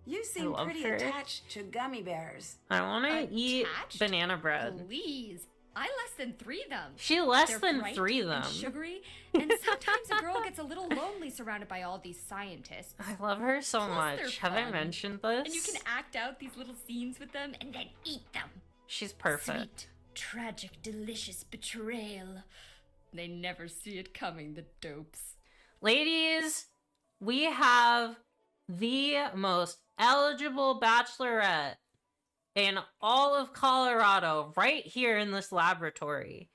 You seem pretty attached to gummy bears. I want to eat banana bread. Please. I less than 3 them. She less They're than bright 3 them. And sugary, and sometimes a girl gets a little lonely surrounded by all these scientists. I love her so Plus much. Have I mentioned this? And you can act out these little scenes with them and then eat them. She's perfect. Sweet, tragic, delicious betrayal. They never see it coming, the dopes. Ladies, we have the most eligible bachelorette in all of Colorado right here in this laboratory.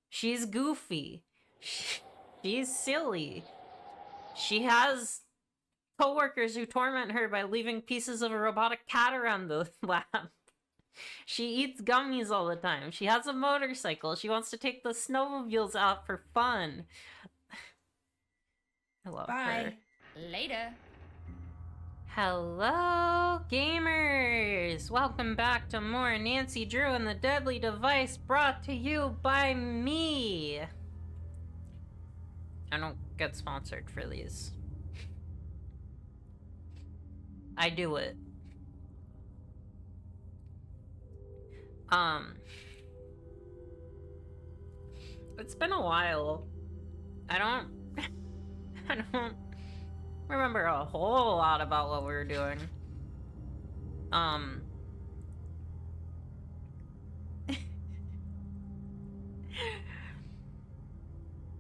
She's goofy. She's silly. She has coworkers who torment her by leaving pieces of a robotic cat around the lab. She eats gummies all the time. She has a motorcycle. She wants to take the snowmobiles out for fun. I love her. Later. Hello, gamers! Welcome back to more Nancy Drew and the Deadly Device, brought to you by me. I don't get sponsored for these. I do it. It's been a while. I don't remember a whole lot about what we were doing.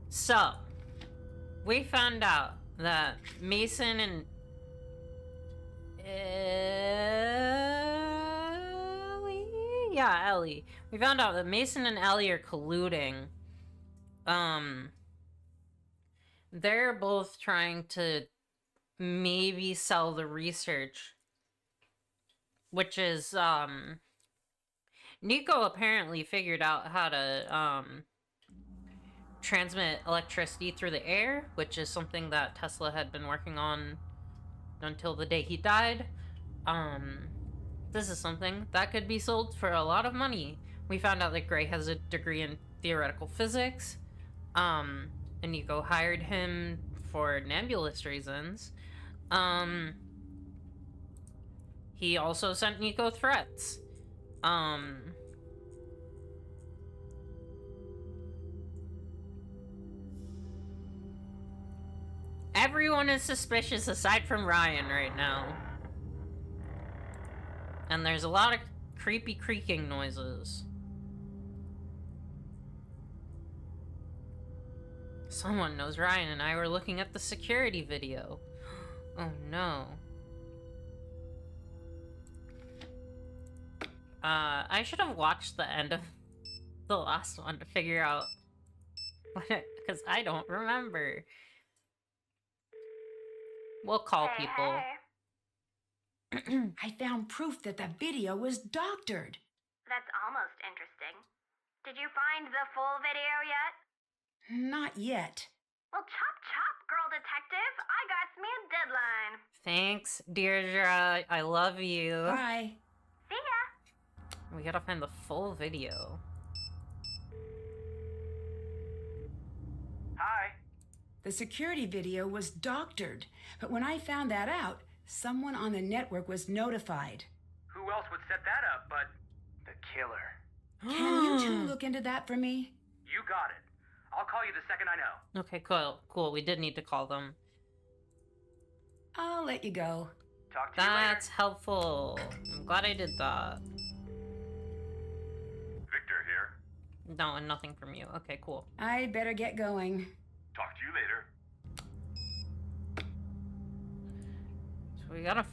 So, we found out that Mason and Ellie. We found out that Mason and Ellie are colluding. They're both trying to maybe sell the research, which is, Nico apparently figured out how to, transmit electricity through the air, which is something that Tesla had been working on until the day he died. This is something that could be sold for a lot of money. We found out that Gray has a degree in theoretical physics, and Nico hired him for nebulous reasons. He also sent Nico threats. Everyone is suspicious aside from Ryan right now. And there's a lot of creepy creaking noises. Someone knows Ryan and I were looking at the security video. Oh no. I should have watched the end of the last one to figure out what it, because I don't remember. We'll call people. I found proof that the video was doctored. That's almost interesting. Did you find the full video yet? Not yet. Well, chop chop, girl detective. I got me a deadline. Thanks, Deirdre. I love you. Bye. See ya. We gotta find the full video. Hi. The security video was doctored, but when I found that out, someone on the network was notified. Who else would set that up but the killer? Can you two look into that for me? You got it. I'll call you the second I know. Okay, cool. We did need to call them. I'll let you go. Talk to you later. That's helpful. I'm glad I did that. Victor here. No, and nothing from you. Okay, cool. I better get going. Talk to you later. So we gotta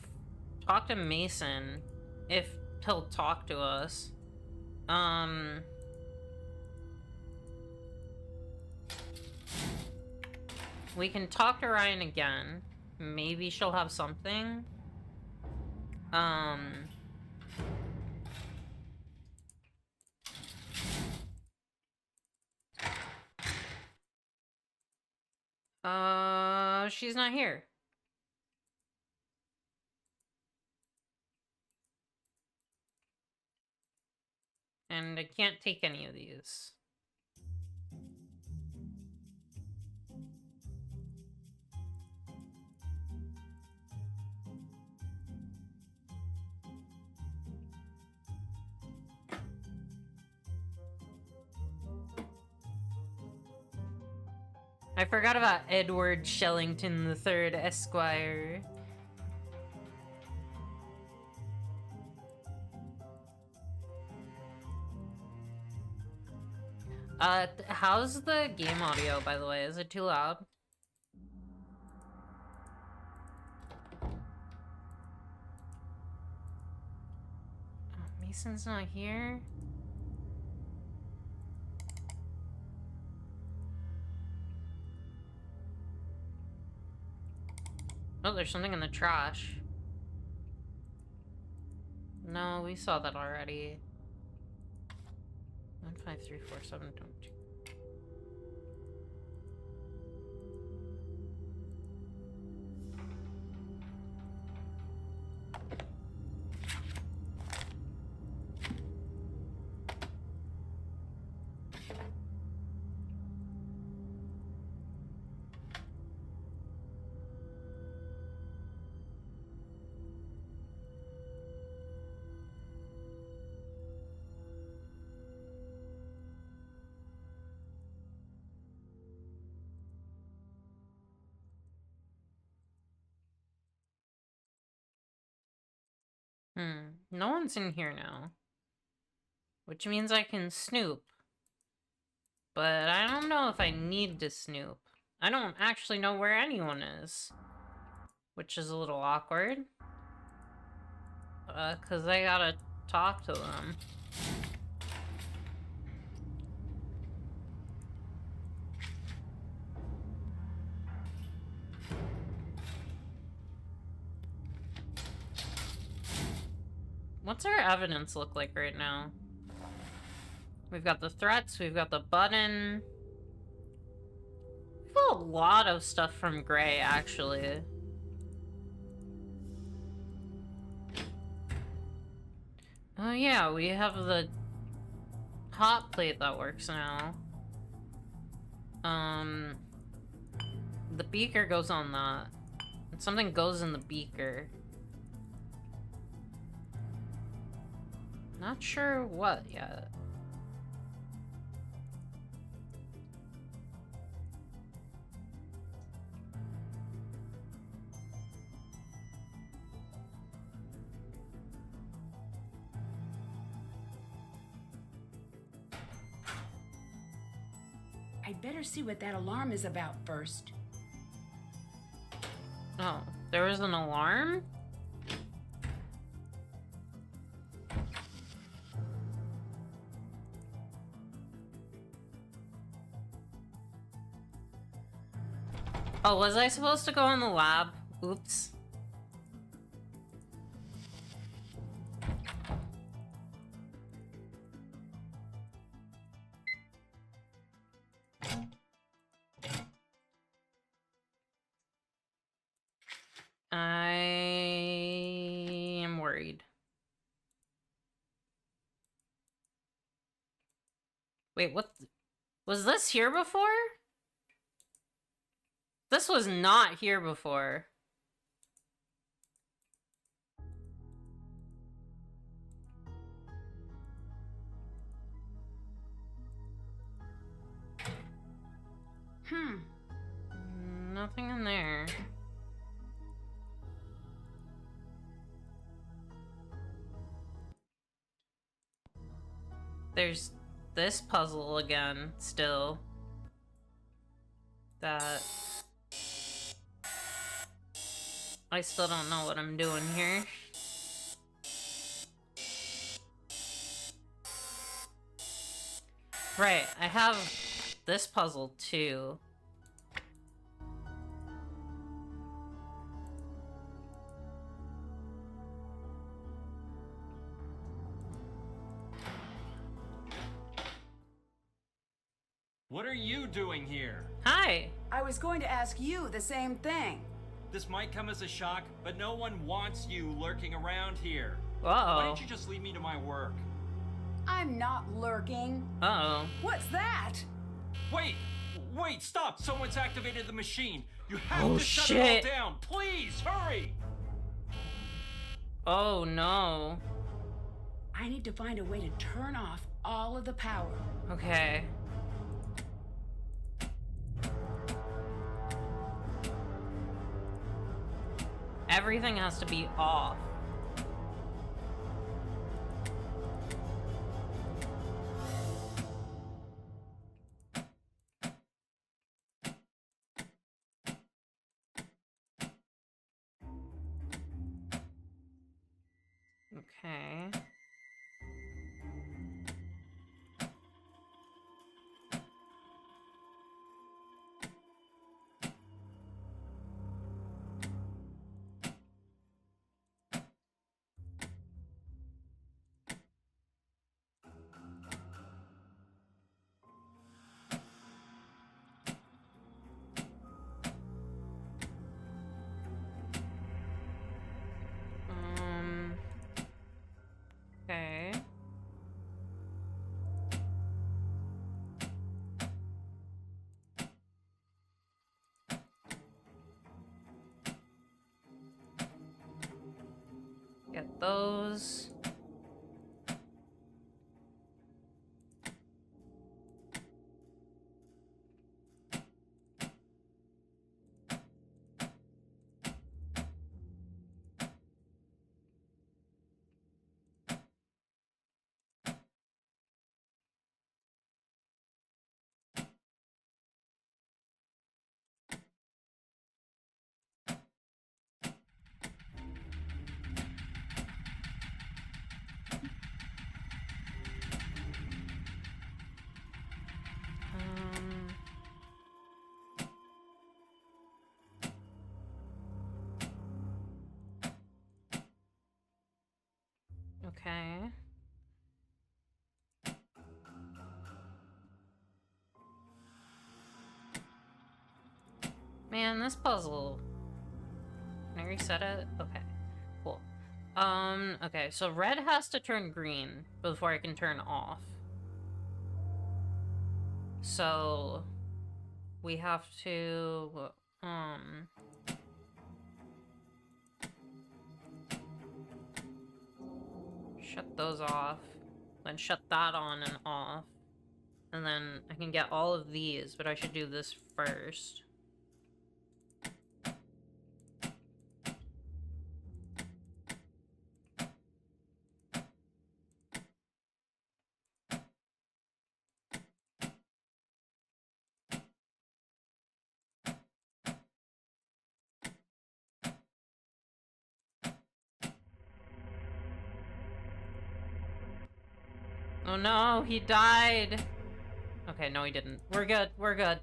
talk to Mason, if he'll talk to us. We can talk to Ryan again. Maybe she'll have something. She's not here. And I can't take any of these. I forgot about Edward Shellington III, Esquire. How's the game audio, by the way? Is it too loud? Oh, Mason's not here? Oh, there's something in the trash. No, we saw that already. 1, 5, 3, 4, 7, 22. No one's in here now. Which means I can snoop. But I don't know if I need to snoop. I don't actually know where anyone is. Which is a little awkward. 'Cause I gotta talk to them. What's our evidence look like right now? We've got the threats, we've got the button. We've got a lot of stuff from Gray, actually. Oh yeah, we have the hot plate that works now. The beaker goes on that. And something goes in the beaker. Not sure what yet. I'd better see what that alarm is about first. Oh, there was an alarm? Oh, was I supposed to go in the lab? Oops. I am worried. Wait, what? Was this here before? This was not here before. Nothing in there. There's this puzzle again, still. That... I still don't know what I'm doing here. Right, I have this puzzle too. What are you doing here? Hi! I was going to ask you the same thing. This might come as a shock, but no one wants you lurking around here. Uh-oh. Why don't you just leave me to my work? I'm not lurking. Uh-oh. What's that? Wait! Wait, stop! Someone's activated the machine! You have to shut shit. it all down! Please, hurry! Oh, no. I need to find a way to turn off all of the power. Okay. Everything has to be off. Okay. Okay. Get those. Okay. Man, this puzzle. Can I reset it? Okay. Cool. Okay, so red has to turn green before I can turn off. So we have to shut those off, then shut that on and off. And then I can get all of these, but I should do this first. Oh no, he died. Okay, no he didn't. We're good, we're good.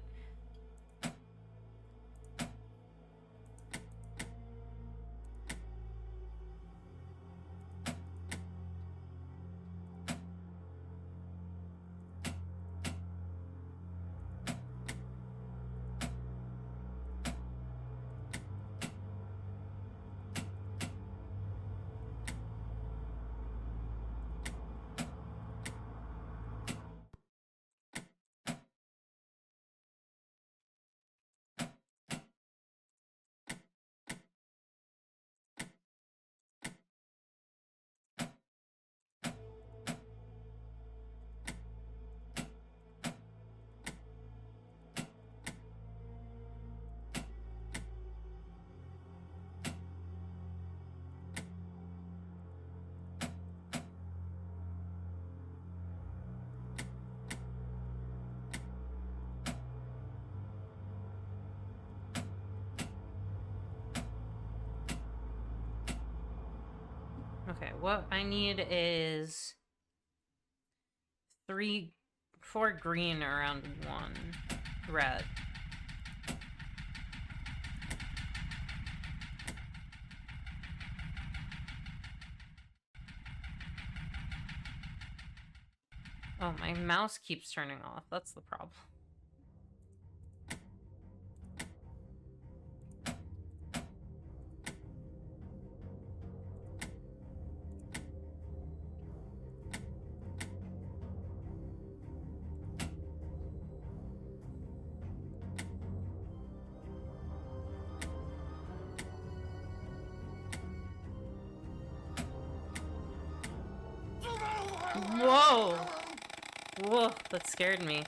Okay, what I need is 4 green around 1 red. Oh, my mouse keeps turning off. That's the problem. Whoa! Whoa, that scared me.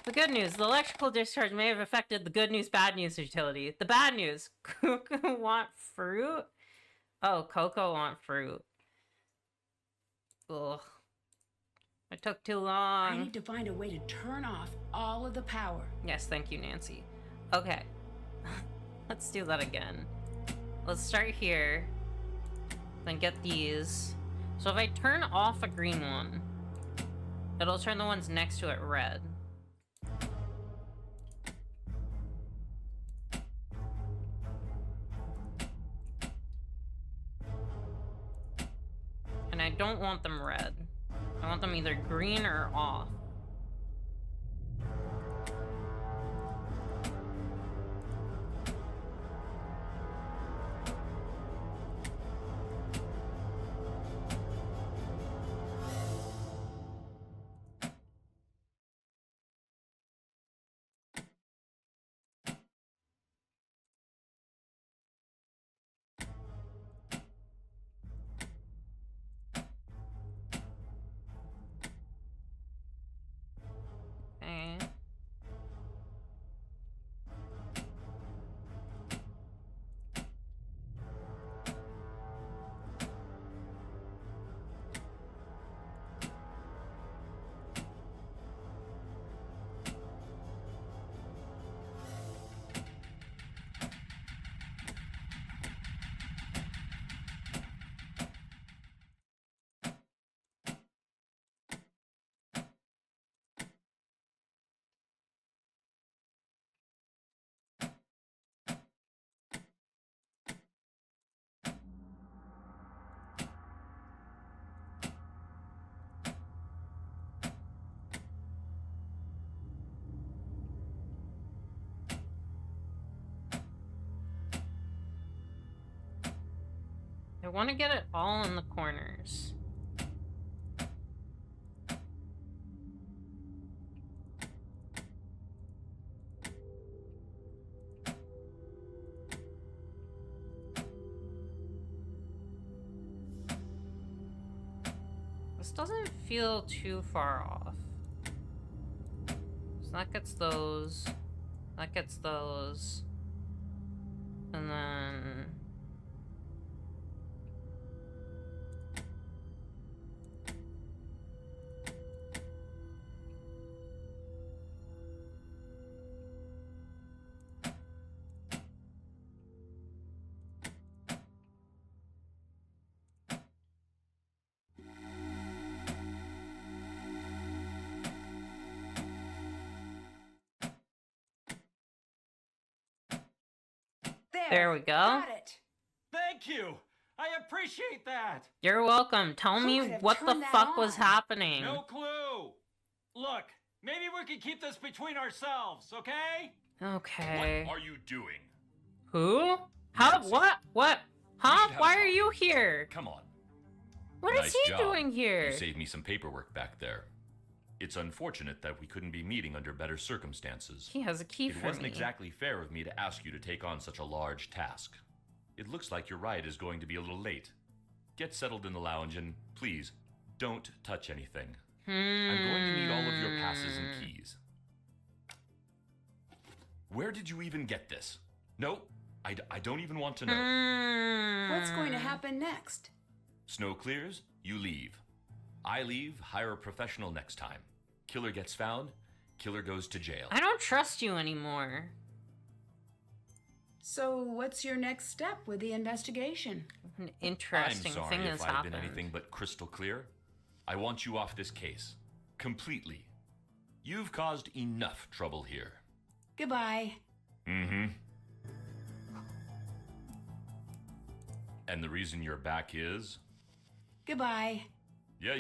The good news, the electrical discharge may have affected the good news, bad news utility. The bad news, want fruit? Oh, Coco want fruit. Ugh. It took too long. I need to find a way to turn off all of the power. Yes, thank you, Nancy. Okay. Let's do that again. Let's start here. Then get these. So if I turn off a green one, it'll turn the ones next to it red. And I don't want them red. I want them either green or off. Okay. I want to get it all in the corners. This doesn't feel too far off. So that gets those. That gets those. And then... There we go. Got it. Thank you! I appreciate that! You're welcome. Tell Who me could have what the turned that fuck was on? happening. No clue! Look, maybe we can keep this between ourselves, okay? Okay. What are you doing? Who? How? Nancy. What? Huh? should have Why a are talk. you here? Come on. What is Nice he job. doing here? You saved me some paperwork back there. It's unfortunate that we couldn't be meeting under better circumstances. He has a key It for wasn't me. exactly fair of me to ask you to take on such a large task. It looks like your ride is going to be a little late. Get settled in the lounge and, please, don't touch anything. I'm going to need all of your passes and keys. Where did you even get this? No, I don't even want to know. What's going to happen next? Snow clears, you leave. I leave, hire a professional next time. Killer gets found, killer goes to jail. I don't trust you anymore. So, what's your next step with the investigation? An interesting I'm sorry thing if has I've happened. been anything but crystal clear. I want you off this case. Completely. You've caused enough trouble here. Goodbye. Mm-hmm. And the reason you're back is? Goodbye. Yeah.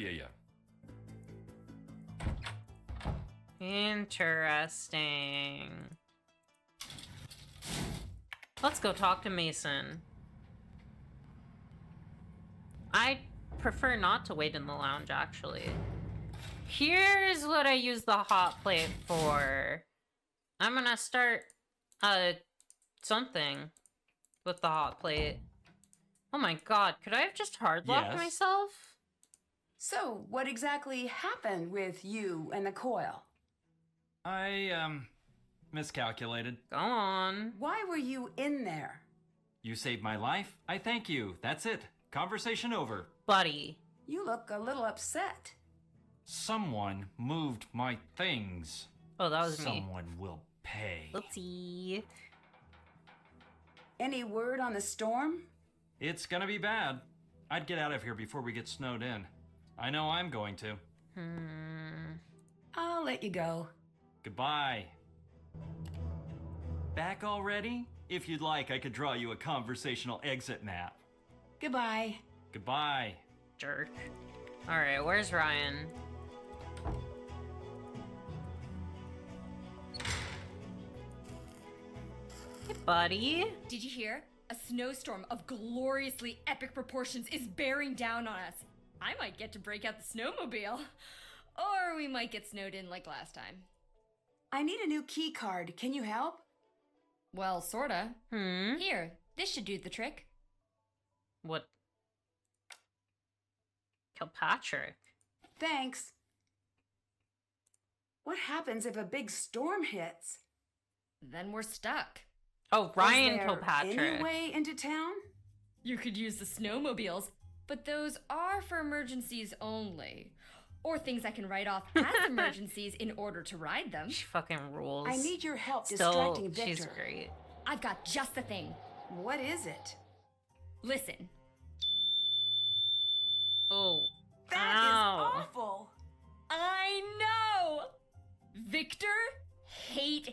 Interesting. Let's go talk to Mason. I prefer not to wait in the lounge, actually. Here's what I use the hot plate for. I'm gonna start, something with the hot plate. Oh my god, could I have just hardlocked Yes. myself? So, what exactly happened with you and the coil? I, miscalculated. Go on. Why were you in there? You saved my life. I thank you. That's it. Conversation over. Buddy. You look a little upset. Someone moved my things. Oh, that was me. Someone will pay. Oopsie. Any word on the storm? It's gonna be bad. I'd get out of here before we get snowed in. I know I'm going to. I'll let you go. Goodbye. Back already? If you'd like, I could draw you a conversational exit map. Goodbye. Goodbye. Jerk. Alright, where's Ryan? Hey, buddy. Did you hear? A snowstorm of gloriously epic proportions is bearing down on us. I might get to break out the snowmobile. Or we might get snowed in like last time. I need a new key card. Can you help? Well, sorta. Hmm? Here, this should do the trick. What? Kilpatrick. Thanks. What happens if a big storm hits? Then we're stuck. Oh, Ryan Is there Kilpatrick. any way into town? You could use the snowmobiles, but those are for emergencies only. Or things I can write off as emergencies in order to ride them. She fucking rules. I need your help Still, distracting Victor. she's great. I've got just the thing. What is it? Listen. Oh. That Ow. is awful. I know! Victor hates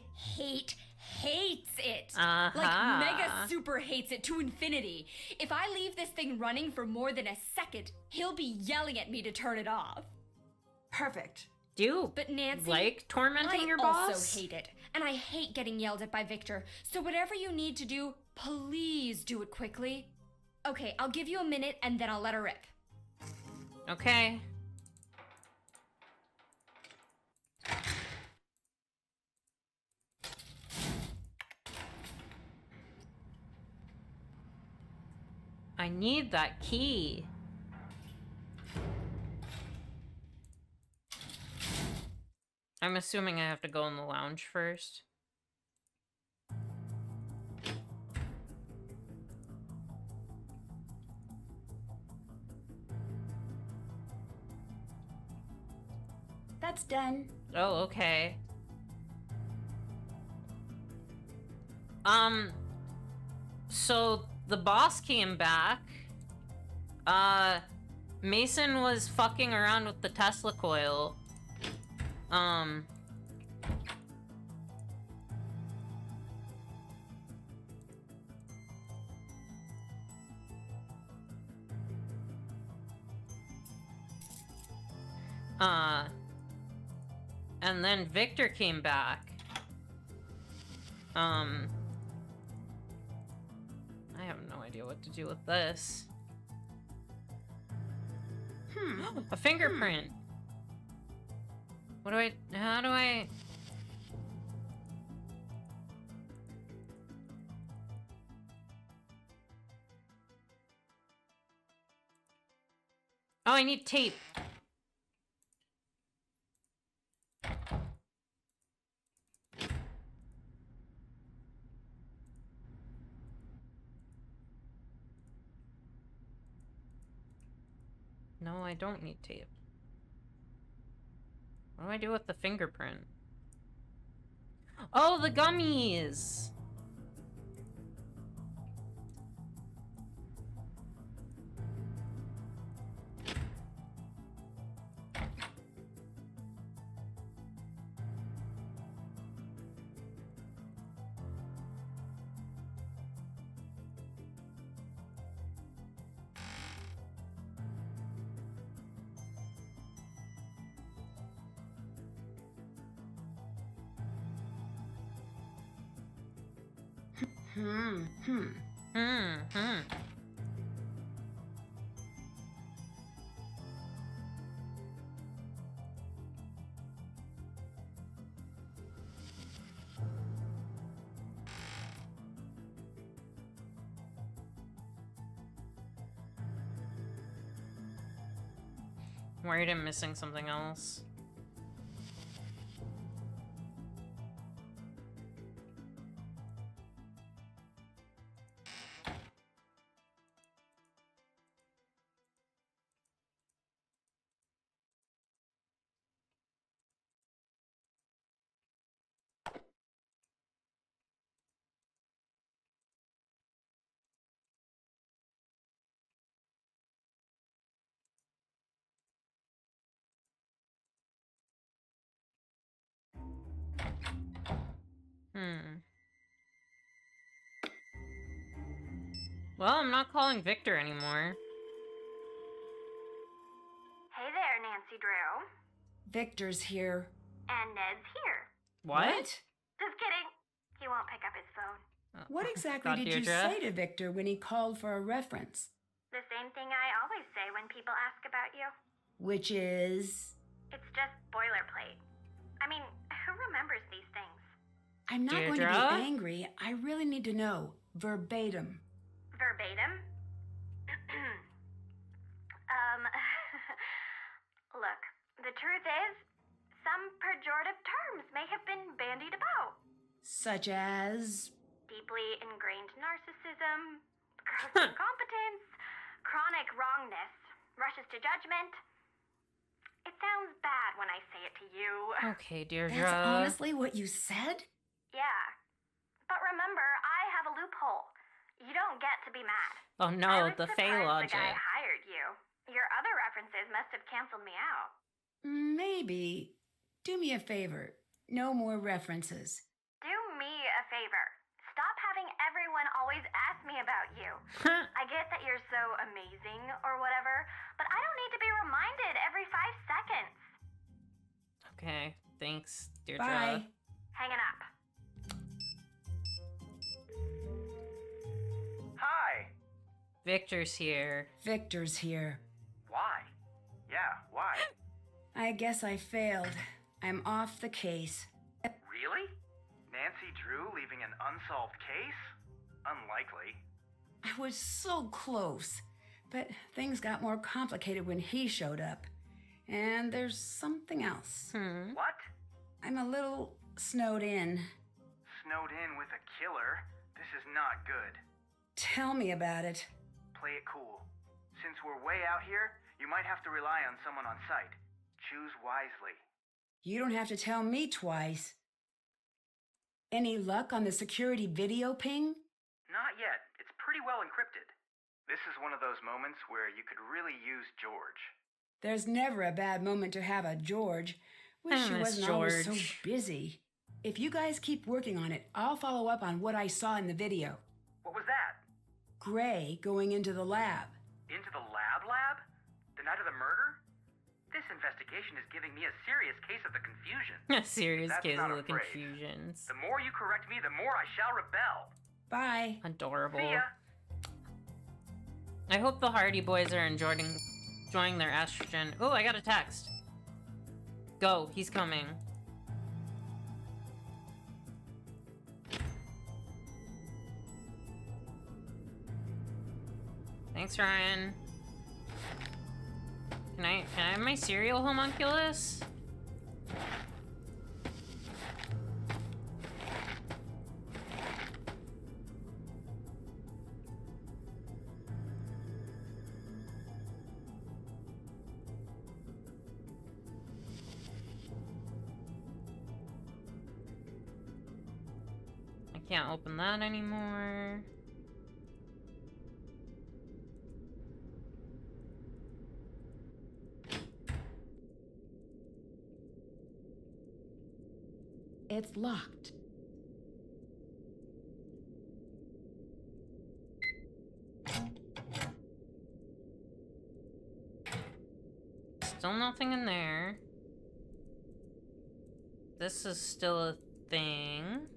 it. Uh-huh. Like mega super hates it to infinity. If I leave this thing running for more than a second, he'll be yelling at me to turn it off. Perfect. Do you But Nancy, like tormenting your boss? I also hate it. And I hate getting yelled at by Victor. So whatever you need to do, please do it quickly. Okay, I'll give you a minute and then I'll let her rip. Okay. I need that key. I'm assuming I have to go in the lounge first. That's done. Oh, okay. So the boss came back. Mason was fucking around with the Tesla coil. And then Victor came back. I have no idea what to do with this. A fingerprint. How do I... Oh, I need tape. No, I don't need tape. What do I do with the fingerprint? Oh, the gummies! Worried I'm missing something else. Well, I'm not calling Victor anymore. Hey there, Nancy Drew. Victor's here. And Ned's here. What? Just kidding. He won't pick up his phone. What exactly God, did you Deirdre. say to Victor when he called for a reference? The same thing I always say when people ask about you. Which is... It's just boilerplate. I mean, who remembers these things? I'm not going to Deirdre? be angry. I really need to know. Verbatim. Verbatim? Look, the truth is, some pejorative terms may have been bandied about. Such as... Deeply ingrained narcissism, gross incompetence, chronic wrongness, rushes to judgment. It sounds bad when I say it to you. Okay, Deirdre. That's honestly what you said? Yeah. But remember, I have a loophole. You don't get to be mad. Oh I no, was the Fey surprised the guy logic. hired you. Your other references must have canceled me out. Maybe. Do me a favor. No more references. Do me a favor. Stop having everyone always ask me about you. I get that you're so amazing or whatever, but I don't need to be reminded every 5 seconds. Okay, thanks, Deirdre. Bye. Hanging up. Hi. Victor's here. Victor's here. Why? Yeah, why? I guess I failed. I'm off the case. Really? Nancy Drew leaving an unsolved case? Unlikely. I was so close. But things got more complicated when he showed up. And there's something else. What? I'm a little snowed in. Snowed in with a killer? This is not good. Tell me about it. Play it cool. Since we're way out here, you might have to rely on someone on site. Choose wisely. You don't have to tell me twice. Any luck on the security video ping? Not yet. It's pretty well encrypted. This is one of those moments where you could really use George. There's never a bad moment to have a George. Wish I she miss wasn't always so George. busy. If you guys keep working on it, I'll follow up on what I saw in the video. What was that? Gray going into the lab. Into the lab? The night of the murder? This investigation is giving me a serious case of the confusion. A serious That's case not of a the phrase. confusions. The more you correct me, the more I shall rebel. Bye. Adorable. See ya. I hope the Hardy Boys are enjoying their estrogen. Oh, I got a text. Go, he's coming. Thanks, Ryan. Can I have my cereal, homunculus? I can't open that anymore. It's locked. Still nothing in there. This is still a thing.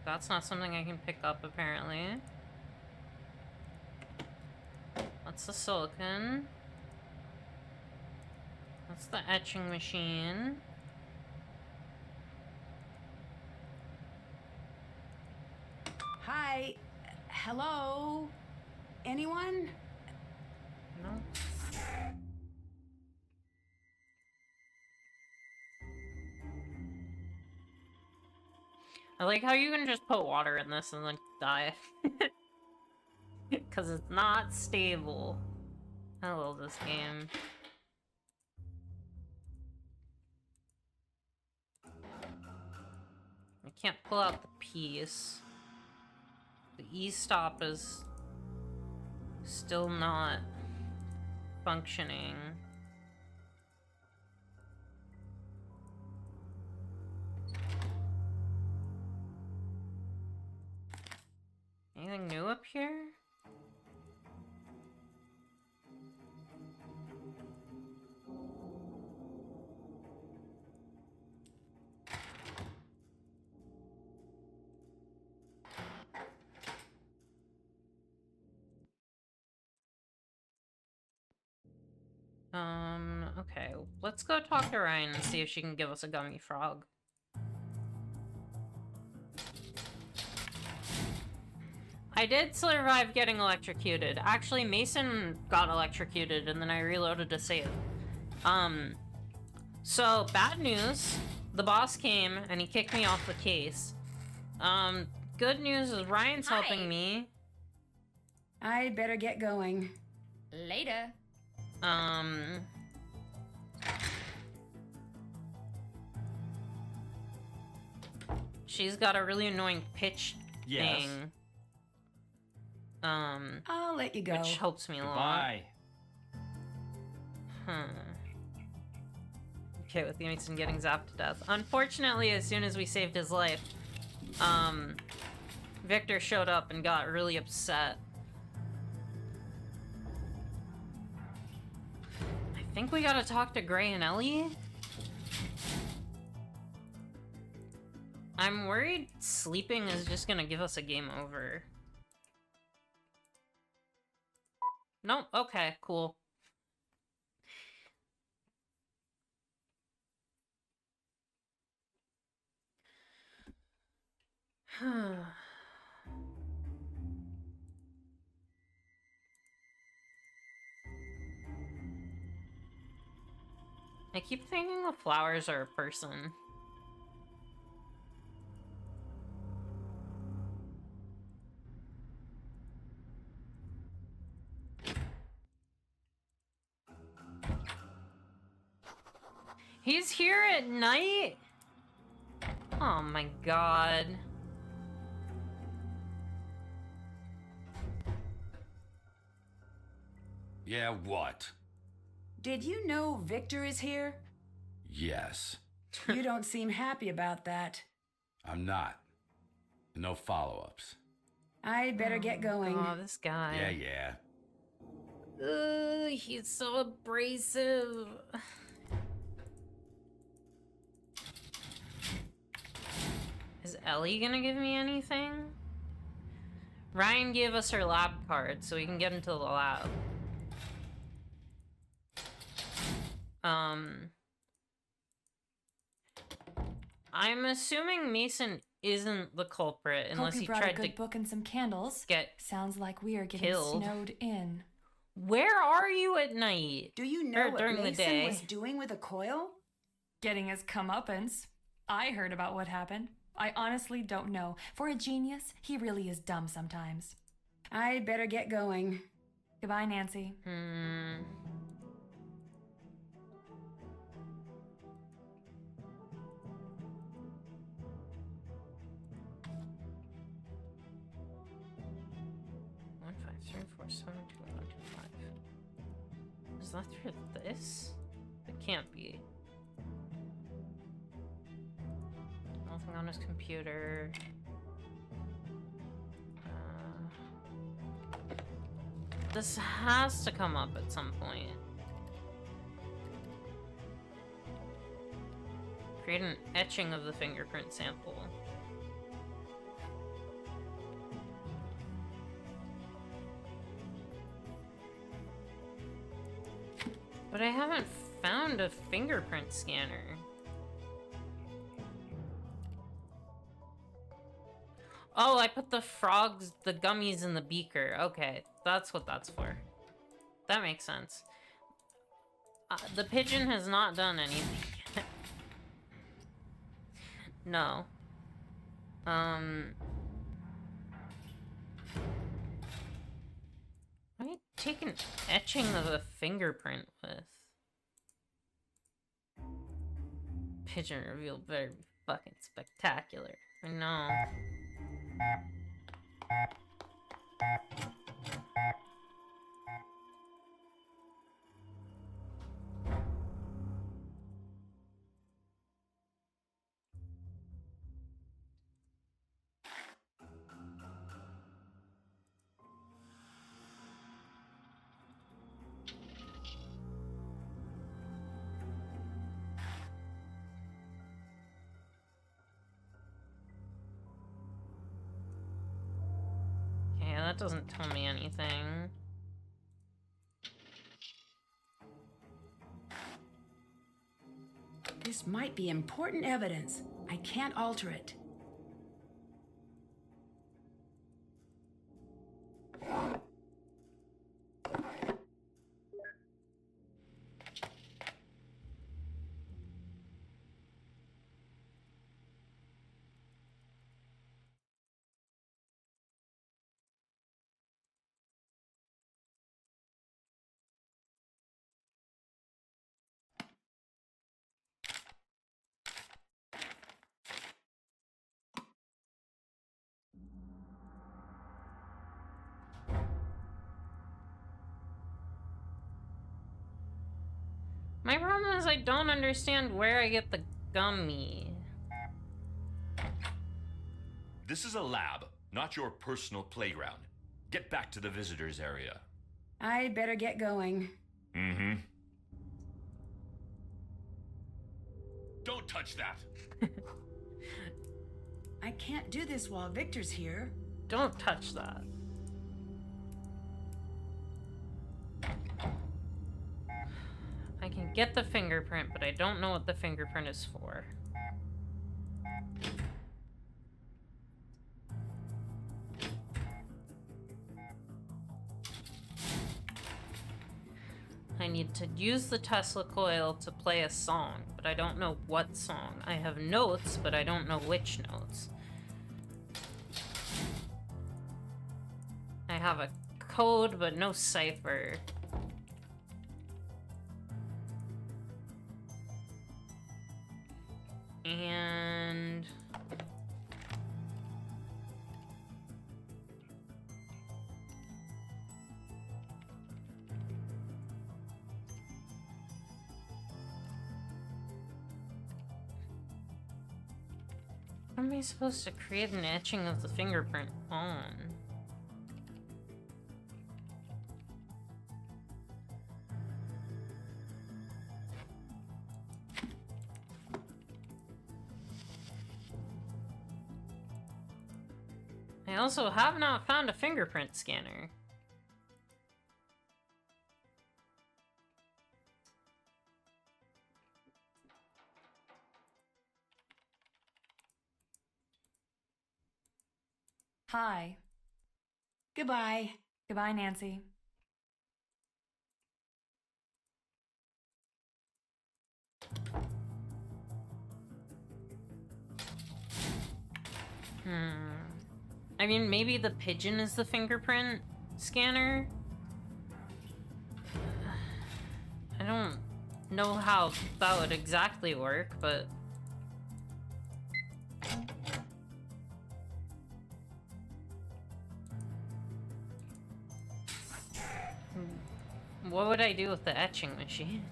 That's not something I can pick up, apparently. That's the silicon. That's the etching machine. Hi. Hello? Anyone? No. I like how you can just put water in this and then die. Because it's not stable. I love this game. I can't pull out the piece. The E-stop is still not functioning. Okay, let's go talk to Ryan and see if she can give us a gummy frog. I did survive getting electrocuted. Actually, Mason got electrocuted and then I reloaded to save. So, bad news. The boss came and he kicked me off the case. Good news is Ryan's helping me. I'd better get going. Later. She's got a really annoying pitch Yes. thing. I'll let you go. Which helps me a lot. Goodbye. Okay, with Mason getting zapped to death. Unfortunately, as soon as we saved his life, Victor showed up and got really upset. I think we gotta talk to Gray and Ellie. I'm worried sleeping is just gonna give us a game over. Nope, okay, cool. I keep thinking the flowers are a person. He's here at night? Oh my god. Yeah, what? Did you know Victor is here? Yes. You don't seem happy about that. I'm not. No follow-ups. I'd better get going. Oh, this guy. Yeah. Ugh, he's so abrasive. Is Ellie gonna give me anything? Ryan gave us her lab card so we can get into the lab. I'm assuming Mason isn't the culprit unless he tried to book and some candles. get Sounds like we are getting killed. snowed in. Where are you at night? Do you know Or what during the Mason day. was doing with a coil? Getting his comeuppance. I heard about what happened. I honestly don't know. For a genius, he really is dumb sometimes. I'd better get going. Goodbye, Nancy. Is that through this? It can't be. Nothing on his computer. This has to come up at some point. Create an etching of the fingerprint sample. But I haven't found a fingerprint scanner. Oh, I put the frogs, the gummies in the beaker. Okay, that's what that's for. That makes sense. The pigeon has not done anything yet. No. What do you take an etching of a fingerprint with? Pigeon reveal better be fucking spectacular. I know. That doesn't tell me anything. This might be important evidence. I can't alter it. My problem is I don't understand where I get the gummy. This is a lab, not your personal playground. Get back to the visitors area. I'd better get going. Mm-hmm. Don't touch that! I can't do this while Victor's here. Don't touch that. I can get the fingerprint, but I don't know what the fingerprint is for. I need to use the Tesla coil to play a song, but I don't know what song. I have notes, but I don't know which notes. I have a code, but no cipher. And... what am I supposed to create an etching of the fingerprint on? I also have not found a fingerprint scanner. Hi. Goodbye. Goodbye, Nancy. I mean, maybe the pigeon is the fingerprint scanner? I don't know how that would exactly work, but... what would I do with the etching machine?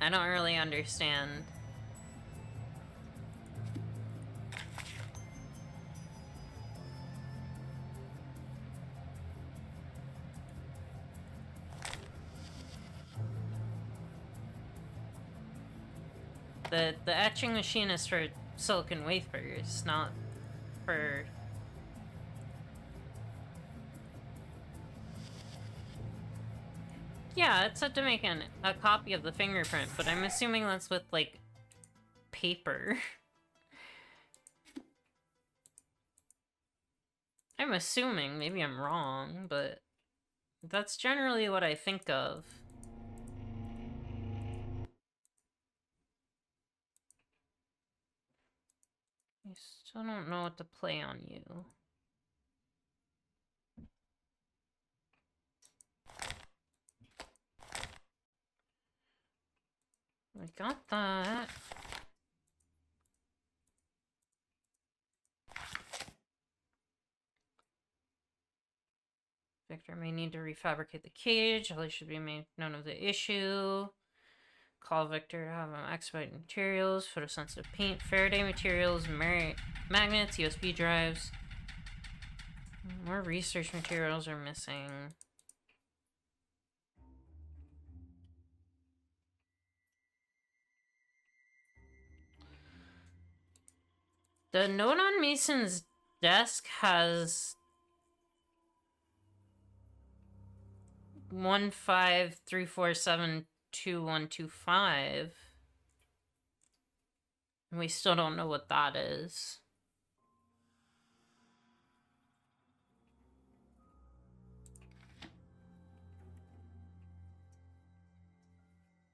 I don't really understand. The etching machine is for silicon wafers, not for... yeah, it said to make a copy of the fingerprint, but I'm assuming that's with, like, paper. I'm assuming, maybe I'm wrong, but that's generally what I think of. I still don't know what to play on you. I got that. Victor may need to refabricate the cage. Ellie should be made known of the issue. Call Victor to have him expedite materials, photosensitive paint, Faraday materials, magnets, USB drives. More research materials are missing. The note on Mason's desk has 15347 2125. And we still don't know what that is.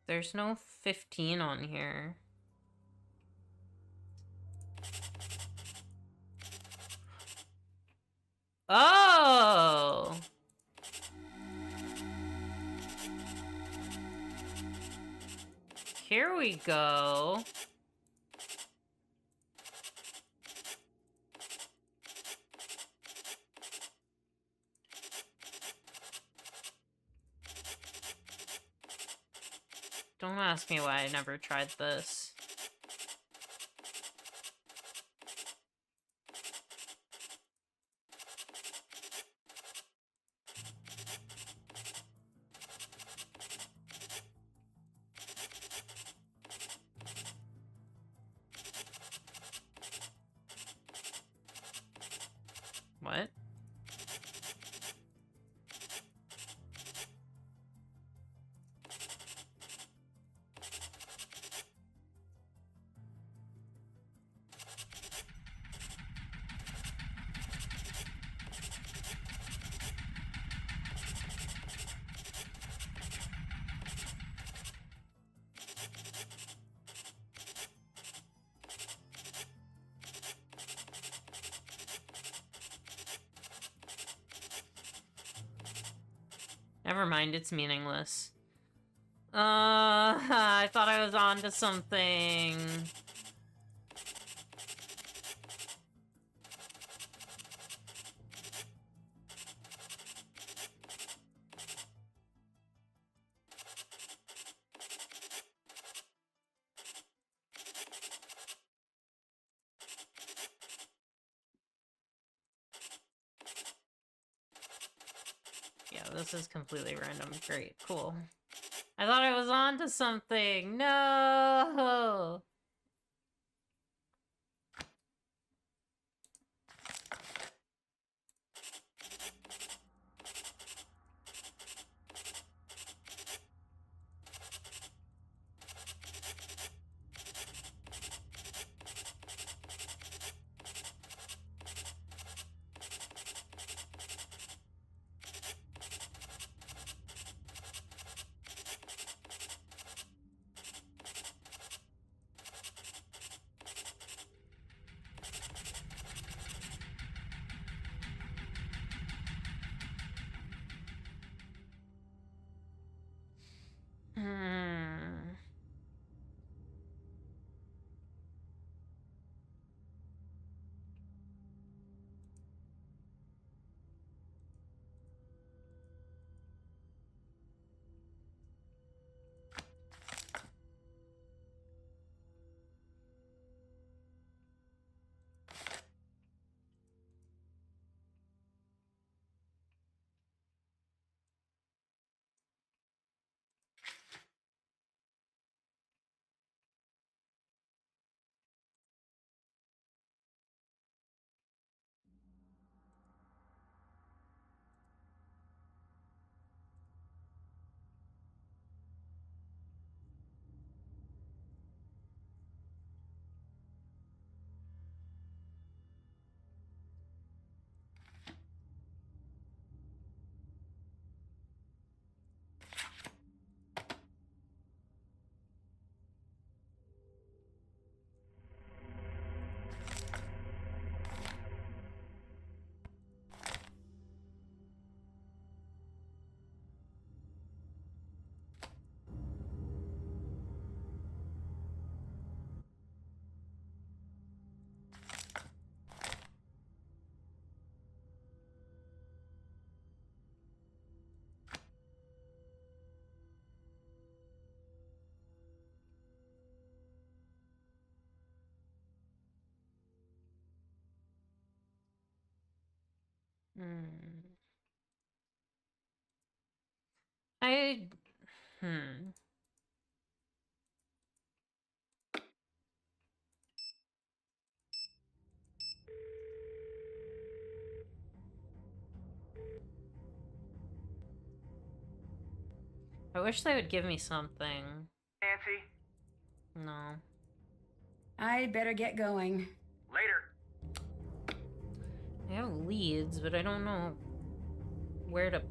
There's no 15 on here. Oh! Here we go. Don't ask me why I never tried this. What? Never mind, it's meaningless. I thought I was onto something. Yeah, this is completely random. Great, cool. I thought I was onto something. No! Hmm. Hmm. I... Hmm. I wish they would give me something. Nancy? No. I'd better get going. Later. I have leads, but I don't know where to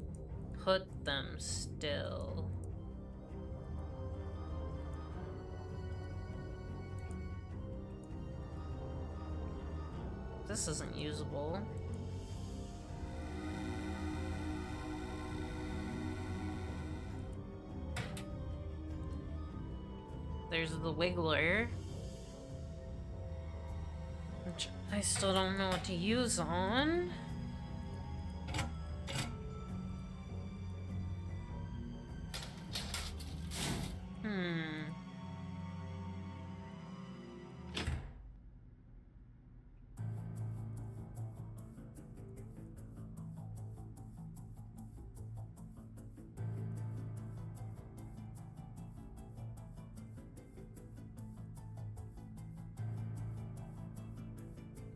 put them still. This isn't usable. There's the Wiggler, which I still don't know what to use on.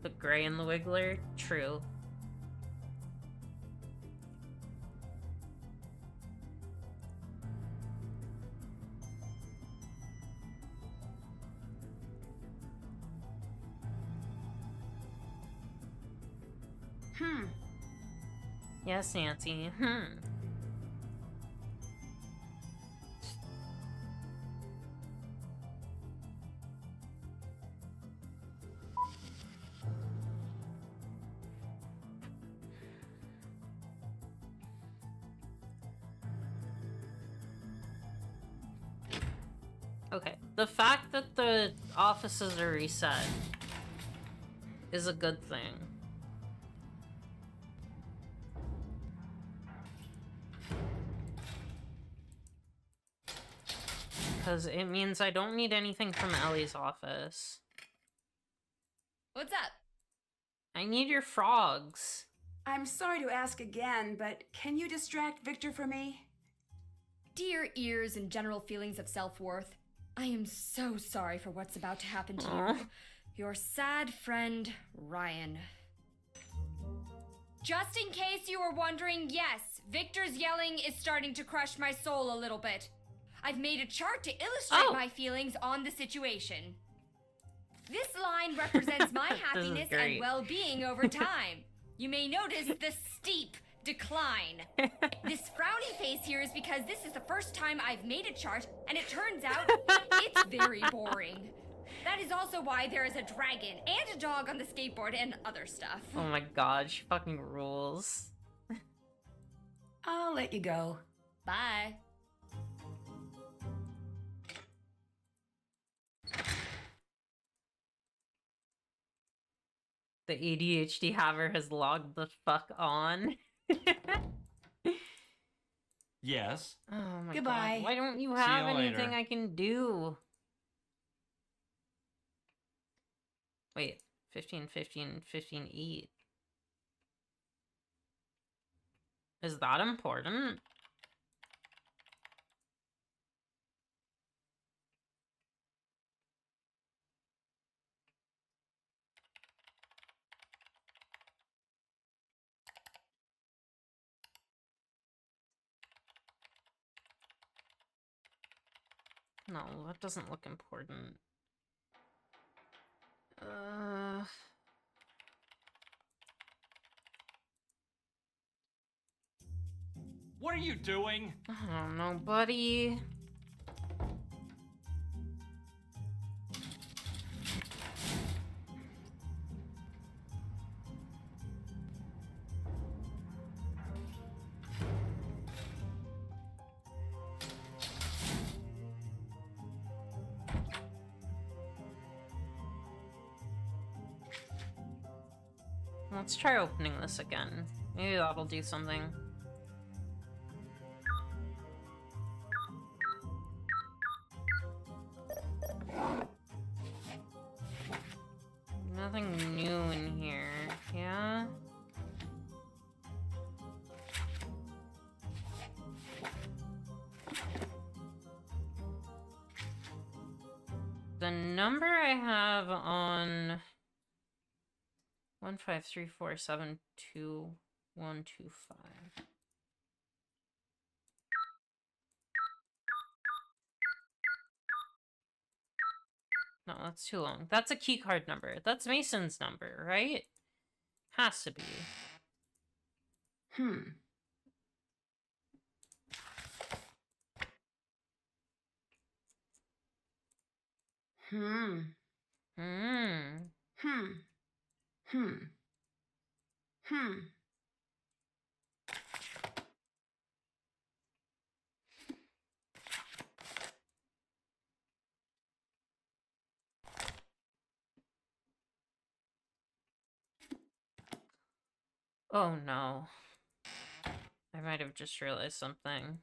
Put Gray in the Wiggler? True. Yes, Nancy. Okay, the fact that the offices are reset is a good thing. Because it means I don't need anything from Ellie's office. What's up? I need your frogs. I'm sorry to ask again, but can you distract Victor for me? Dear ears and general feelings of self-worth, I am so sorry for what's about to happen to Aw. you. Your sad friend, Ryan. Just in case you were wondering, yes, Victor's yelling is starting to crush my soul a little bit. I've made a chart to illustrate my feelings on the situation. This line represents my happiness and great. well-being over time. You may notice the steep decline. This frowny face here is because this is the first time I've made a chart, and it turns out it's very boring. That is also why there is a dragon and a dog on the skateboard and other stuff. Oh my god, she fucking rules. I'll let you go. Bye. The ADHD haver has logged the fuck on. Yes. Oh my Goodbye. god. Why don't you you have later. anything I can do? Wait, 15, 15, 15, 8. Is that important? No, that doesn't look important. What are you doing? I don't know, buddy. Let's try opening this again. Maybe that'll do something. Nothing new in here, yeah? The number I have on 153472125. No, that's too long. That's a keycard number. That's Mason's number, right? Has to be. Hmm. Hmm. Hmm. Hmm. Hmm. Hmm. Oh no. I might have just realized something.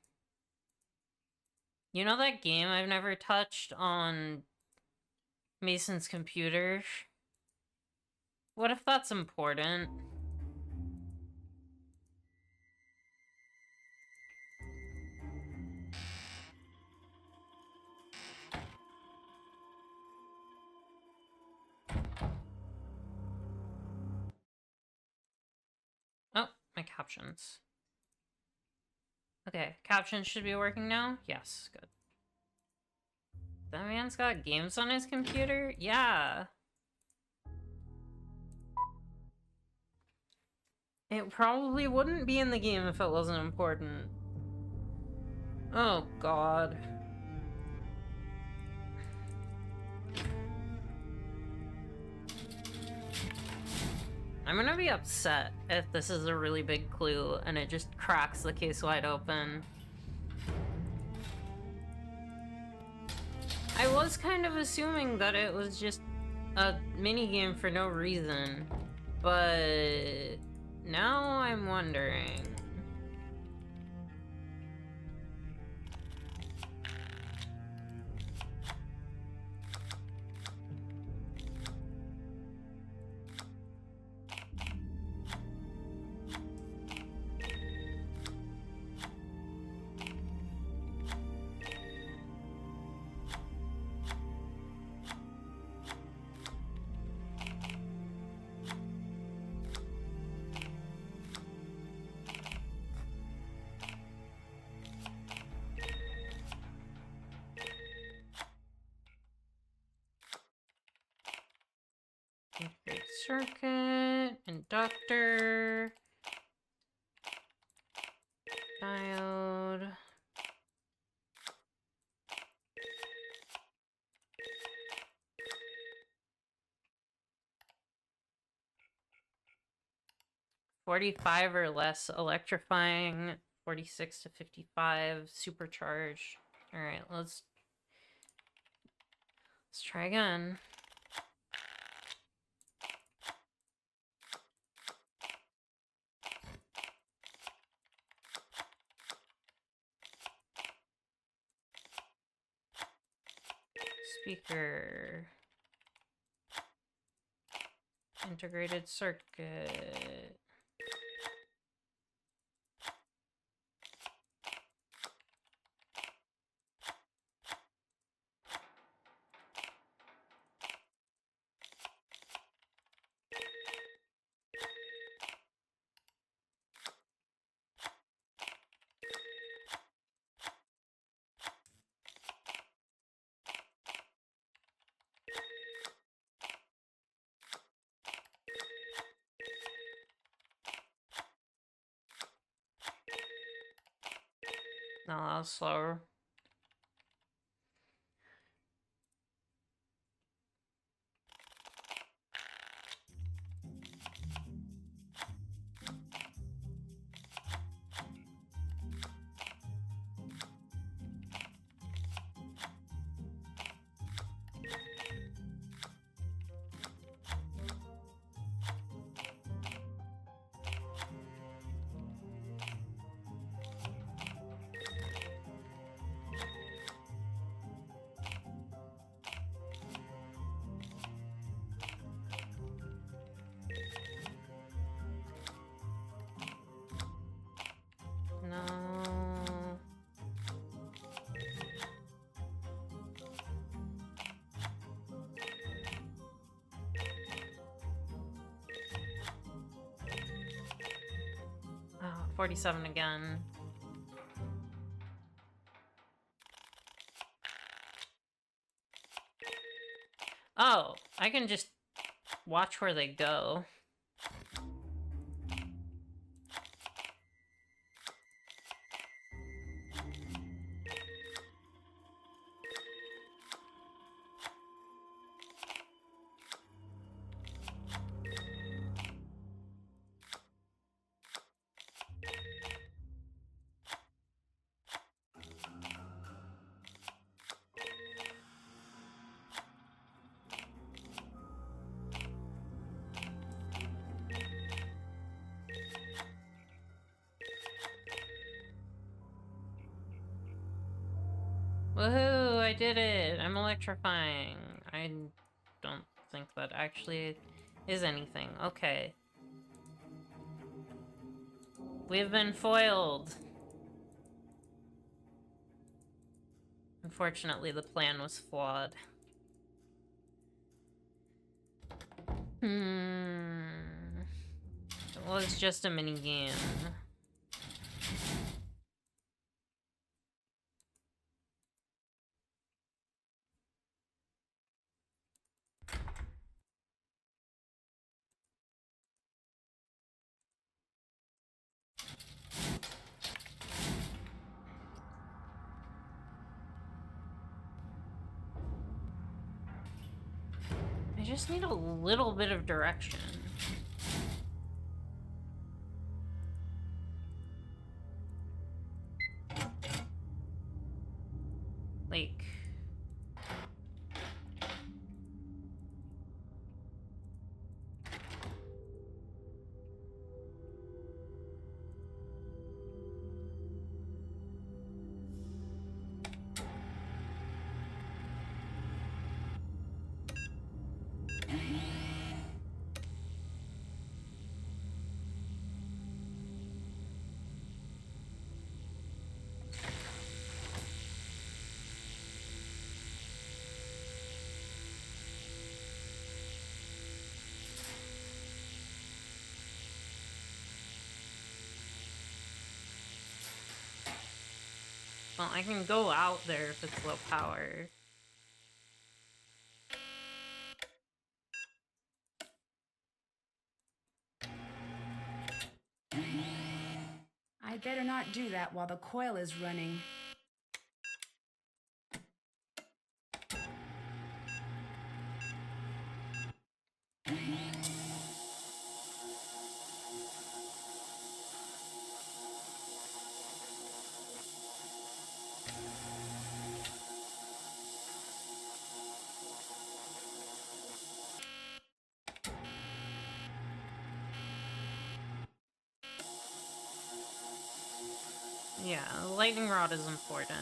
You know that game I've never touched on Mason's computer? What if that's important? Oh, my captions. Okay, captions should be working now? Yes, good. That man's got games on his computer? Yeah. It probably wouldn't be in the game if it wasn't important. Oh, God. I'm gonna be upset if this is a really big clue and it just cracks the case wide open. I was kind of assuming that it was just a minigame for no reason, but now I'm wondering. Integrated circuit, inductor, diode. $45 or less electrifying, 46 to 55 supercharged. All right, let's try again. Speaker. Integrated circuit. No, that was slower. No. Oh, 47 again. Oh, I can just watch where they go. Woohoo, I did it! I'm electrifying. I don't think that actually is anything. Okay. We've been foiled. Unfortunately, the plan was flawed. It was just a mini game. I just need a little bit of direction. Like... Well, I can go out there if it's low power. I'd better not do that while the coil is running. Yeah, the lightning rod is important.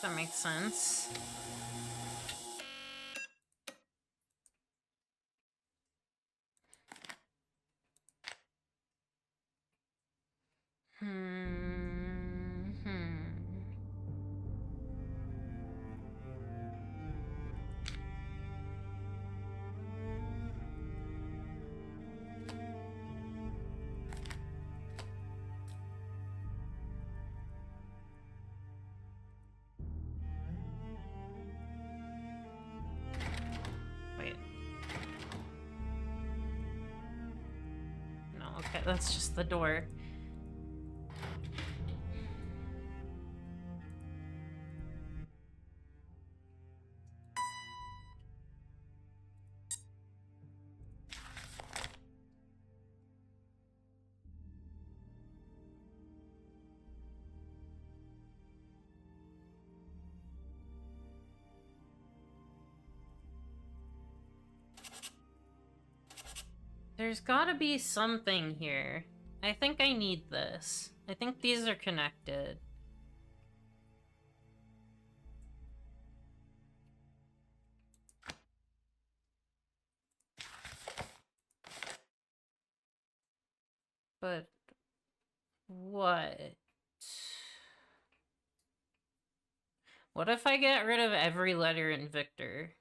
That makes sense. Wait. No, okay, that's just the door. There's gotta be something here. I think I need this. I think these are connected. But... what? What if I get rid of every letter in Victor?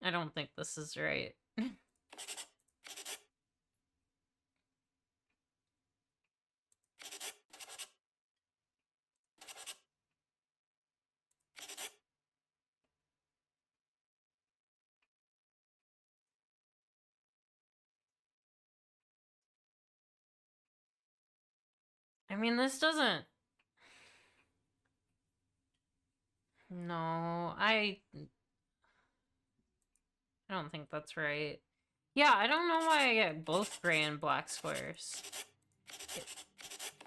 I don't think this is right. I mean, this doesn't... No, I don't think that's right. Yeah, I don't know why I get both gray and black squares.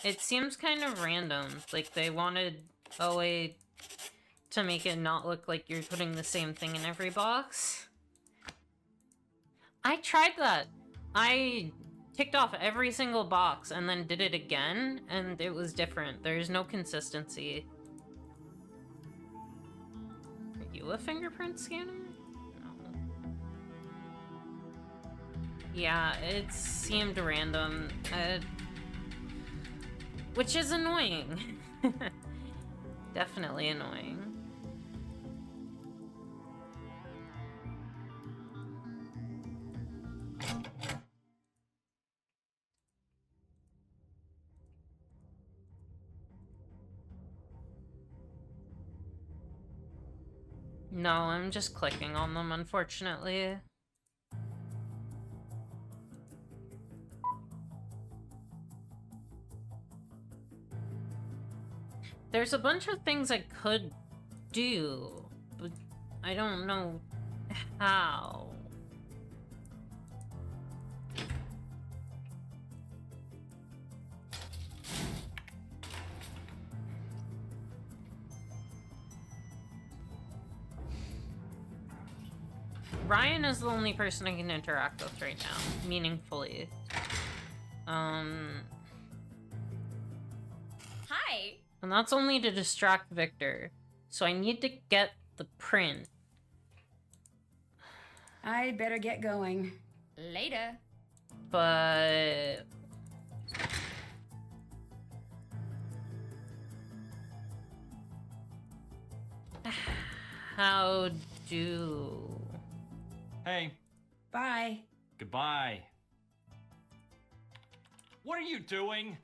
It seems kind of random. Like, they wanted a way to make it not look like you're putting the same thing in every box. I tried that. I ticked off every single box and then did it again, and it was different. There's no consistency. Are you a fingerprint scanner? No. Yeah, it seemed random. Which is annoying. Definitely annoying. No, I'm just clicking on them, unfortunately. There's a bunch of things I could do, but I don't know how. Ryan is the only person I can interact with right now, meaningfully. Hi. And that's only to distract Victor. So I need to get the print. I'd better get going. Later. But... how do... Hey, Bye. goodbye. What are you doing?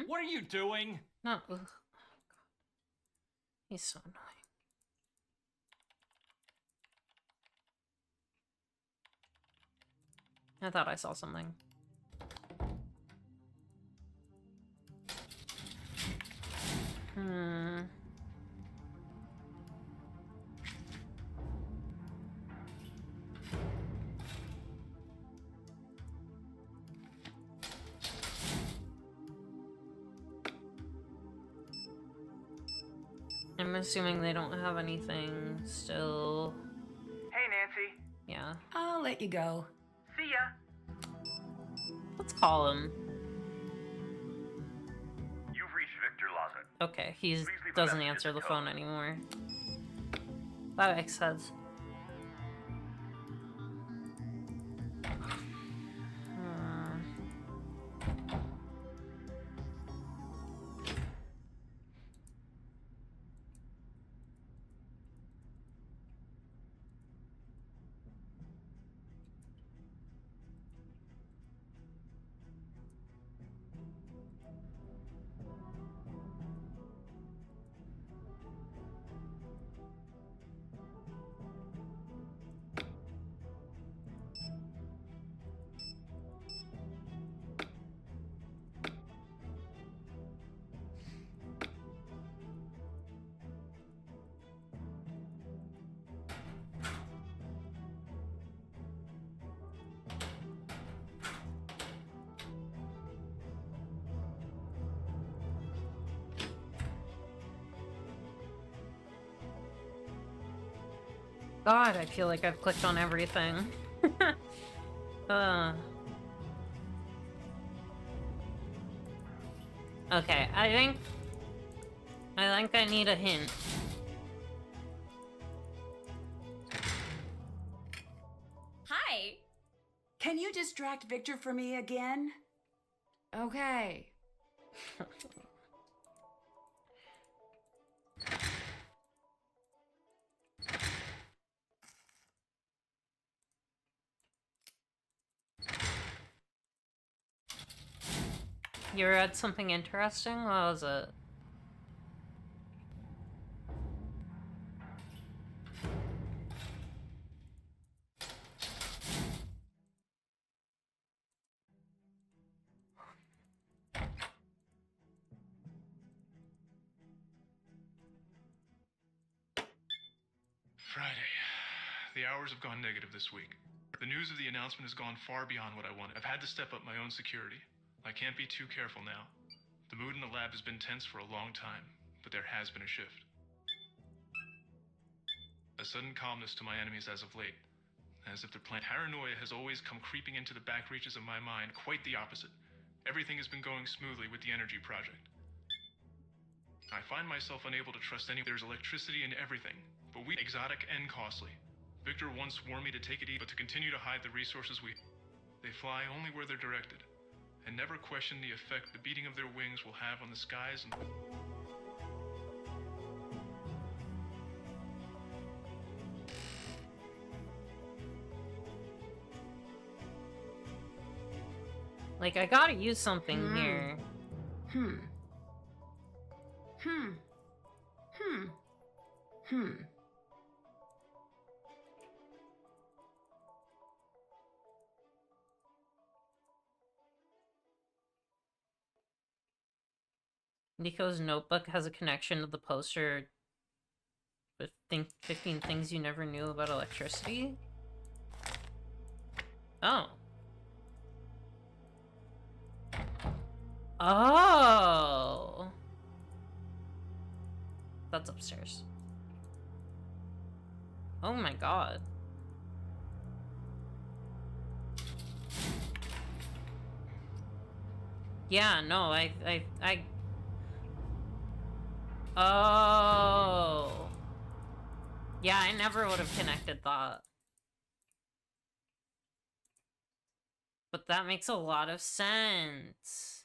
What are you doing? No. Ugh. He's so annoying. I thought I saw something. I'm assuming they don't have anything still. Hey, Nancy. Yeah. I'll let you go. See ya. Let's call him. You've reached Victor Laza. Okay, he Please leave a doesn't message answer at the the phone tone. anymore. That makes sense. God, I feel like I've clicked on everything. Okay, I think I need a hint. Hi. Can you distract Victor for me again? Okay. You read something interesting? What was it? Friday. The hours have gone negative this week. The news of the announcement has gone far beyond what I wanted. I've had to step up my own security. I can't be too careful now. The mood in the lab has been tense for a long time, but there has been a shift. A sudden calmness to my enemies as of late. As if their plan. Paranoia has always come creeping into the back reaches of my mind, quite the opposite. Everything has been going smoothly with the energy project. I find myself unable to trust any. There's electricity in everything, but we exotic and costly. Victor once warned me to take it easy, but to continue to hide the resources they fly only where they're directed, and never question the effect the beating of their wings will have on the skies and... Like, I gotta use something here. Nico's notebook has a connection to the poster with 15 things you never knew about electricity. Oh. Oh. That's upstairs. Oh my god. Yeah, no, I Oh. Yeah, I never would have connected that. But that makes a lot of sense.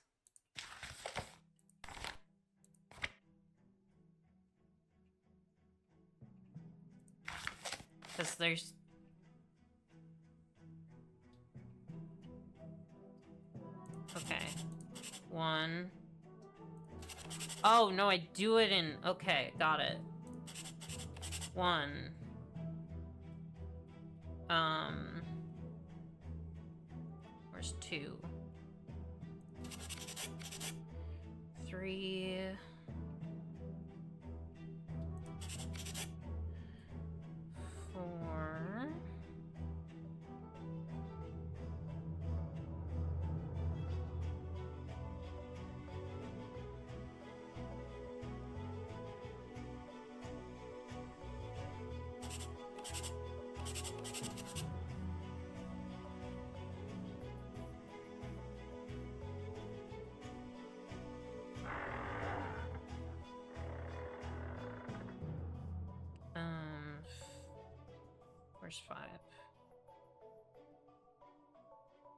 Because there's... Okay. One. Oh, no, I do it in... Okay, got it. One. Where's two? Three. Four. Where's 5?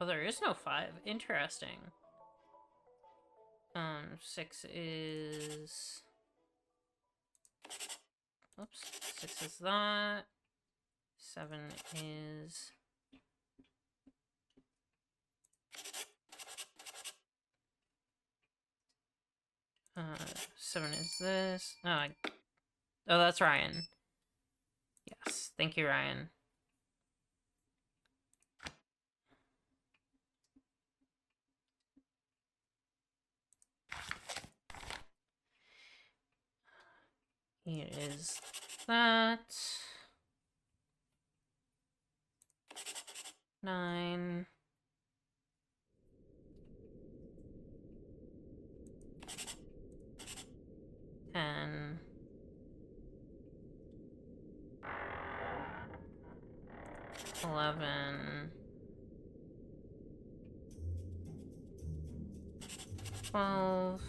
Oh, there is no 5. Interesting. 6 is... Oops. 6 is that. 7 is... Uh, 7 is this. Oh, oh, that's Ryan. Yes, thank you, Ryan. Here is that. 9. 10. 11. 12.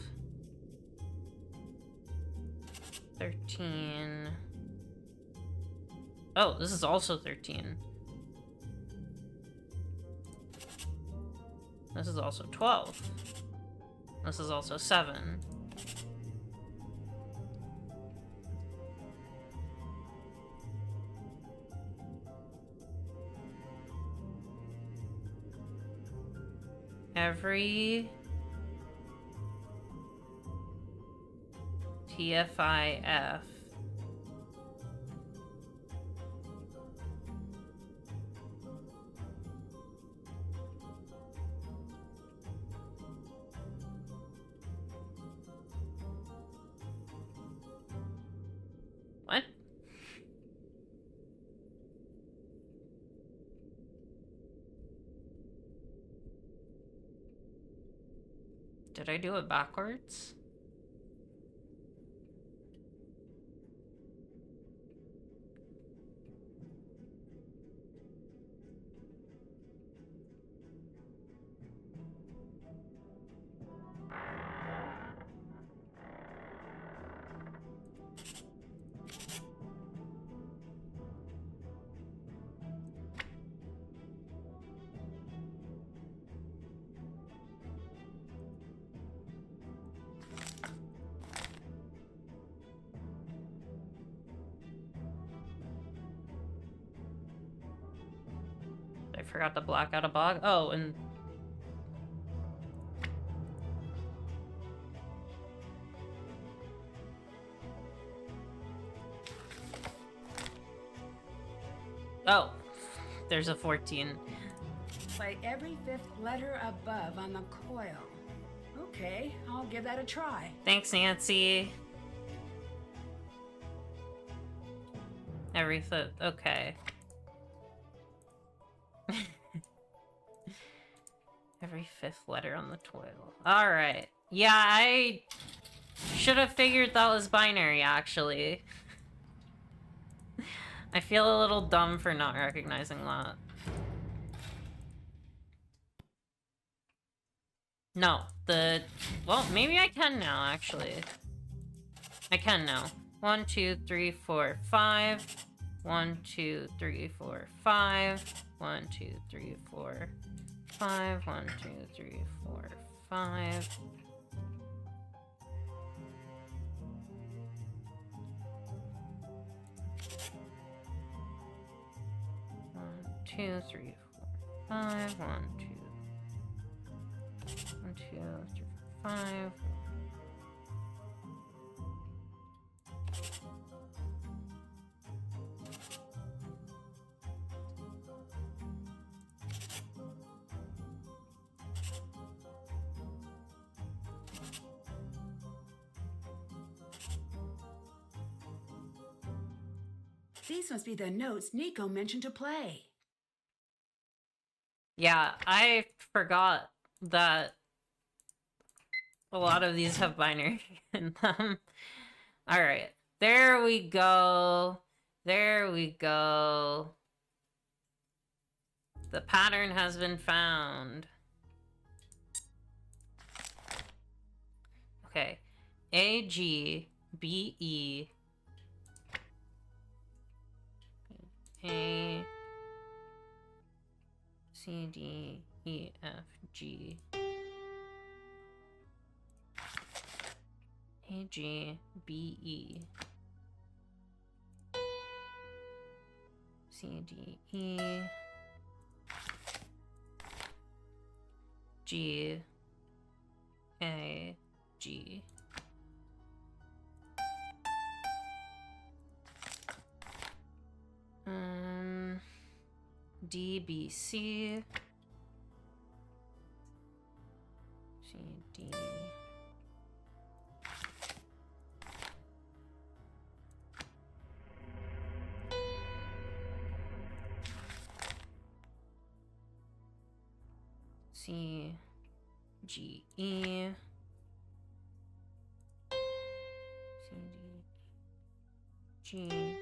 13. Oh, this is also 13. This is also 12. This is also 7. Every PFIF. What? Did I do it backwards? I forgot to black out a bog. Oh, and oh, there's a 14. Play every fifth letter above on the coil. Okay, I'll give that a try. Thanks, Nancy. Every foot. Okay. Every fifth letter on the toil. Alright. Yeah, I should have figured that was binary, actually. I feel a little dumb for not recognizing that. No, well, maybe I can now, actually. I can now. 1, 2, 3, 4, 5. 1, 2, 3, 4, 5. 1, 2, 3, 4, 5. 1, 2, 3, 4, 5. One, 2, 3, 4, 5. 1, 2. 1, 2, 3, 5. These must be the notes Nico mentioned to play. Yeah, I forgot that a lot of these have binary in them. Alright, there we go. There we go. The pattern has been found. Okay. A, G, B, E. A, C, D, E, F, G. A, G, B, E. C, D, E. G, A, G. D, B, C. C, D. C, G, E. C, D, G.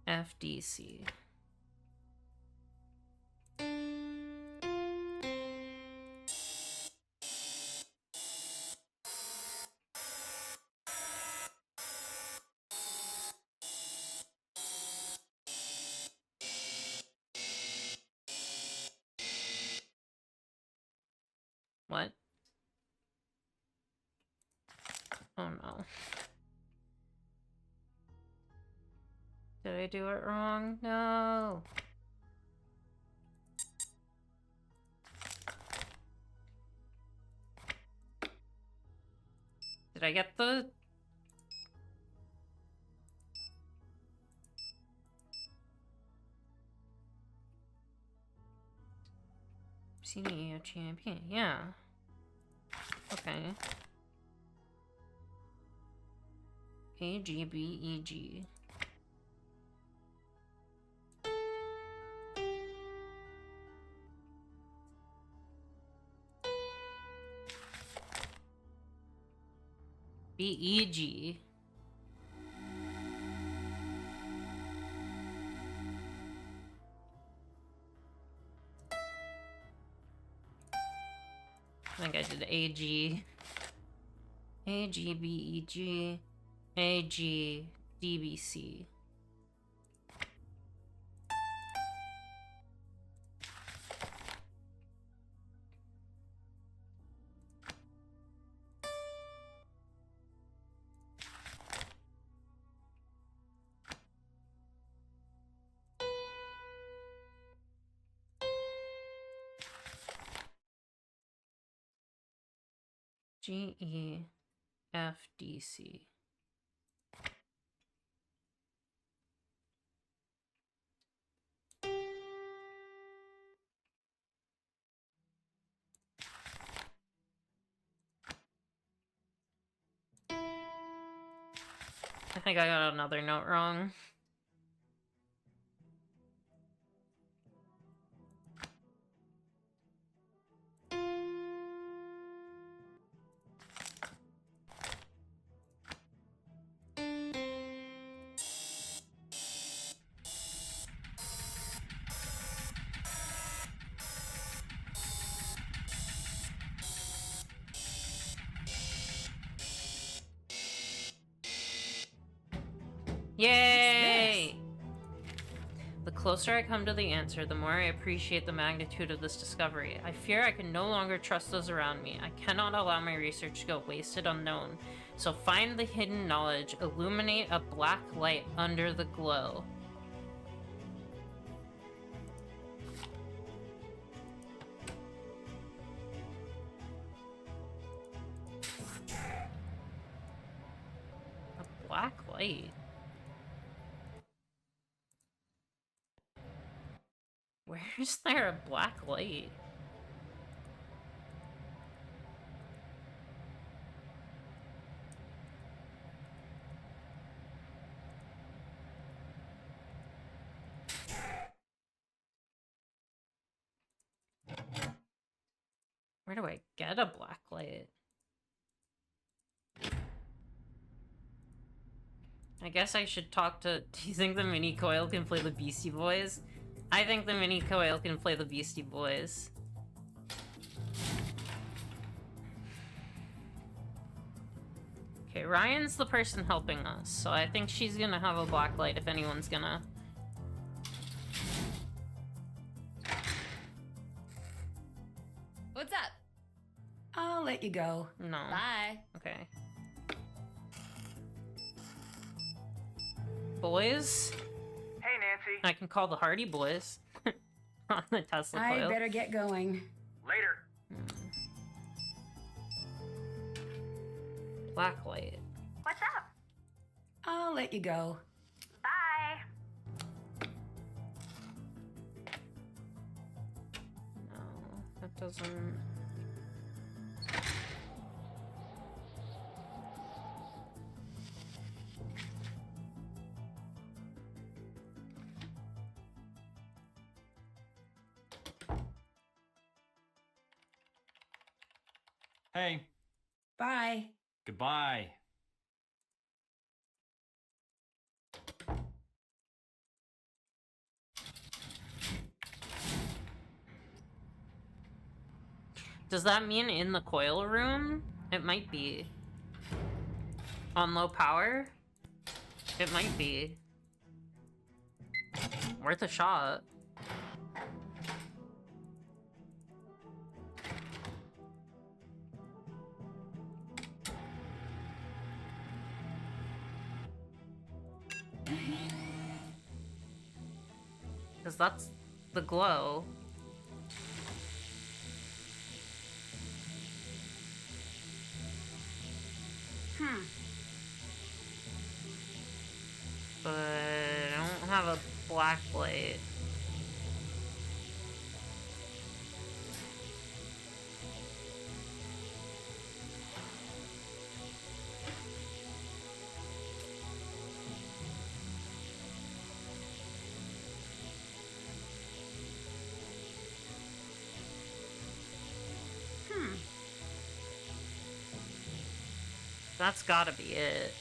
F, D, C. What? Oh no. Did I do it wrong? No. Did I get the... CDE champion, yeah. Okay. AGBEG. BEG. I think I did AG. AGBEG. AGDBC. GEFDC. I think I got another note wrong. Yay! The closer I come to the answer, the more I appreciate the magnitude of this discovery. I fear I can no longer trust those around me. I cannot allow my research to go wasted unknown. So find the hidden knowledge, illuminate a black light under the glow. A black light? Where's there a black light? Where do I get a black light? I guess I should talk to... Do you think the mini coil can play the Beastie Boys? I think the mini coil can play the Beastie Boys. Okay, Ryan's the person helping us, so I think she's gonna have a black light if anyone's gonna... What's up? I'll let you go. No. Bye. Okay. Boys? Hey, Nancy. I can call the Hardy Boys. On the Tesla coil. I better get going. Later. Black light. What's up? I'll let you go. Bye. No, that doesn't... Hey, Bye. goodbye. Does that mean in the coil room? It might be. On low power? It might be. Worth a shot. Because that's the glow. have a black light. That's gotta be it.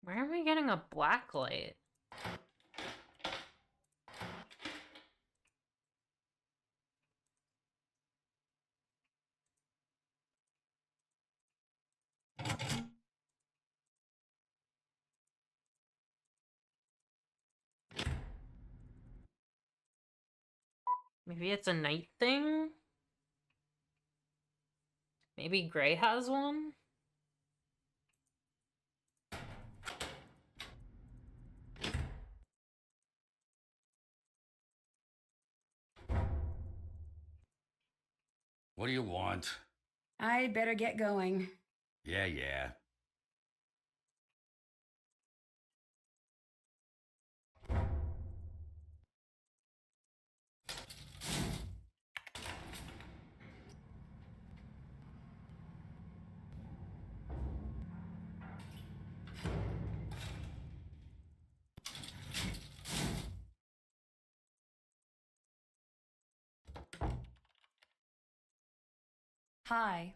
Where am I getting a black light? Maybe it's a night thing? Maybe Gray has one? What do you want? I better get going. Yeah. Hi.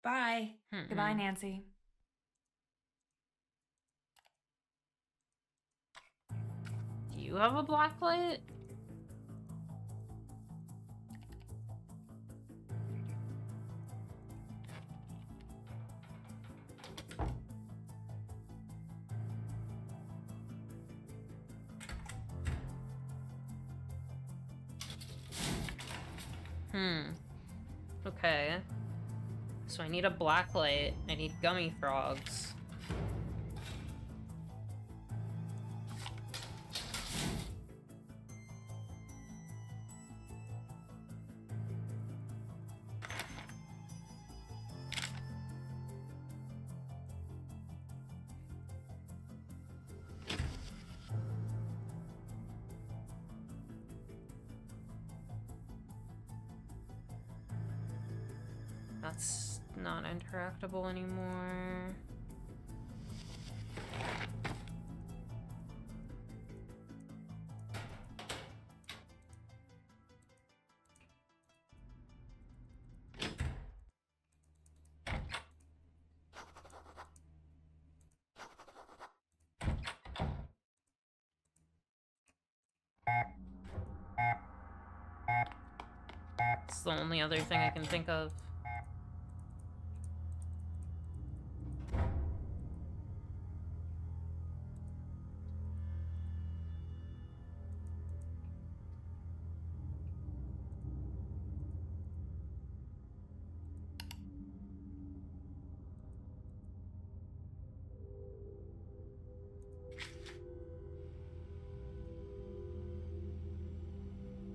Bye. Goodbye, Nancy. Do you have a black light? Okay. So I need a black light. I need gummy frogs. That's not interactable anymore. It's the only other thing I can think of.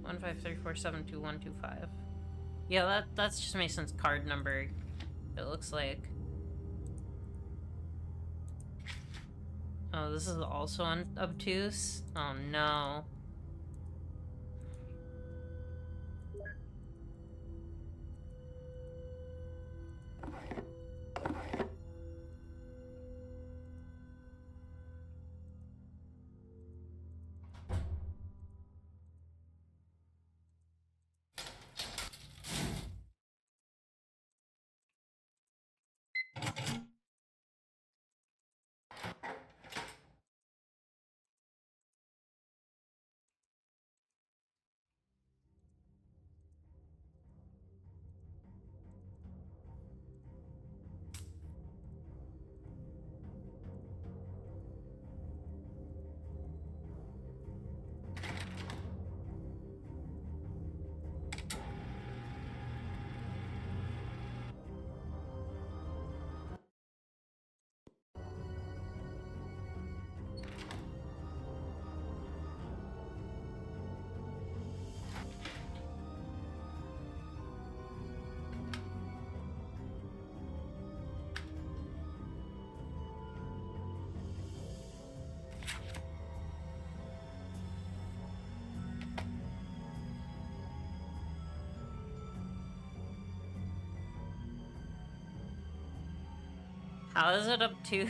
One 534722125. Yeah, that's just Mason's card number. It looks like. Oh, this is also obtuse? Oh no. How is it obtuse?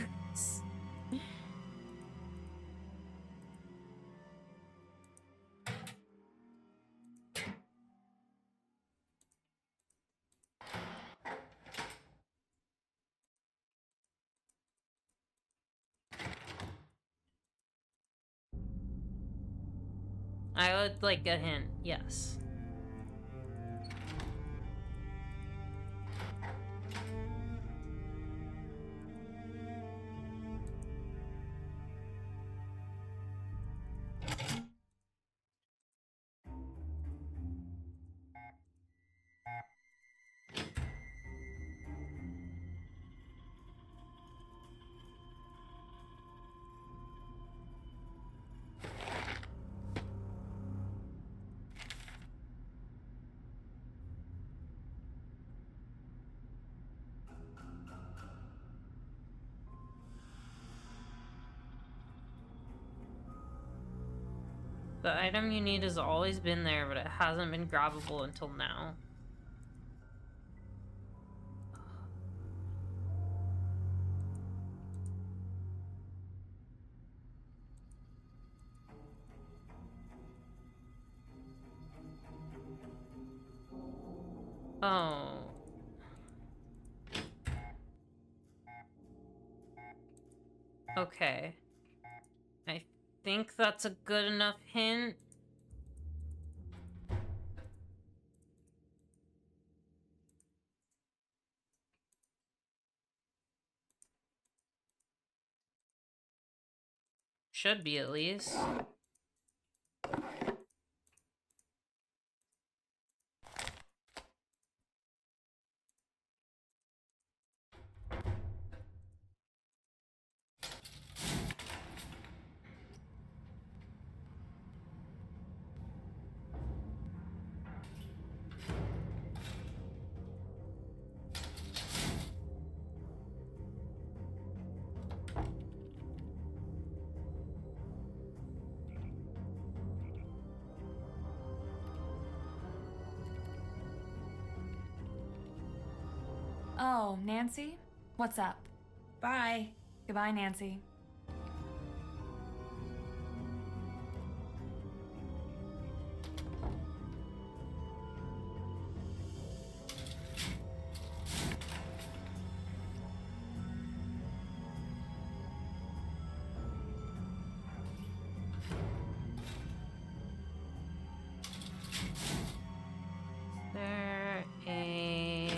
I would like a hint, yes. The item you need has always been there, but it hasn't been grabbable until now. Oh. Okay. I think that's a good enough hint. Should be, at least. Oh, Nancy? What's up? Bye. Goodbye, Nancy. There a...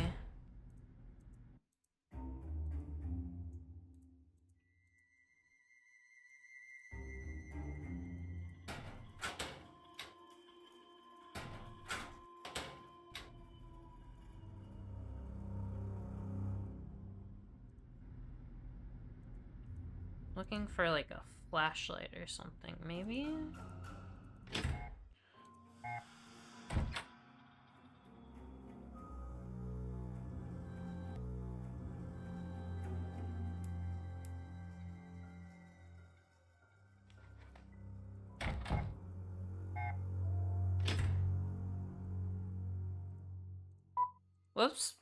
Looking for like a flashlight or something, maybe? Whoops.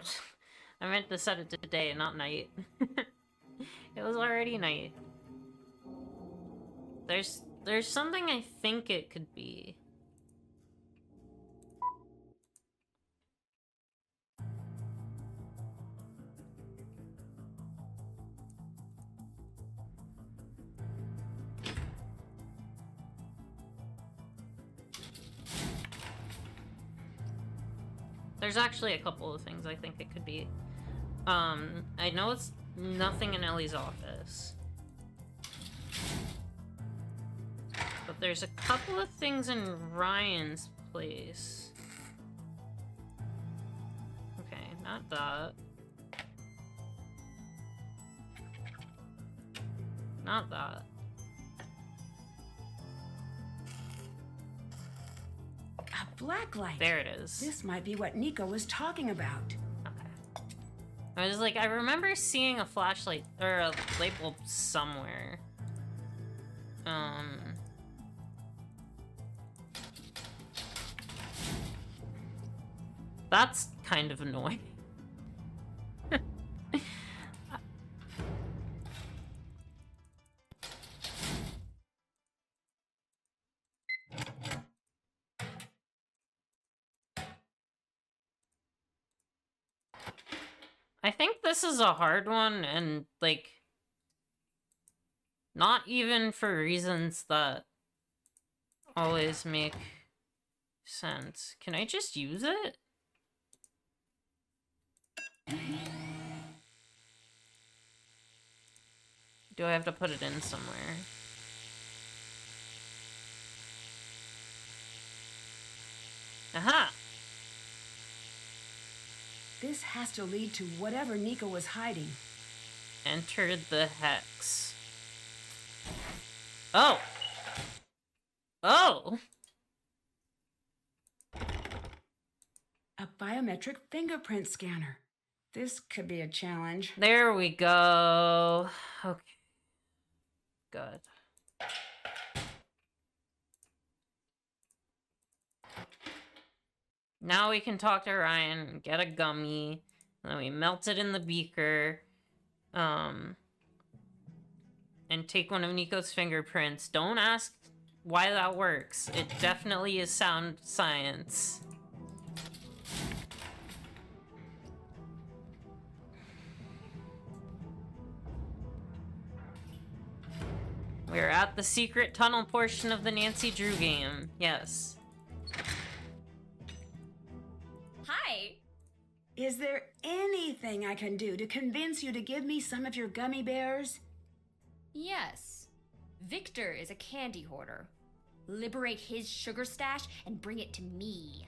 I meant to set it to day, not night. It was already night. There's something I think it could be. There's actually a couple of things I think it could be. I know it's nothing in Ellie's office. But there's a couple of things in Ryan's place. Okay, not that. Not that. A black light. There it is. This might be what Nico was talking about. Okay. I was like, I remember seeing a flashlight or a light bulb somewhere. That's kind of annoying. I think this is a hard one, and, like, not even for reasons that always make sense. Can I just use it? Do I have to put it in somewhere? Aha! This has to lead to whatever Nico was hiding. Entered the hex. Oh! Oh! A biometric fingerprint scanner. This could be a challenge. There we go. Okay. Good. Now we can talk to Ryan and get a gummy. And then we melt it in the beaker. And take one of Nico's fingerprints. Don't ask why that works. It definitely is sound science. We're at the secret tunnel portion of the Nancy Drew game. Yes. Hi. Is there anything I can do to convince you to give me some of your gummy bears? Yes. Victor is a candy hoarder. Liberate his sugar stash and bring it to me.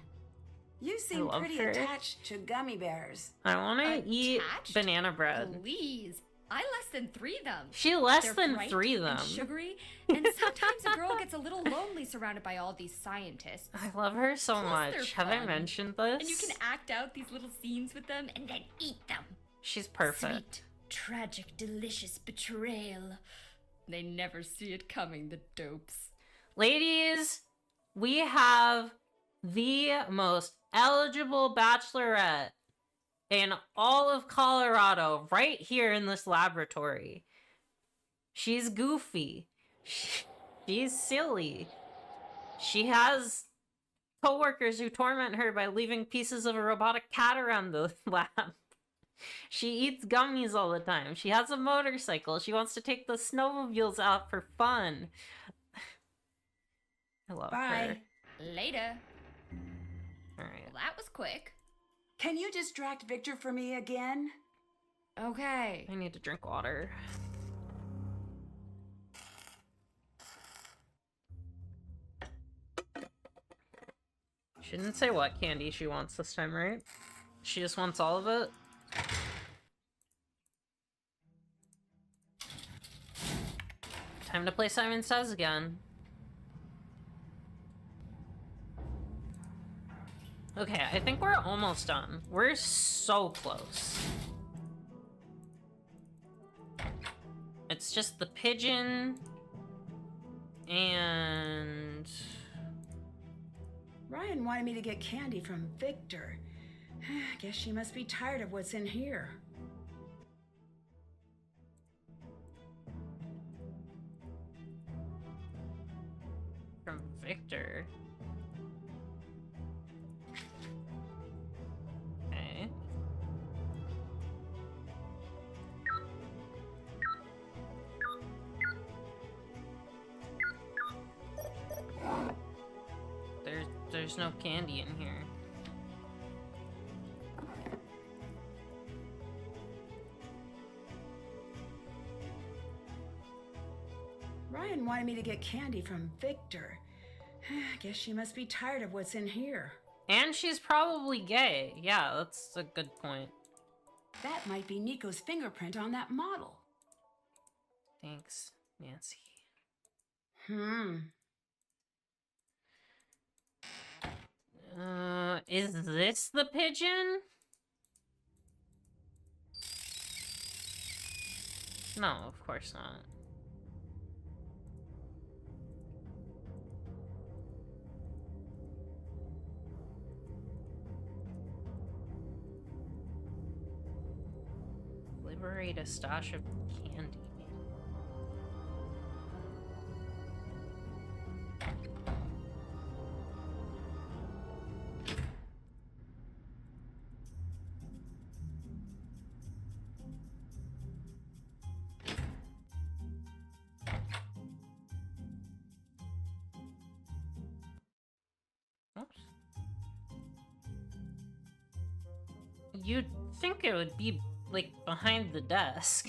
You seem love pretty her. attached to gummy bears. I want to eat Attached? banana bread. Please. I less than 3 them. She less They're than bright 3 them. and sugary, and sometimes a girl gets a little lonely surrounded by all these scientists. I love her so Plus, they're much. Have I fun. mentioned this? And you can act out these little scenes with them and then eat them. She's perfect. Sweet, tragic, delicious betrayal. They never see it coming, the dopes. Ladies, we have the most eligible bachelorette in all of Colorado right here in this laboratory. She's goofy. She's silly. She has coworkers who torment her by leaving pieces of a robotic cat around the lab. She eats gummies all the time. She has a motorcycle. She wants to take the snowmobiles out for fun. I love her. Bye. Later. All right. Well, that was quick. Can you distract Victor for me again? Okay. I need to drink water. She didn't say what candy she wants this time, right? She just wants all of it? Time to play Simon Says again. Okay, I think we're almost done. We're so close. It's just the pigeon and... Ryan wanted me to get candy from Victor. Guess she must be tired of what's in here. From Victor. Okay. There's no candy in here. Ryan wanted me to get candy from Victor. Guess she must be tired of what's in here. And she's probably gay. Yeah, that's a good point. That might be Nico's fingerprint on that model. Thanks, Nancy. Is this the pigeon? No, of course not. Liberate a stash of candy. You'd think it would be, like, behind the desk.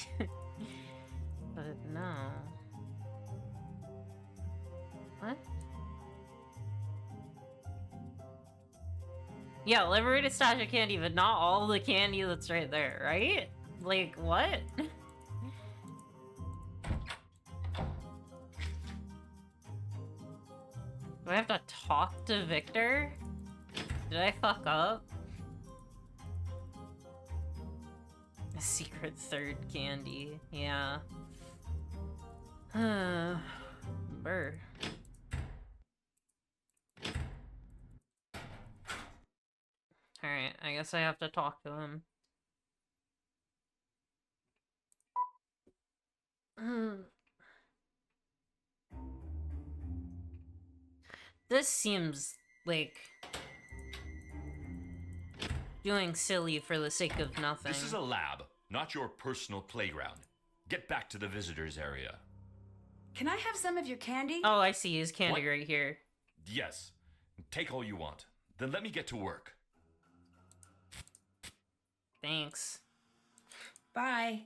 But no. What? Yeah, liberated stash of candy, but not all the candy that's right there, right? Like, what? Do I have to talk to Victor? Did I fuck up? A secret third candy, yeah. Burr. Alright, I guess I have to talk to him. This seems like doing silly for the sake of nothing. This is a lab, not your personal playground. Get back to the visitors area. Can I have some of your candy? Oh, I see his candy What? right here. Yes. Take all you want. Then let me get to work. Thanks. Bye.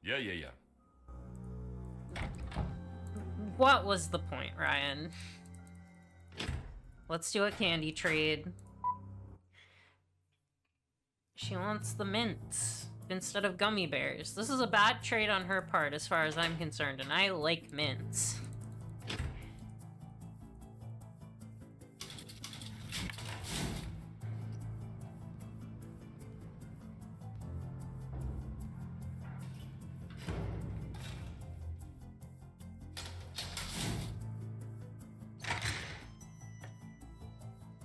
Yeah. What was the point, Ryan? Let's do a candy trade. She wants the mints instead of gummy bears. This is a bad trade on her part as far as I'm concerned, and I like mints.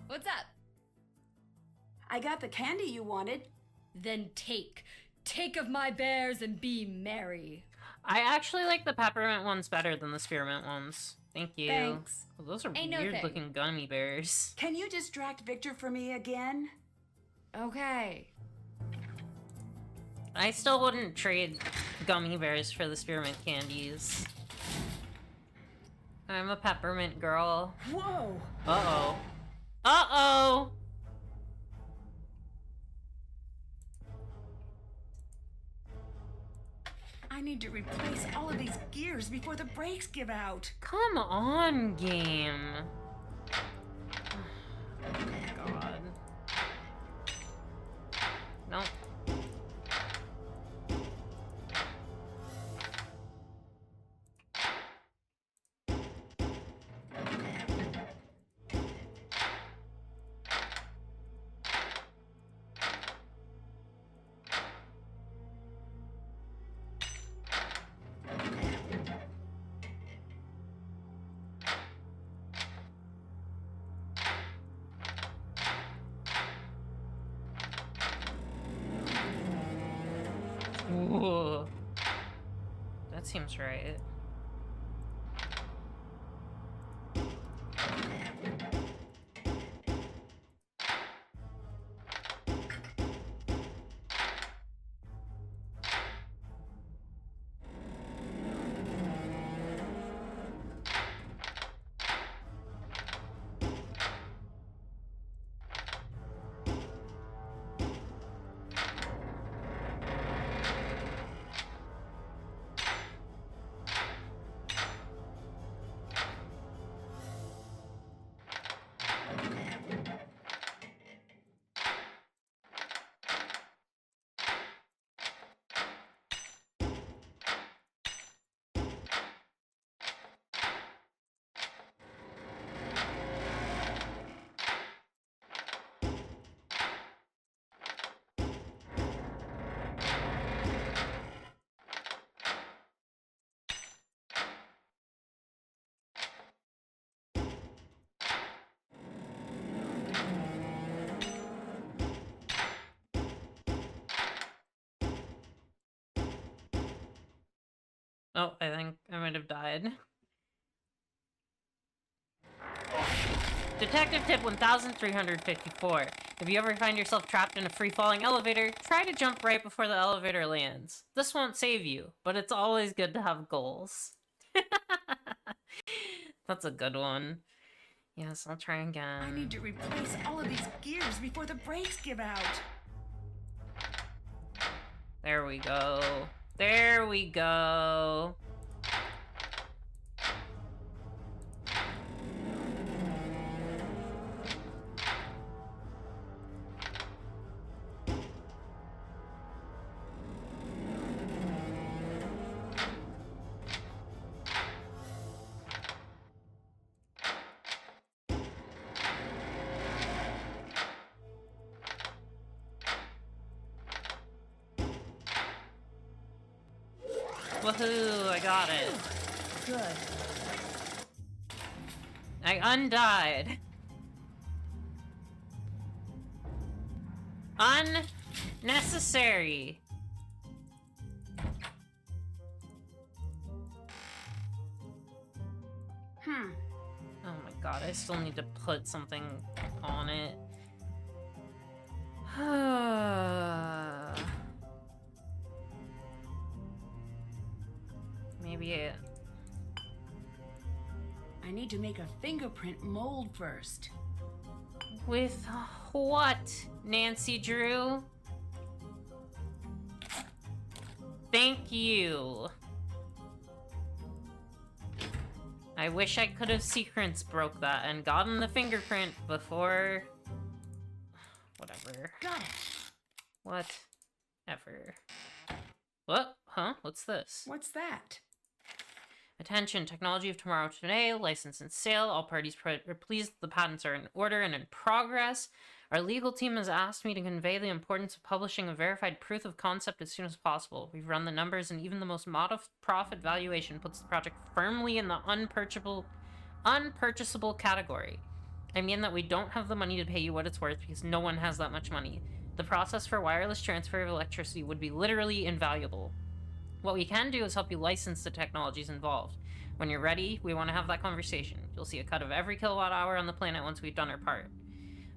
What's up? I got the candy you wanted. Then take. Take of my bears and be merry. I actually like the peppermint ones better than the spearmint ones. Thank you. Thanks. Oh, those are Ain't no weird thing. looking gummy bears. Can you distract Victor for me again? Okay. I still wouldn't trade gummy bears for the spearmint candies. I'm a peppermint girl. Whoa! Uh-oh. Uh-oh! I need to replace all of these gears before the brakes give out. Come on, game. Oh, God. No. Ooh. That seems right. Oh, I think I might have died. Detective tip 1354. If you ever find yourself trapped in a free-falling elevator, try to jump right before the elevator lands. This won't save you, but it's always good to have goals. That's a good one. Yes, I'll try again. I need to replace all of these gears before the brakes give out. There we go. There we go. Woohoo, I got it. Good. I undied. Unnecessary. Oh my god, I still need to put something on it. Maybe it. I need to make a fingerprint mold first. With what, Nancy Drew? Thank you. I wish I could have sequence broke that and gotten the fingerprint before... Whatever. Got it. Whatever. What? Huh? What's this? What's that? Attention, technology of tomorrow today, license and sale. All parties are pleased the patents are in order and in progress. Our legal team has asked me to convey the importance of publishing a verified proof of concept as soon as possible. We've run the numbers and even the most modest profit valuation puts the project firmly in the unpurchasable category. I mean that we don't have the money to pay you what it's worth because no one has that much money. The process for wireless transfer of electricity would be literally invaluable. What we can do is help you license the technologies involved. When you're ready, we want to have that conversation. You'll see a cut of every kilowatt hour on the planet once we've done our part.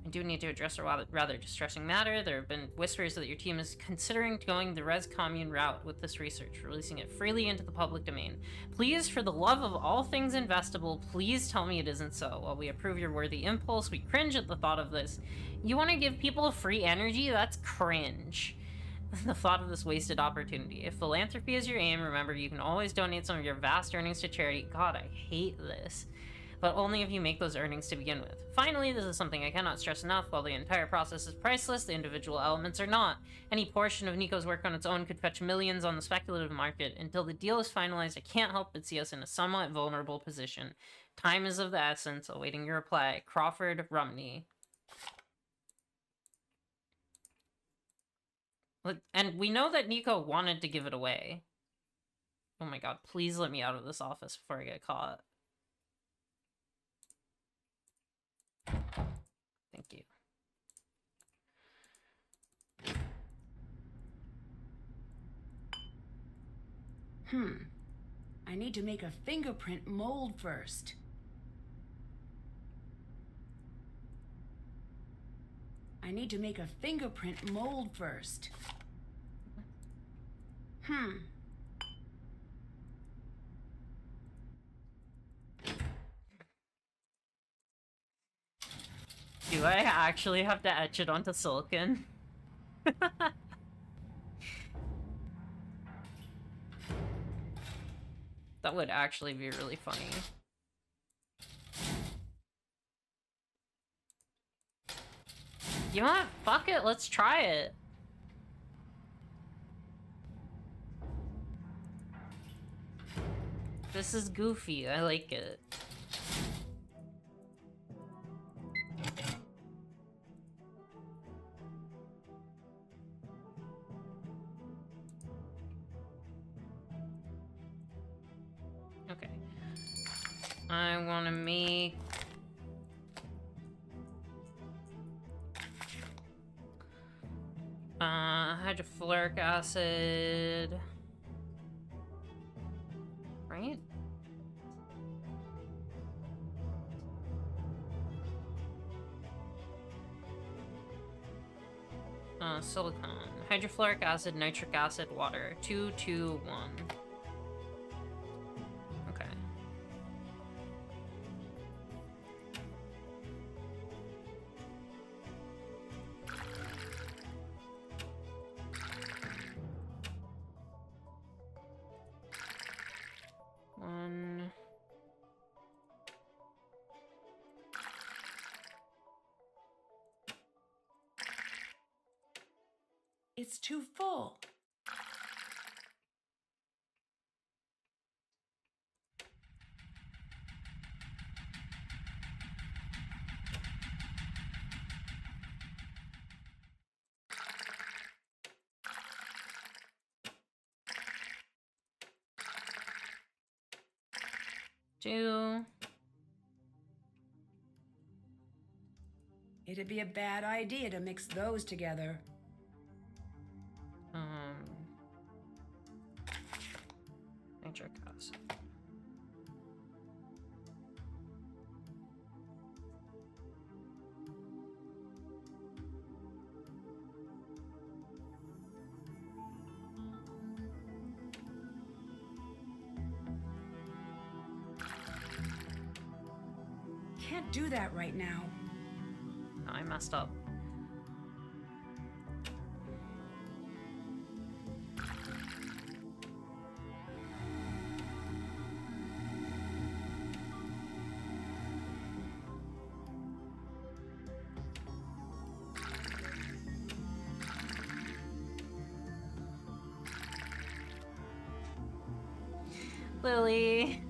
I do need to address a rather distressing matter. There have been whispers that your team is considering going the res commune route with this research, releasing it freely into the public domain. Please, for the love of all things investable, please tell me it isn't so. While we approve your worthy impulse, we cringe at the thought of this. You want to give people free energy? That's cringe. The thought of this wasted opportunity. If philanthropy is your aim, remember you can always donate some of your vast earnings to charity. God, I hate this. But only if you make those earnings to begin with. Finally, this is something I cannot stress enough. While the entire process is priceless, the individual elements are not. Any portion of Nico's work on its own could fetch millions on the speculative market. Until the deal is finalized, I can't help but see us in a somewhat vulnerable position. Time is of the essence. Awaiting your reply. Crawford Rumney. And we know that Nico wanted to give it away. Oh my god, please let me out of this office before I get caught. Thank you. I need to make a fingerprint mold first. I need to make a fingerprint mold first. Do I actually have to etch it onto silicon? That would actually be really funny. You know what? Fuck it, let's try it. This is goofy, I like it. Okay. I want to make... hydrofluoric acid... Right? Silicone. Hydrofluoric acid, nitric acid, water. 2, 2, 1. Okay. It's too full. Two. It'd be a bad idea to mix those together. Nitric acid. Can't do that right now. Oh, I messed up. Lily.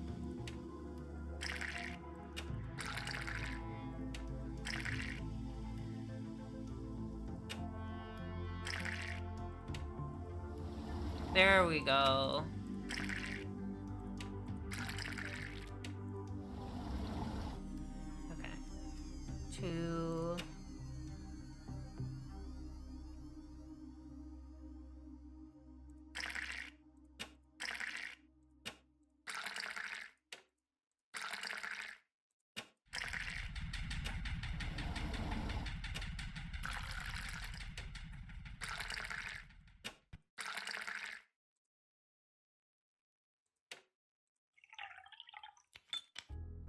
There we go. Okay. Two.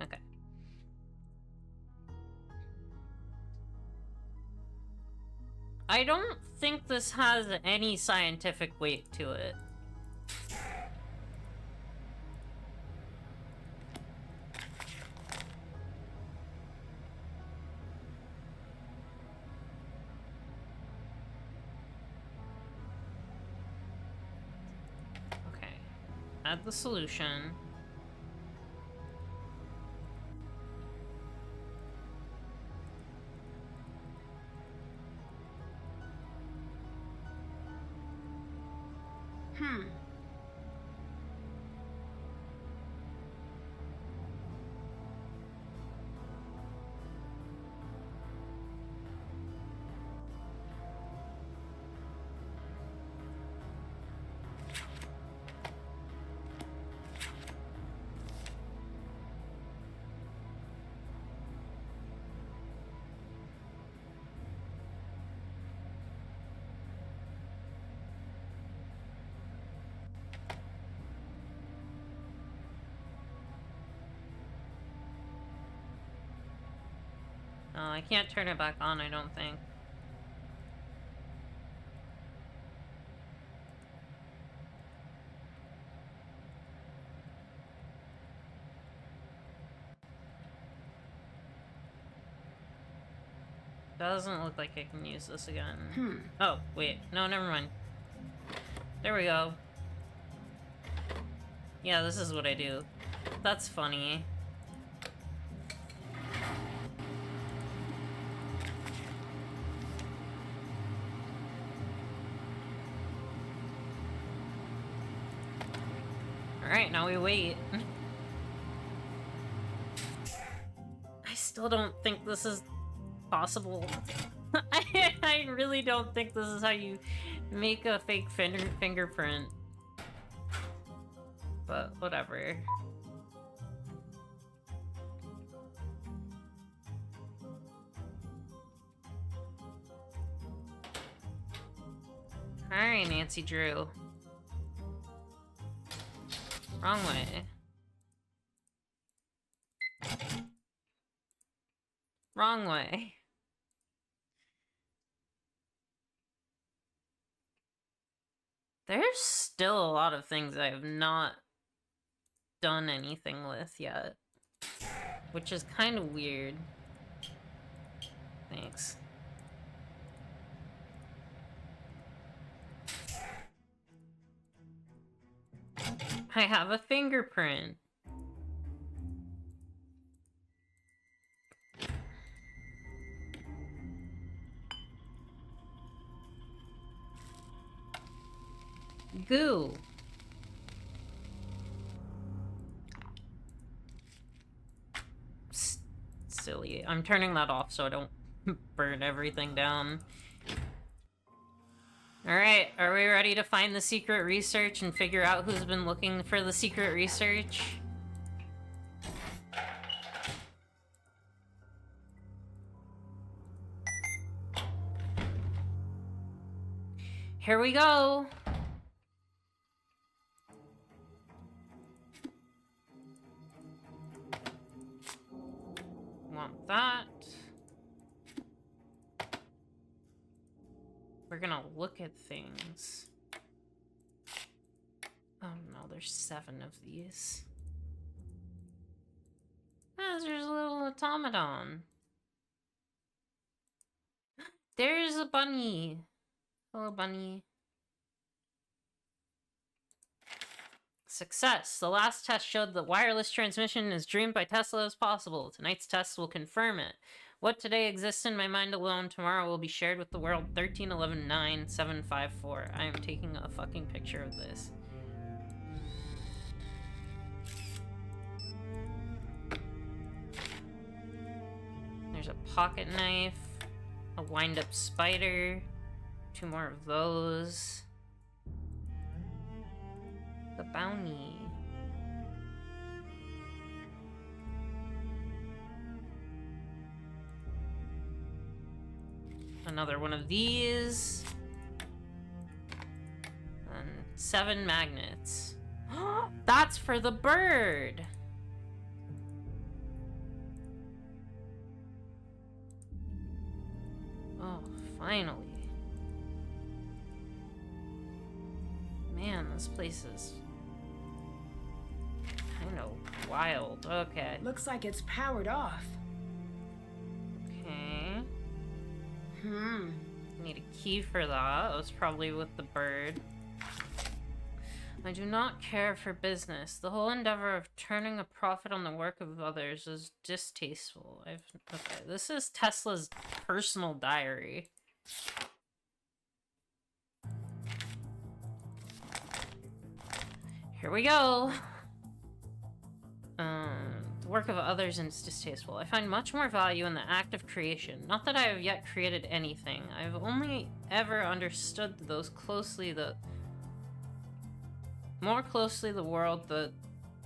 Okay. I don't think this has any scientific weight to it. Okay. Add the solution. Oh, I can't turn it back on, I don't think. Doesn't look like I can use this again. Oh, wait. No, never mind. There we go. Yeah, this is what I do. That's funny. Alright, now we wait. I still don't think this is possible. I really don't think this is how you make a fake fingerprint. But whatever. Alright, Nancy Drew. Wrong way. Wrong way. There's still a lot of things I have not done anything with yet. Which is kind of weird. Thanks. I have a fingerprint. Goo. Silly. I'm turning that off so I don't burn everything down. Alright, are we ready to find the secret research and figure out who's been looking for the secret research? Here we go! Want that. We're gonna look at things. Oh no, there's 7 of these. Oh, there's a little automaton. There's a bunny. Hello, bunny. Success. The last test showed that wireless transmission as dreamed by Tesla is possible. Tonight's test will confirm it. What today exists in my mind alone, tomorrow will be shared with the world. 13119754. I am taking a fucking picture of this. There's a pocket knife, a wind-up spider, 2 more of those. The bounty. Another one of these. And 7 magnets. That's for the bird! Oh, finally. Man, this place is kind of wild. Okay. Looks like it's powered off. Okay. Need a key for that. It was probably with the bird. I do not care for business. The whole endeavor of turning a profit on the work of others is distasteful. Okay, this is Tesla's personal diary. Here we go. The work of others is distasteful. I find much more value in the act of creation. Not that I have yet created anything. I have only ever understood more closely the world that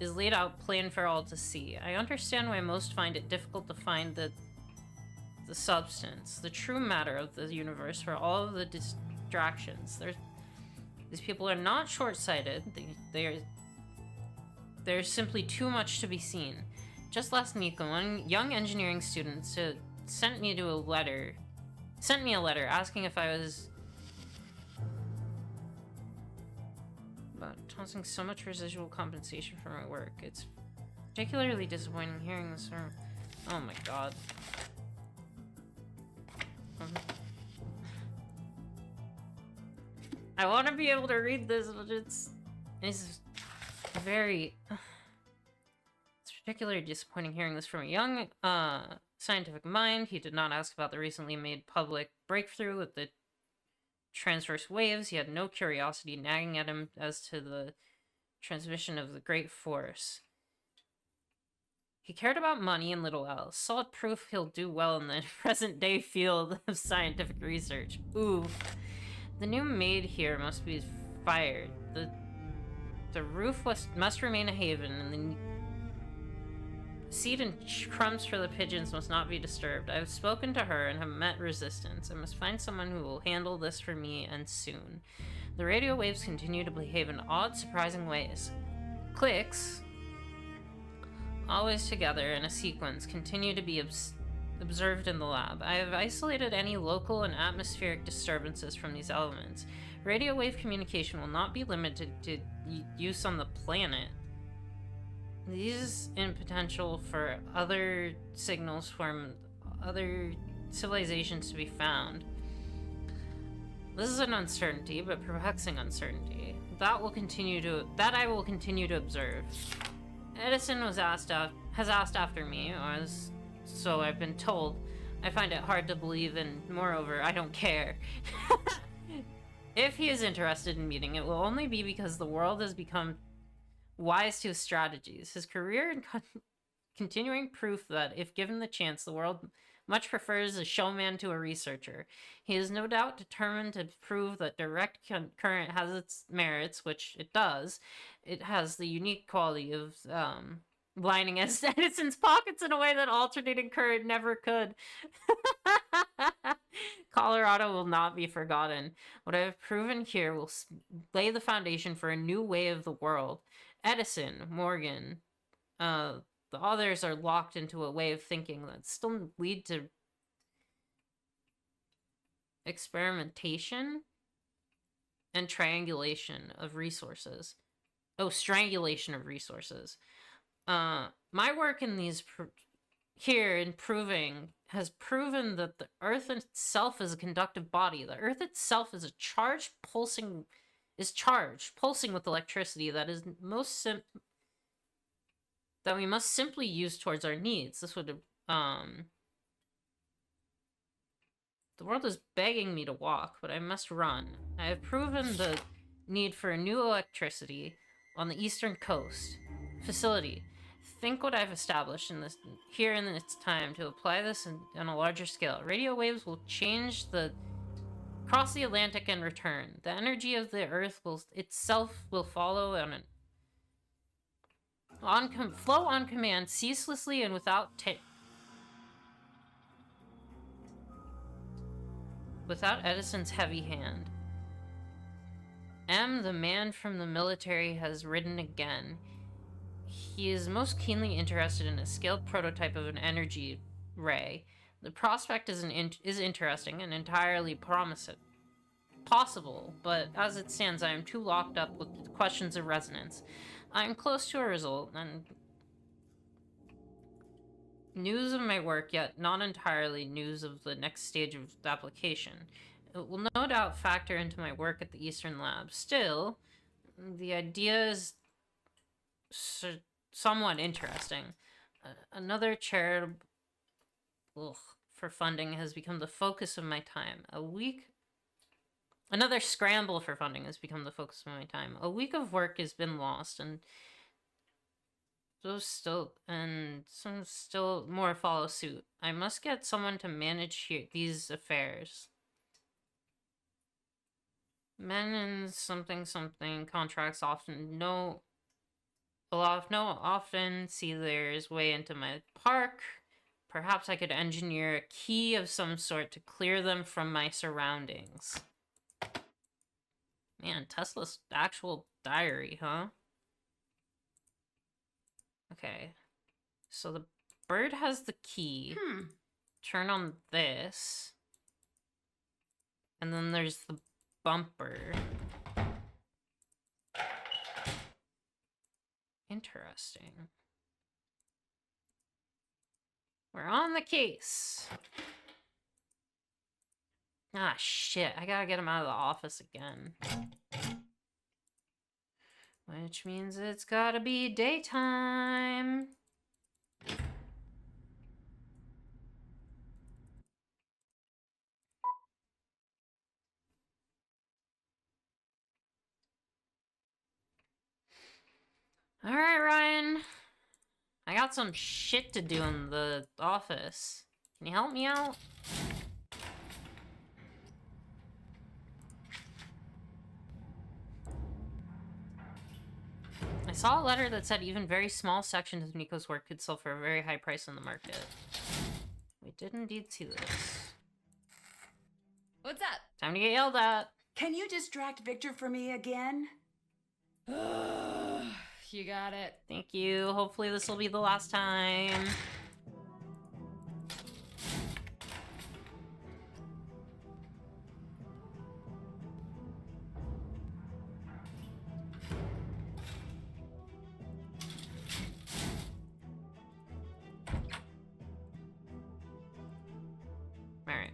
is laid out plain for all to see. I understand why most find it difficult to find the substance, the true matter of the universe for all of the distractions. These people are not short-sighted. There's simply too much to be seen. Just last week, one young engineering student sent me a letter asking if I was about tossing so much residual compensation for my work. It's particularly disappointing hearing this from... Oh my god. I want to be able to read this, but it's very... It's particularly disappointing hearing this from a young scientific mind. He did not ask about the recently made public breakthrough with the transverse waves. He had no curiosity nagging at him as to the transmission of the great force. He cared about money and little else. Solid proof he'll do well in the present-day field of scientific research. Oof. The new maid here must be fired. The roof must remain a haven, and the seed and crumbs for the pigeons must not be disturbed. I have spoken to her and have met resistance. I must find someone who will handle this for me, and soon. The radio waves continue to behave in odd, surprising ways. Clicks, always together in a sequence, continue to be observed in the lab. I have isolated any local and atmospheric disturbances from these elements. Radio wave communication will not be limited to use on the planet. These in potential for other signals from other civilizations to be found. This is an uncertainty, but perplexing uncertainty. I will continue to observe. Edison has asked after me, or so I've been told. I find it hard to believe, and moreover, I don't care. If he is interested in meeting, it will only be because the world has become wise to his strategies. His career and continuing proof that, if given the chance, the world much prefers a showman to a researcher. He is no doubt determined to prove that direct current has its merits, which it does. It has the unique quality of lining Edison's pockets in a way that alternating current never could. Colorado will not be forgotten. What I have proven here will lay the foundation for a new way of the world. Edison, Morgan, the others are locked into a way of thinking that still lead to experimentation and triangulation of resources. Oh, strangulation of resources. My work in these has proven that the Earth itself is a conductive body. The Earth itself is pulsing with electricity that is that we must simply use towards our needs. This would the world is begging me to walk, but I must run. I have proven the need for a new electricity on the eastern coast facility. Think what I've established in this time to apply this on a larger scale. Radio waves will cross the Atlantic and return. The energy of the Earth will follow flow on command, ceaselessly and without Edison's heavy hand. M, the man from the military, has written again. He is most keenly interested in a scaled prototype of an energy ray. The prospect is interesting and entirely possible, but as it stands, I am too locked up with the questions of resonance. I am close to a result, and news of my work, yet not entirely news of the next stage of the application. It will no doubt factor into my work at the Eastern Lab. Still, the idea is somewhat interesting. Another charitable for funding has become the focus of my time. Another scramble for funding has become the focus of my time. A week of work has been lost, and some still more follow suit. I must get someone to manage these affairs. Men in something contracts often see their way into my park. Perhaps I could engineer a key of some sort to clear them from my surroundings. Man, Tesla's actual diary, huh? Okay. So the bird has the key. Turn on this. And then there's the bumper. Interesting. We're on the case. Ah, shit. I gotta get him out of the office again. Which means it's gotta be daytime. Alright, Ryan. I got some shit to do in the office. Can you help me out? I saw a letter that said even very small sections of Nico's work could sell for a very high price on the market. We did indeed see this. What's up? Time to get yelled at. Can you distract Victor for me again? You got it. Thank you. Hopefully this will be the last time. Alright.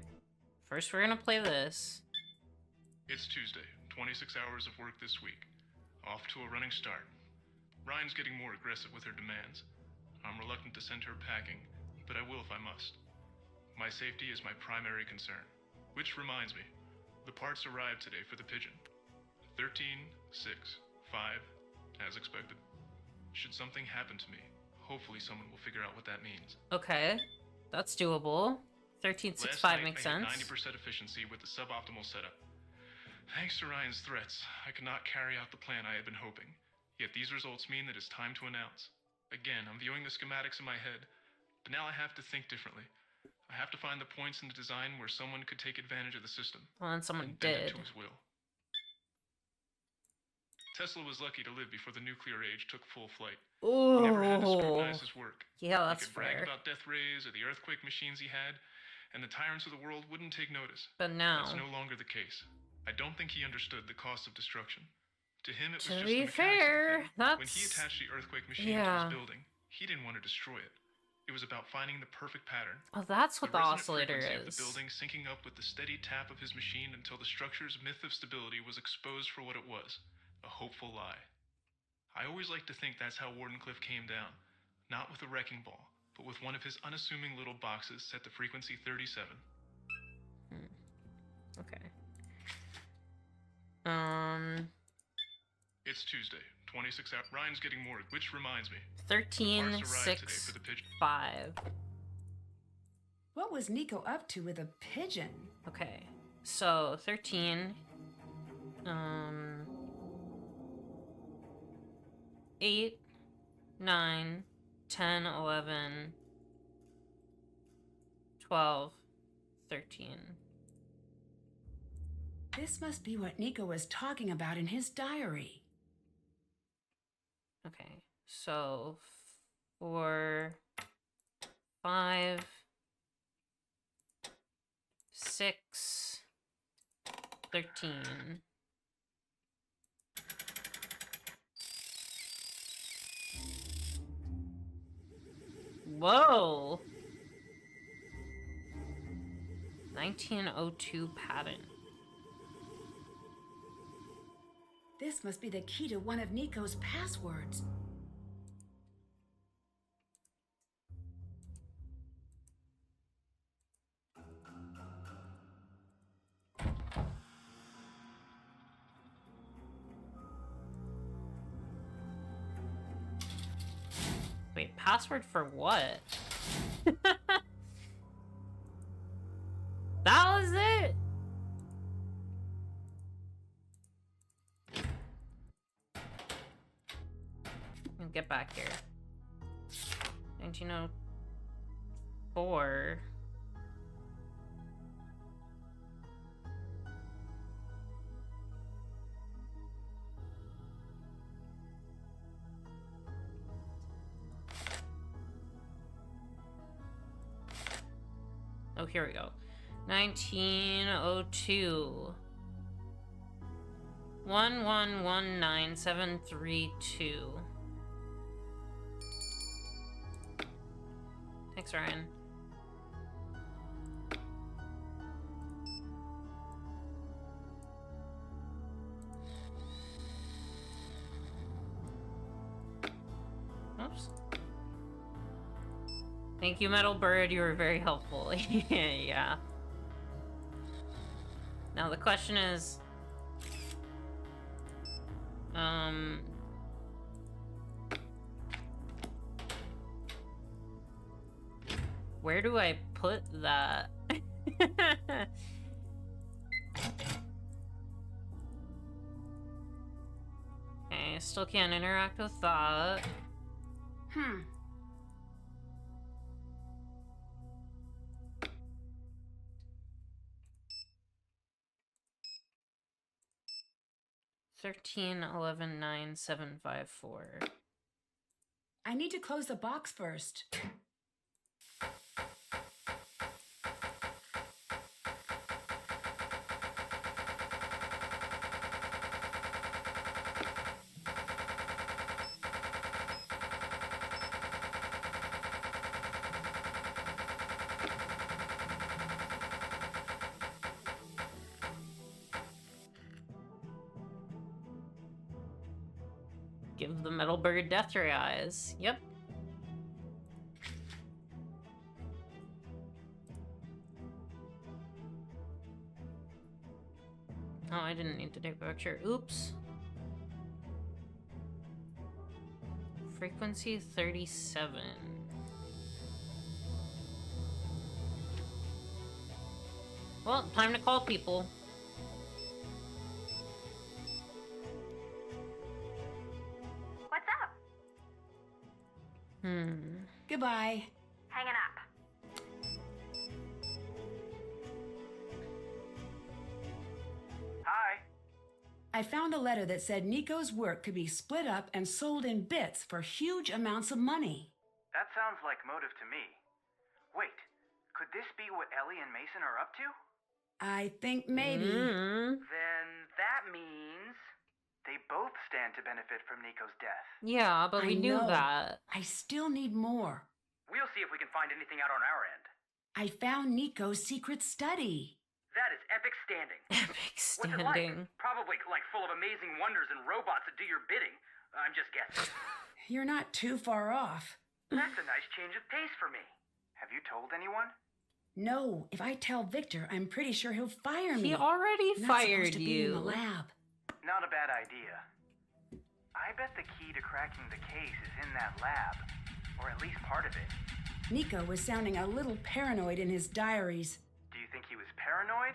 First we're gonna play this. It's Tuesday, 26 hours of work this week. Off to a running start. Ryan's getting more aggressive with her demands. I'm reluctant to send her packing, but I will if I must. My safety is my primary concern. Which reminds me, the parts arrived today for the pigeon. 13, 6, 5, as expected. Should something happen to me, hopefully someone will figure out what that means. Okay, that's doable. 13.65 makes sense. I hit 90% efficiency with the suboptimal setup. Thanks to Ryan's threats, I could not carry out the plan I had been hoping. Yet these results mean that it's time to announce. Again, I'm viewing the schematics in my head, but now I have to think differently. I have to find the points in the design where someone could take advantage of the system. Well, and someone bend did. it to his will. Tesla was lucky to live before the nuclear age took full flight. Ooh. He never had to scrutinize his work. Yeah, that's he could brag fair. about death rays or the earthquake machines he had, and the tyrants of the world wouldn't take notice. But now, That's no longer the case. I don't think he understood the cost of destruction. To him, it was to just be the mechanics fair, of the thing. that's... When he attached the earthquake machine to his building, he didn't want to destroy it. It was about finding the perfect pattern. Oh, that's what the resonant oscillator frequency is. of the building syncing up with the steady tap of his machine until the structure's myth of stability was exposed for what it was, a hopeful lie. I always like to think that's how Wardenclyffe came down, not with a wrecking ball, but with one of his unassuming little boxes set to frequency 37. Okay. It's Tuesday, 26 hours. Ryan's getting more, which reminds me. 13, 6, 5. What was Nico up to with a pigeon? Okay, so 13, 8, 9, 10, 11, 12, 13. This must be what Nico was talking about in his diary. Okay, so 4, 5, 6, 13. Whoa! 1902 patent. This must be the key to one of Nico's passwords. Wait, password for what? That was it? Get back here. 1904. Oh, here we go. 1902. 1119732. Thanks, Ryan. Oops. Thank you, Metal Bird. You were very helpful. Yeah. Now the question is, where do I put that? Okay, still can't interact with that. 13119754. I need to close the box first. Give the metal bird death ray eyes. Yep. Oh, I didn't need to take a picture. Oops. Frequency 37. Well, time to call people. What's up? Goodbye. Hanging up. Hi. I found a letter that said Nico's work could be split up and sold in bits for huge amounts of money. That sounds like motive to me. Wait, could this be what Ellie and Mason are up to? I think maybe. Then that means they both stand to benefit from Nico's death. Yeah, but we I knew know. that. I still need more. We'll see if we can find anything out on our end. I found Nico's secret study. That is epic standing. Epic What's it like? standing. Probably like full of amazing wonders and robots that do your bidding. I'm just guessing. You're not too far off. That's a nice change of pace for me. Have you told anyone? No, if I tell Victor, I'm pretty sure he'll fire me. He already I'm not fired supposed to be in the you. lab. Not a bad idea. I bet the key to cracking the case is in that lab. Or at least part of it. Nico was sounding a little paranoid in his diaries. Do you think he was paranoid?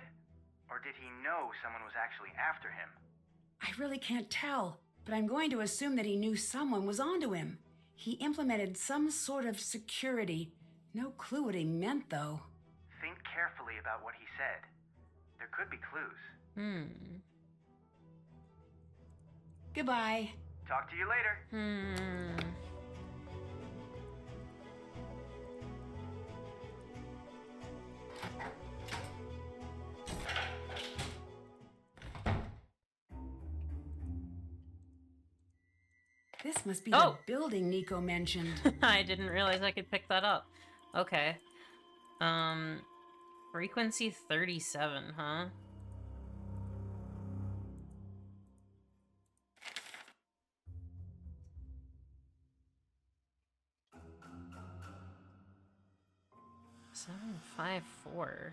Or did he know someone was actually after him? I really can't tell, but I'm going to assume that he knew someone was onto him. He implemented some sort of security. No clue what he meant, though. Think carefully about what he said. There could be clues. Goodbye. Talk to you later. This must be Oh. the building Nico mentioned. I didn't realize I could pick that up. Okay. Frequency 37, huh? $754.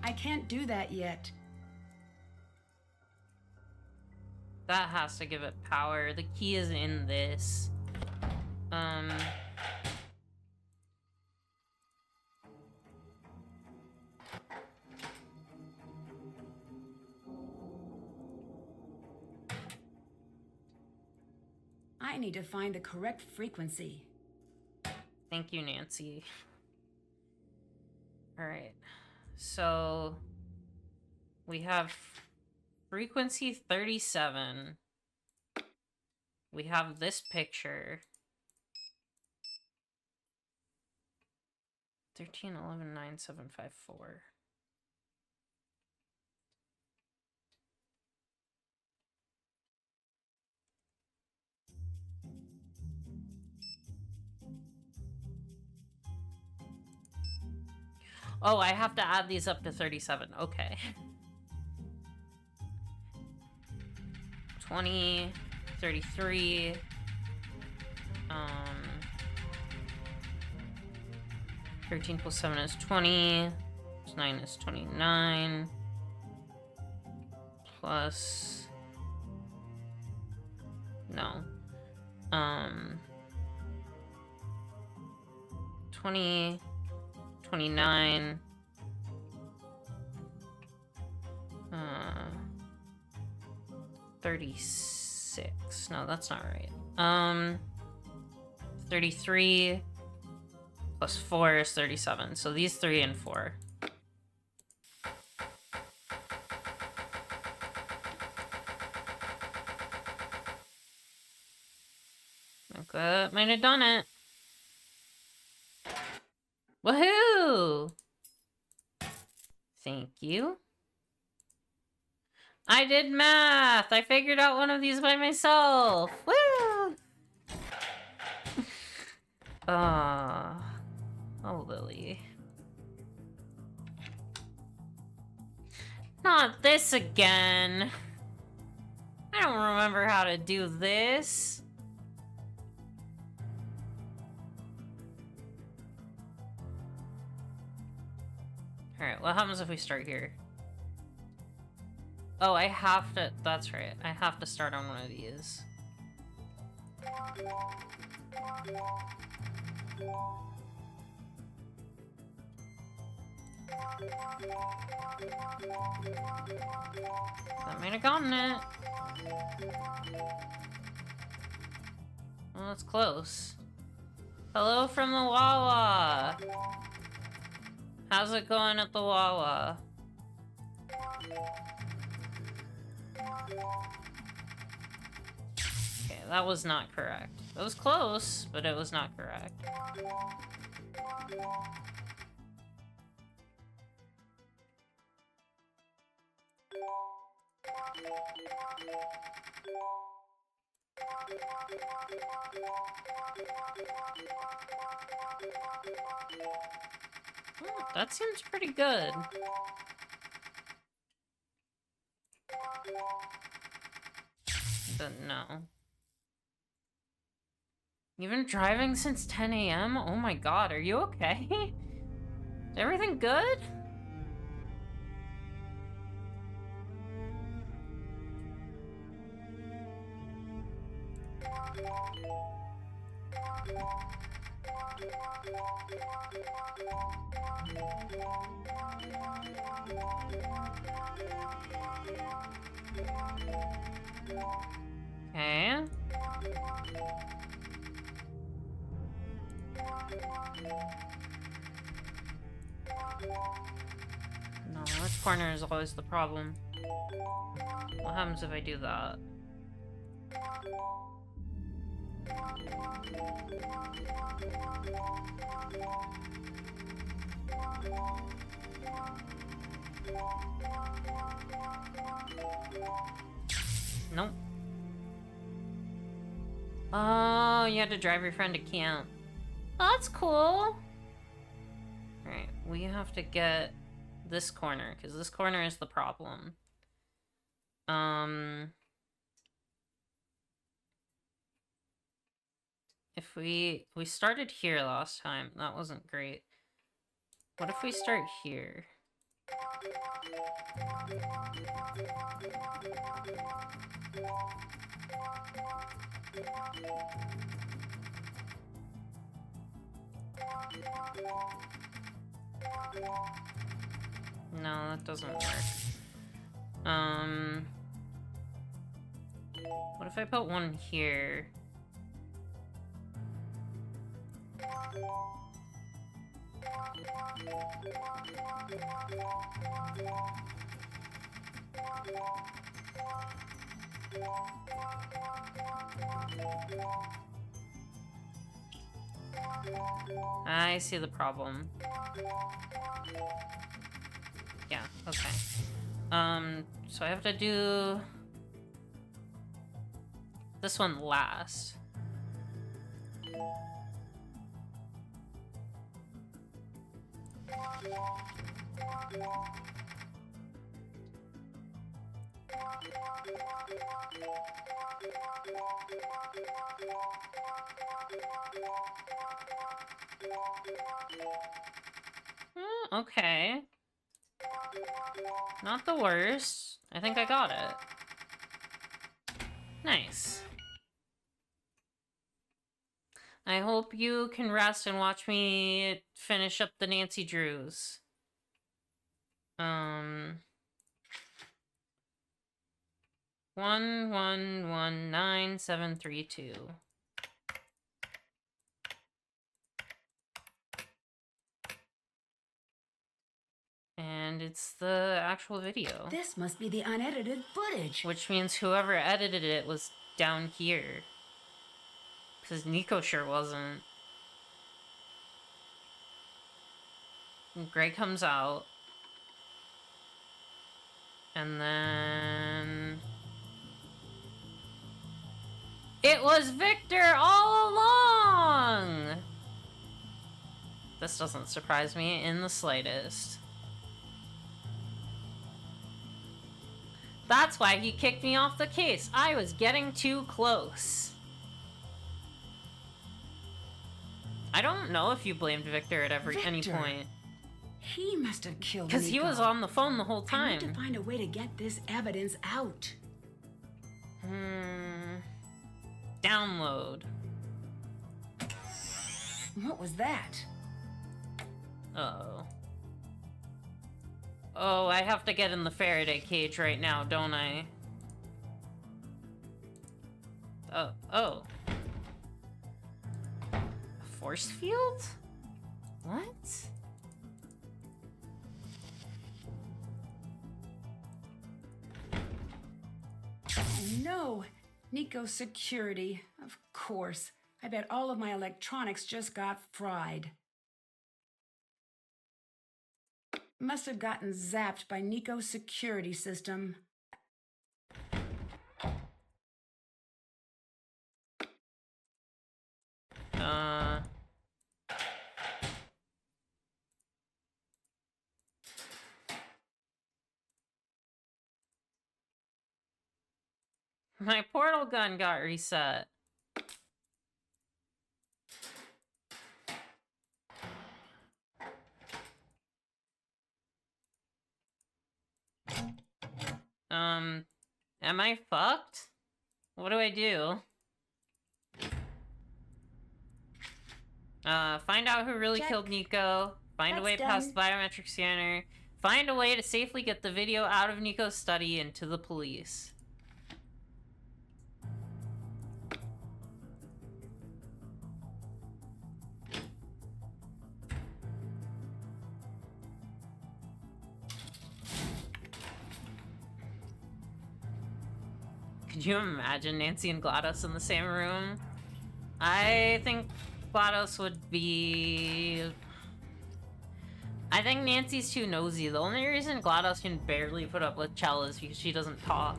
I can't do that yet. That has to give it power. The key is in this. I need to find the correct frequency. Thank you, Nancy. Alright. So we have frequency 37. We have this picture. 13119754. Oh, I have to add these up to 37. Okay. 20, 33, 13 plus 7 is 20, plus 9 is 29, plus, no, 20, 29, 36. No, that's not right. 33 plus 4 is 37. So these 3 and 4. Okay, might have done it. Woohoo! Thank you. I did math! I figured out one of these by myself! Woo! Oh, Lily. Not this again. I don't remember how to do this. Alright, what happens if we start here? Oh, I have to... That's right. I have to start on one of these. That might have gotten it. Well, that's close. Hello from the Wawa! How's it going at the Wawa? Okay, that was not correct. It was close, but it was not correct. That seems pretty good. But no. You've been driving since 10 a.m.? Oh my god, are you okay? Is everything good? Okay. No, this corner is always the problem. What happens if I do that? Nope. Oh, you had to drive your friend to camp. Oh, that's cool. Alright, we have to get this corner, because this corner is the problem. If we started here last time, that wasn't great. What if we start here? No, that doesn't work. What if I put one here? I see the problem. Yeah, okay. So I have to do this one last. Okay. Not the worst. I think I got it. Nice. I hope you can rest and watch me finish up the Nancy Drews. 1119732. And it's the actual video. This must be the unedited footage. Which means whoever edited it was down here. Because Nico sure wasn't. And Gray comes out. And then... It was Victor all along! This doesn't surprise me in the slightest. That's why he kicked me off the case. I was getting too close. I don't know if you blamed Victor at any Victor? point. He must have killed Because he Nico. was on the phone the whole I time. need to find a way to get this evidence out. Download. What was that? Uh-oh. Oh, I have to get in the Faraday cage right now, don't I? Oh. A force field? What? No, Nico's security. Of course. I bet all of my electronics just got fried. Must have gotten zapped by Nico's security system. My portal gun got reset. Am I fucked? What do I do? Find out who really Check. killed Nico. Find a That's way past the done. biometric scanner. Find a way to safely get the video out of Nico's study and to the police. Could you imagine Nancy and GLaDOS in the same room? I think GLaDOS would be... I think Nancy's too nosy. The only reason GLaDOS can barely put up with Chell is because she doesn't talk.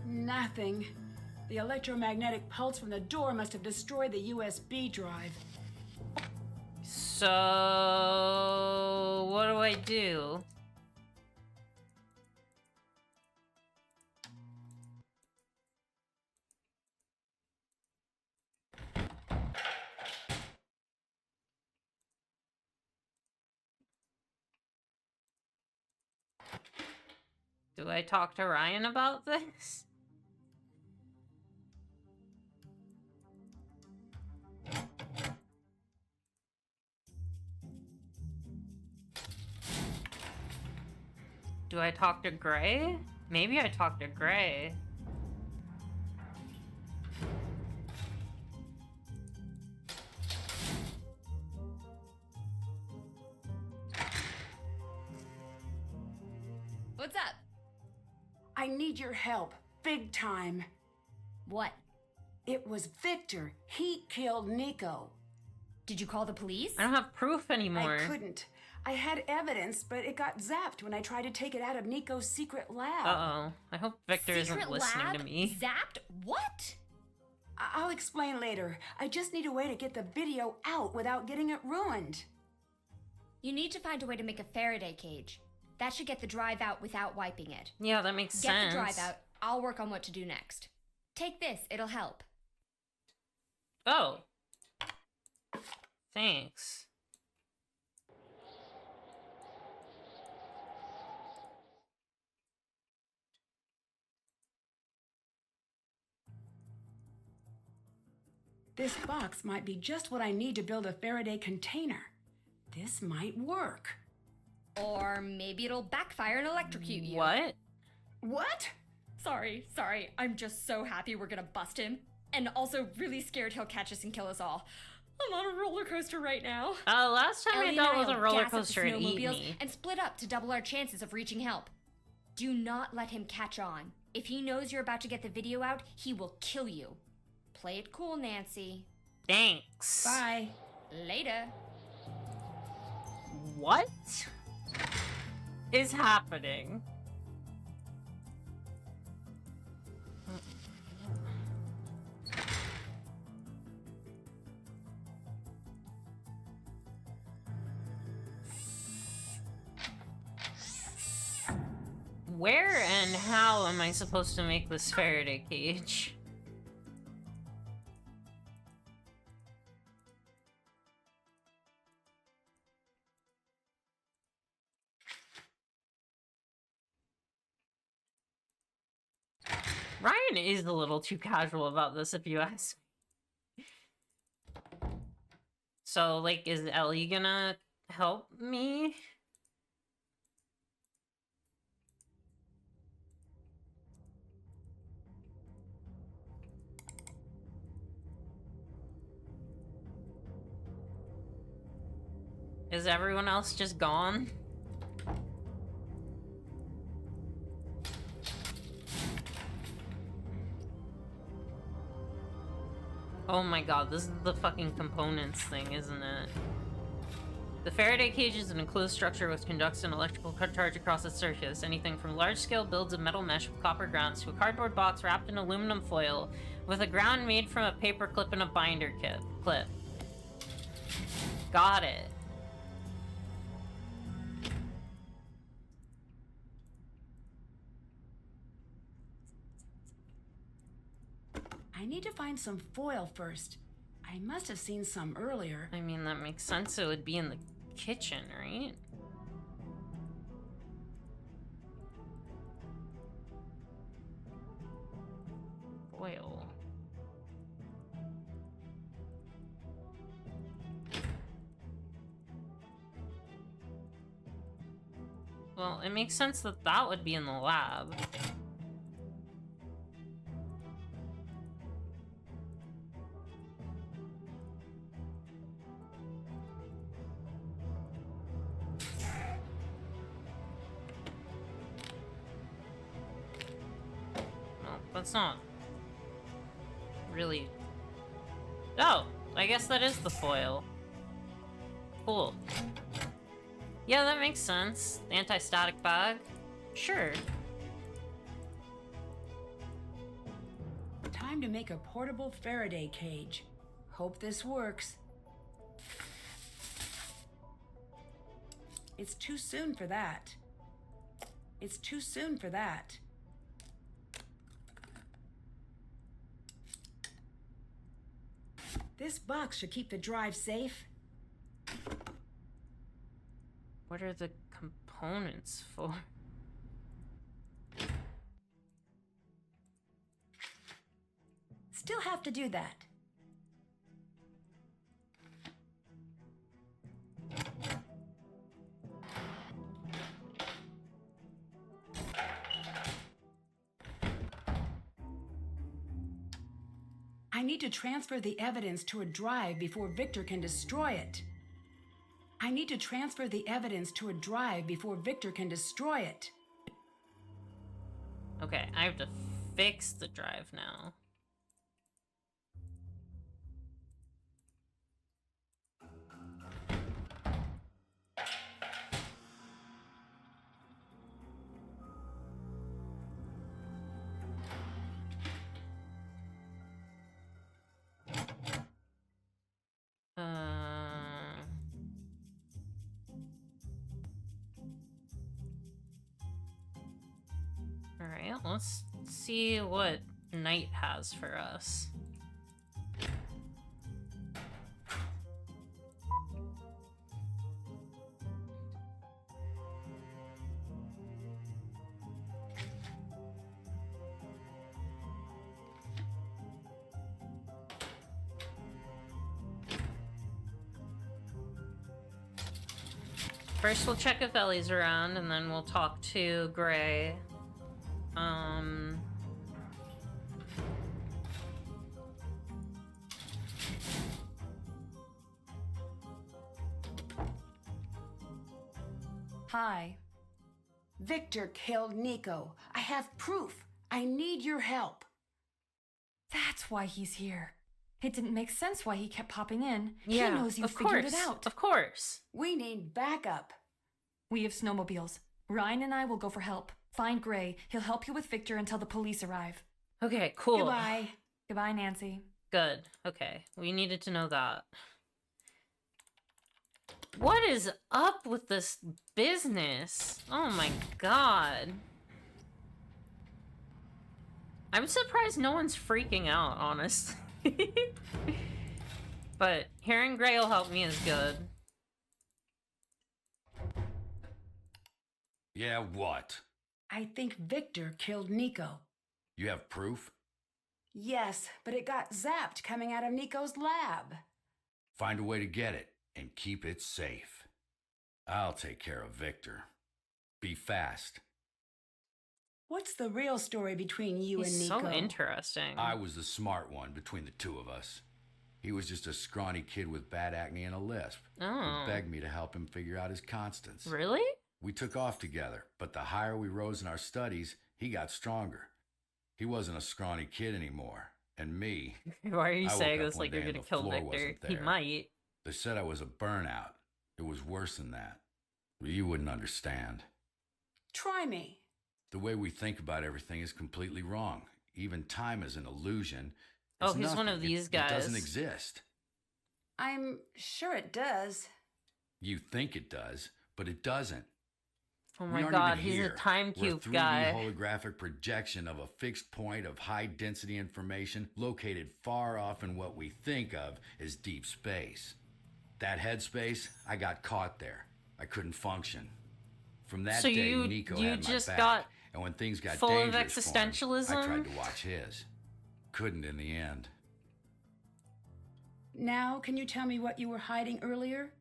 Nothing. The electromagnetic pulse from the door must have destroyed the USB drive. So... what do I do? Do I talk to Ryan about this? Do I talk to Gray? Maybe I talk to Gray. What's up? I need your help. Big time. What? It was Victor. He killed Nico. Did you call the police? I don't have proof anymore. I couldn't. I had evidence, but it got zapped when I tried to take it out of Nico's secret lab. Uh-oh. I hope Victor Secret isn't listening lab? to me. Zapped? What? I'll explain later. I just need a way to get the video out without getting it ruined. You need to find a way to make a Faraday cage. That should get the drive out without wiping it. Yeah, that makes Get sense. the drive out. I'll work on what to do next. Take this. It'll help. Oh. Thanks. This box might be just what I need to build a Faraday container. This might work. Or maybe it'll backfire and electrocute you. What? What? Sorry. I'm just so happy we're gonna bust him. And also really scared he'll catch us and kill us all. I'm on a roller coaster right now. Last time Ellie I dealt and with a I'll roller gas up the coaster and eat snowmobiles me. and split up to double our chances of reaching help. Do not let him catch on. If he knows you're about to get the video out, he will kill you. Play it cool, Nancy. Thanks. Bye. Later. What is happening? Where and how am I supposed to make this Faraday cage? Ryan is a little too casual about this, if you ask me. So, like, is Ellie gonna help me? Is everyone else just gone? Oh my god, this is the fucking components thing, isn't it? The Faraday cage is an enclosed structure which conducts an electrical charge across its surface. Anything from large-scale builds of metal mesh with copper grounds to a cardboard box wrapped in aluminum foil with a ground made from a paper clip and a binder clip. Got it. I need to find some foil first. I must have seen some earlier. I mean, that makes sense. It would be in the kitchen, right? Foil. Well, it makes sense that that would be in the lab. That's not really... Oh, I guess that is the foil. Cool. Yeah, that makes sense. The anti-static bag. Sure. Time to make a portable Faraday cage. Hope this works. It's too soon for that. It's too soon for that. This box should keep the drive safe. What are the components for? Still have to do that. I need to transfer the evidence to a drive before Victor can destroy it. I need to transfer the evidence to a drive before Victor can destroy it. Okay, I have to fix the drive now. Alright, let's see what Knight has for us. First, we'll check if Ellie's around, and then we'll talk to Gray. Hi. Victor killed Nico. I have proof. I need your help. That's why he's here. It didn't make sense why he kept popping in. Yeah, He knows you of figured course, it out. Of course. We need backup. We have snowmobiles. Ryan and I will go for help. Find Gray. He'll help you with Victor until the police arrive. Okay, cool. Goodbye. Goodbye, Nancy. Good. Okay, we needed to know that. What is up with this business? Oh my god. I'm surprised no one's freaking out, honestly. But hearing Gray will help me is good. Yeah, what? I think Victor killed Nico. You have proof? Yes, but it got zapped coming out of Nico's lab. Find a way to get it, and keep it safe. I'll take care of Victor. Be fast. What's the real story between you He's and Nico? so interesting. I was the smart one between the two of us. He was just a scrawny kid with bad acne and a lisp. Oh. He begged me to help him figure out his constants. Really? We took off together, but the higher we rose in our studies, he got stronger. He wasn't a scrawny kid anymore. And me... Why are you I woke saying up this one like day you're and gonna the kill floor Victor? wasn't He there. might. They said I was a burnout. It was worse than that. You wouldn't understand. Try me. The way we think about everything is completely wrong. Even time is an illusion. Oh, It's he's one nothing. of these It doesn't guys. exist. I'm sure it does. You think it does, but it doesn't. Oh We my aren't god, even he's a here. time We're a cube 3D guy. holographic projection of a fixed point of high density information located far off in what we think of as deep space. That headspace, I got caught there. I couldn't function. From that So day, you Nico just had my back. got And when things got full of dangerous for him, I existentialism? tried to watch his. Couldn't in the end. Now, can you tell me what you were hiding earlier?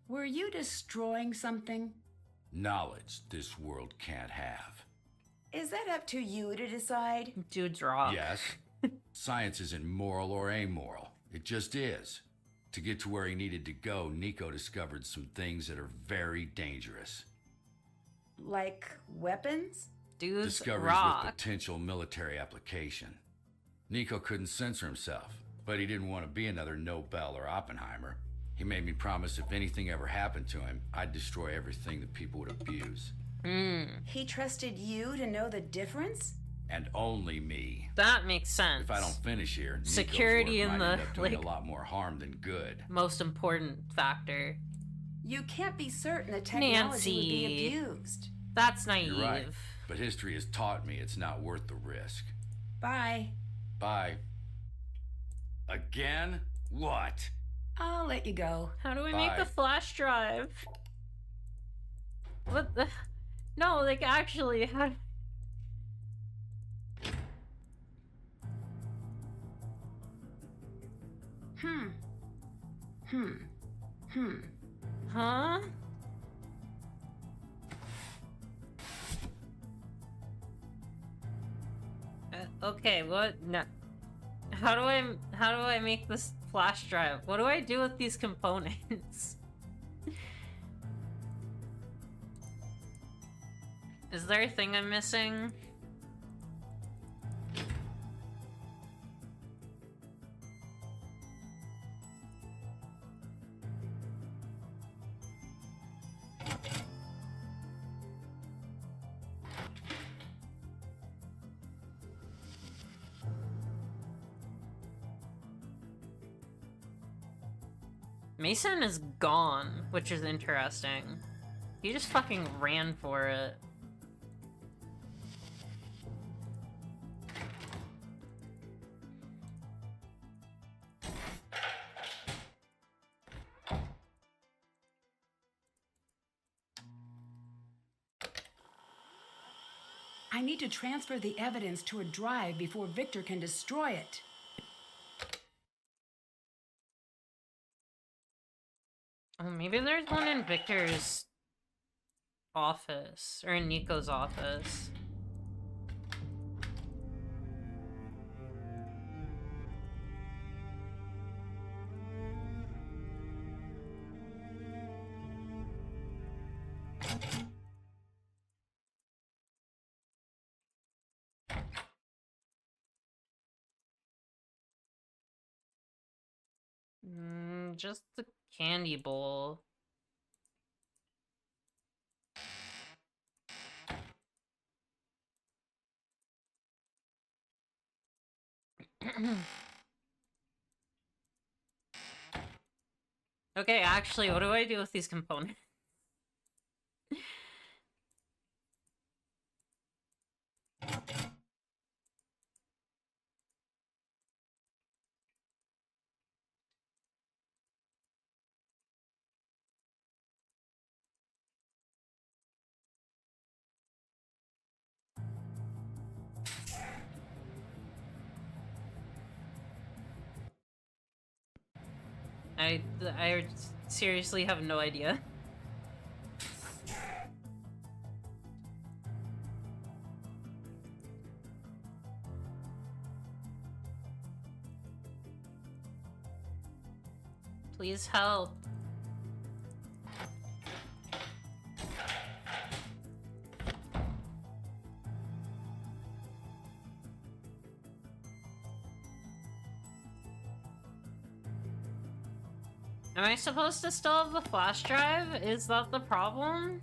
Were you destroying something? Knowledge this world can't have. Is that up to you to decide? Dude's rock. Yes. Science isn't moral or amoral. It just is. To get to where he needed to go, Nico discovered some things that are very dangerous. Like weapons? Dude's Discoveries rock. with potential military application. Nico couldn't censor himself, but he didn't want to be another Nobel or Oppenheimer. He made me promise if anything ever happened to him, I'd destroy everything that people would abuse. He trusted you to know the difference? And only me. That makes sense. If I don't finish here, Nico's Security work in might the, end up doing like, a lot more harm than good. most important factor. You can't be certain the technology would be Nancy. abused. That's naive. You're right, but history has taught me it's not worth the risk. Bye. Bye. Again? What? I'll let you go. How do we make the Bye. flash drive? What the? No, like actually, how? Huh? Okay, what? No. How do I make this flash drive? What do I do with these components? Is there a thing I'm missing? Mason is gone, which is interesting. He just fucking ran for it. I need to transfer the evidence to a drive before Victor can destroy it. Oh, maybe there's one in Victor's office, or in Nico's office. just the candy bowl. Okay, actually, what do I do with these components? I seriously have no idea. Please help. Am I supposed to still have the flash drive? Is that the problem?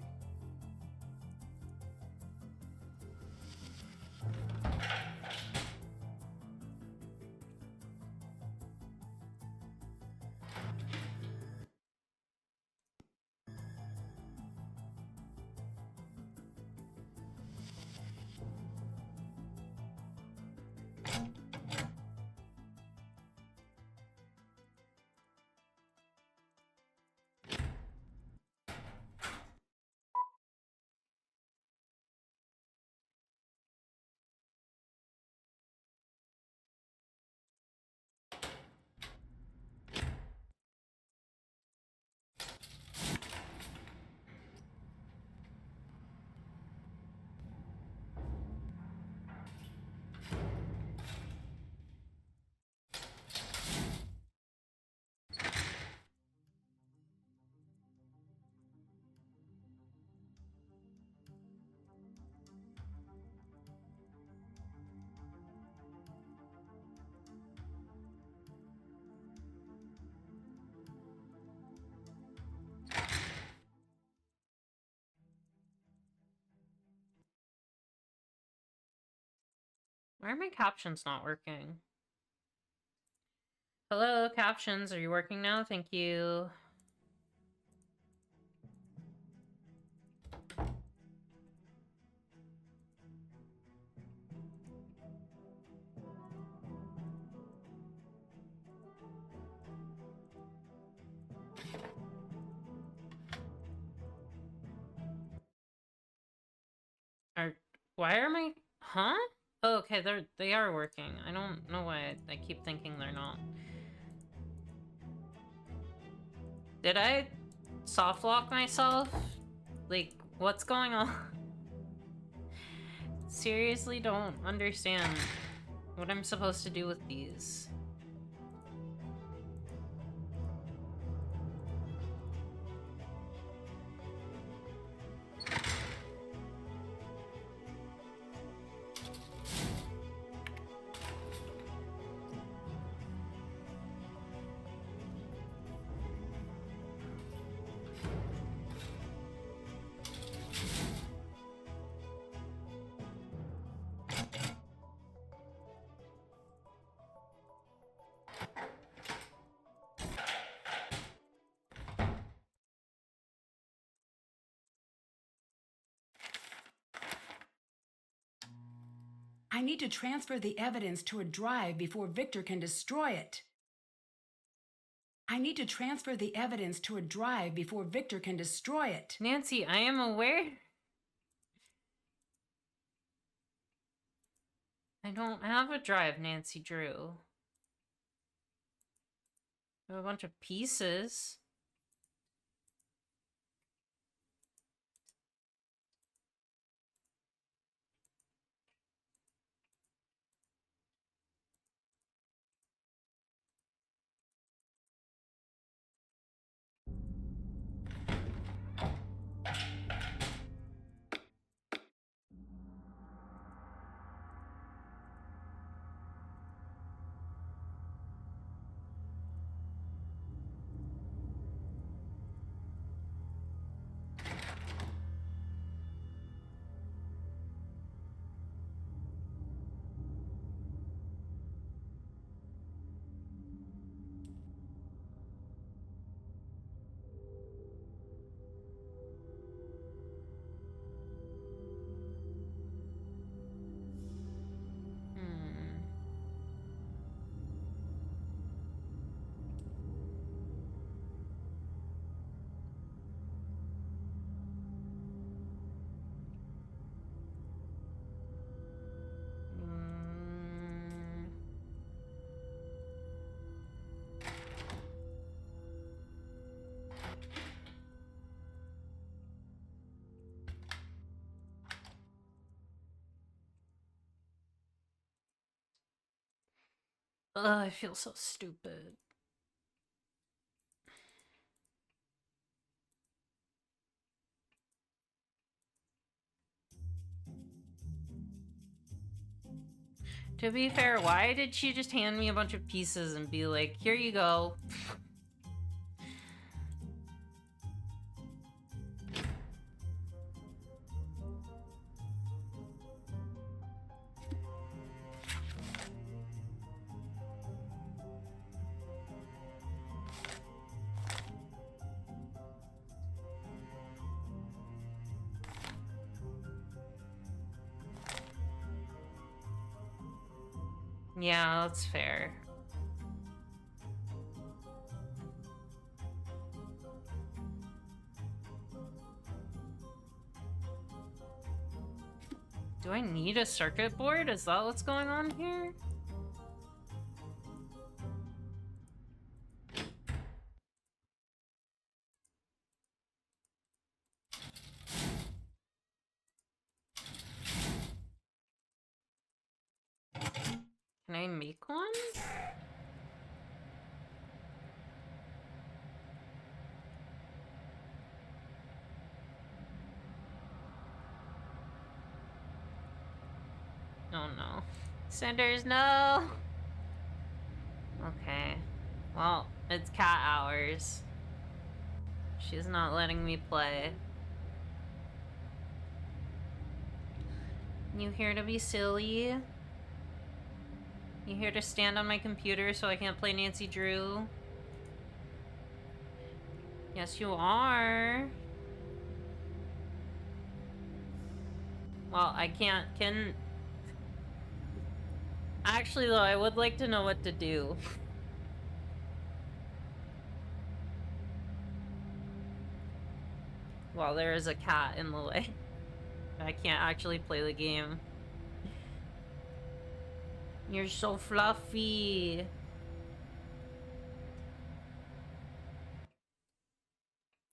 Why are my captions not working? Hello, captions, are you working now? Thank you. Why are my... Huh? Oh, okay, they are working. I don't know why I keep thinking they're not. Did I soft lock myself? Like, what's going on? Seriously don't understand what I'm supposed to do with these. I need to transfer the evidence to a drive before Victor can destroy it. I need to transfer the evidence to a drive before Victor can destroy it. Nancy, I am aware. I don't have a drive, Nancy Drew. I have a bunch of pieces. Ugh, I feel so stupid. To be fair, why did she just hand me a bunch of pieces and be like, here you go? Yeah, that's fair. Do I need a circuit board? Is that what's going on here? Can I make one? Oh no. Cinders, no! Okay. Well, it's cat hours. She's not letting me play. You here to be silly? You here to stand on my computer so I can't play Nancy Drew? Yes, you are. Well, I can't. Actually, though, I would like to know what to do. Well, there is a cat in the way. I can't actually play the game. You're so fluffy.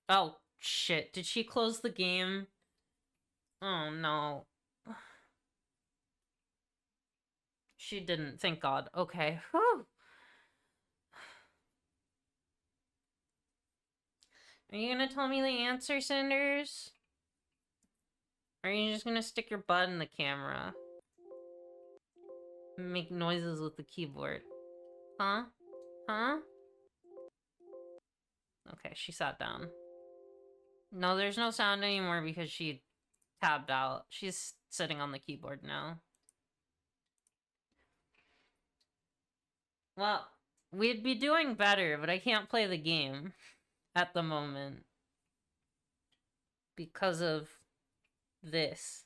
Oh, shit. Did she close the game? Oh, no. She didn't, thank God. Okay. Whew. Are you gonna tell me the answer, Cinders? Or are you just gonna stick your butt in the camera? And make noises with the keyboard? Huh? Huh? Okay, she sat down. No, there's no sound anymore because she tabbed out. She's sitting on the keyboard now. Well, we'd be doing better, but I can't play the game at the moment because of this.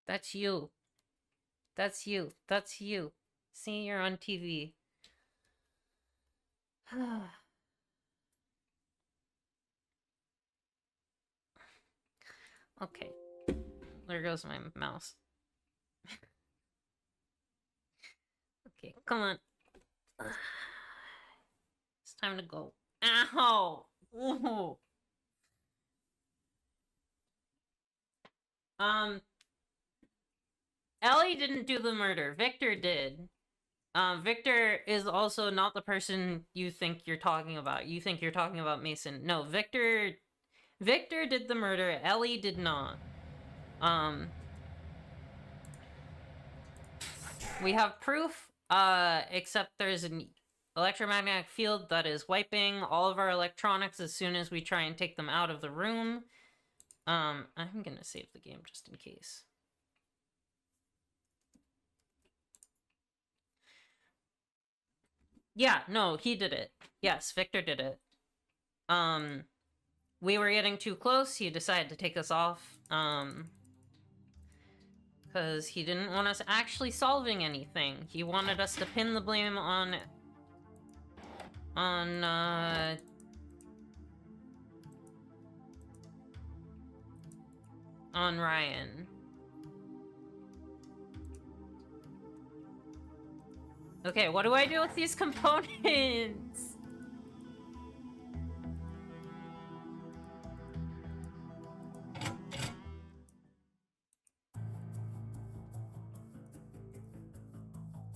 That's you. That's you. That's you. See, you're on TV. Okay. There goes my mouse. Okay, come on. It's time to go. Ow! Ooh. Ellie didn't do the murder. Victor did. Victor is also not the person you think you're talking about. You think you're talking about Mason. No, Victor did the murder. Ellie did not. We have proof, except there's an electromagnetic field that is wiping all of our electronics as soon as we try and take them out of the room. I'm gonna save the game just in case. Yeah, no, he did it. Yes, Victor did it. We were getting too close. He decided to take us off, because he didn't want us actually solving anything. He wanted us to pin the blame on Ryan. Okay, what do I do with these components?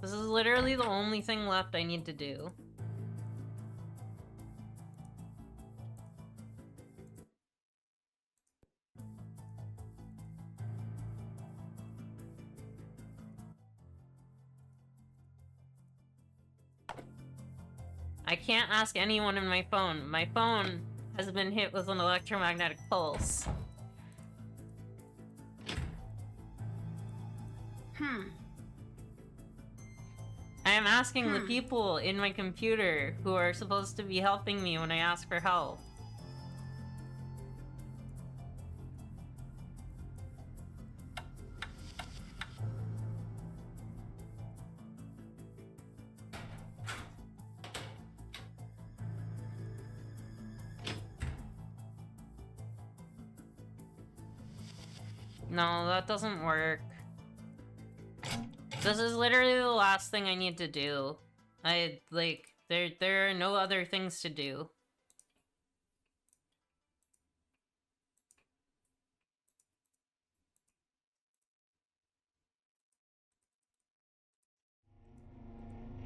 This is literally the only thing left I need to do. I can't ask anyone in my phone. My phone has been hit with an electromagnetic pulse. I am asking the people in my computer who are supposed to be helping me when I ask for help. No, that doesn't work. This is literally the last thing I need to do. There are no other things to do.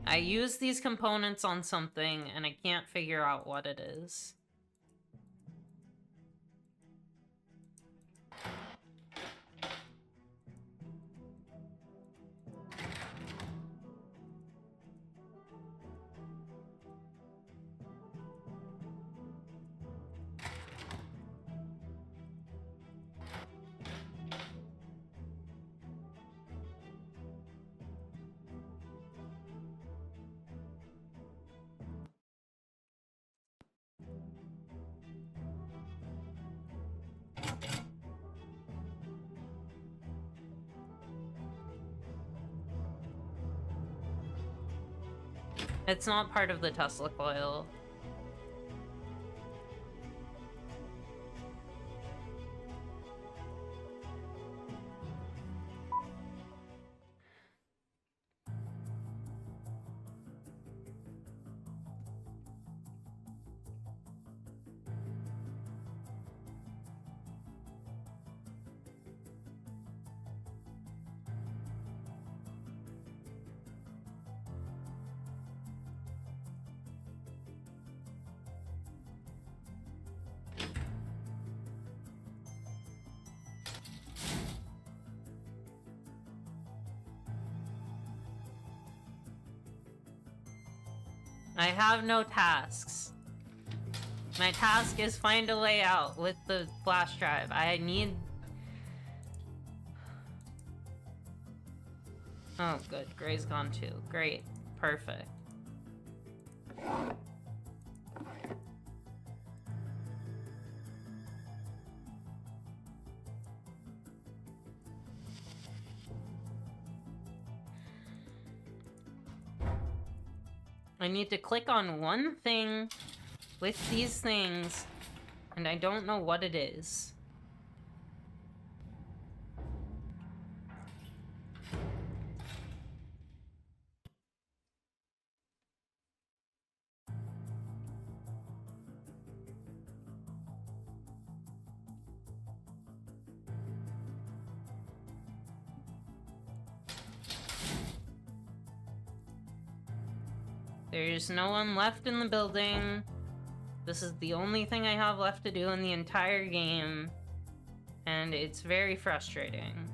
I use these components on something and I can't figure out what it is. It's not part of the Tesla coil. I have no tasks. My task is find a way out with the flash drive. I need... Oh, good. Gray's gone too. Great. Perfect. I need to click on one thing with these things, and I don't know what it is. There's no one left in the building. This is the only thing I have left to do in the entire game, and it's very frustrating.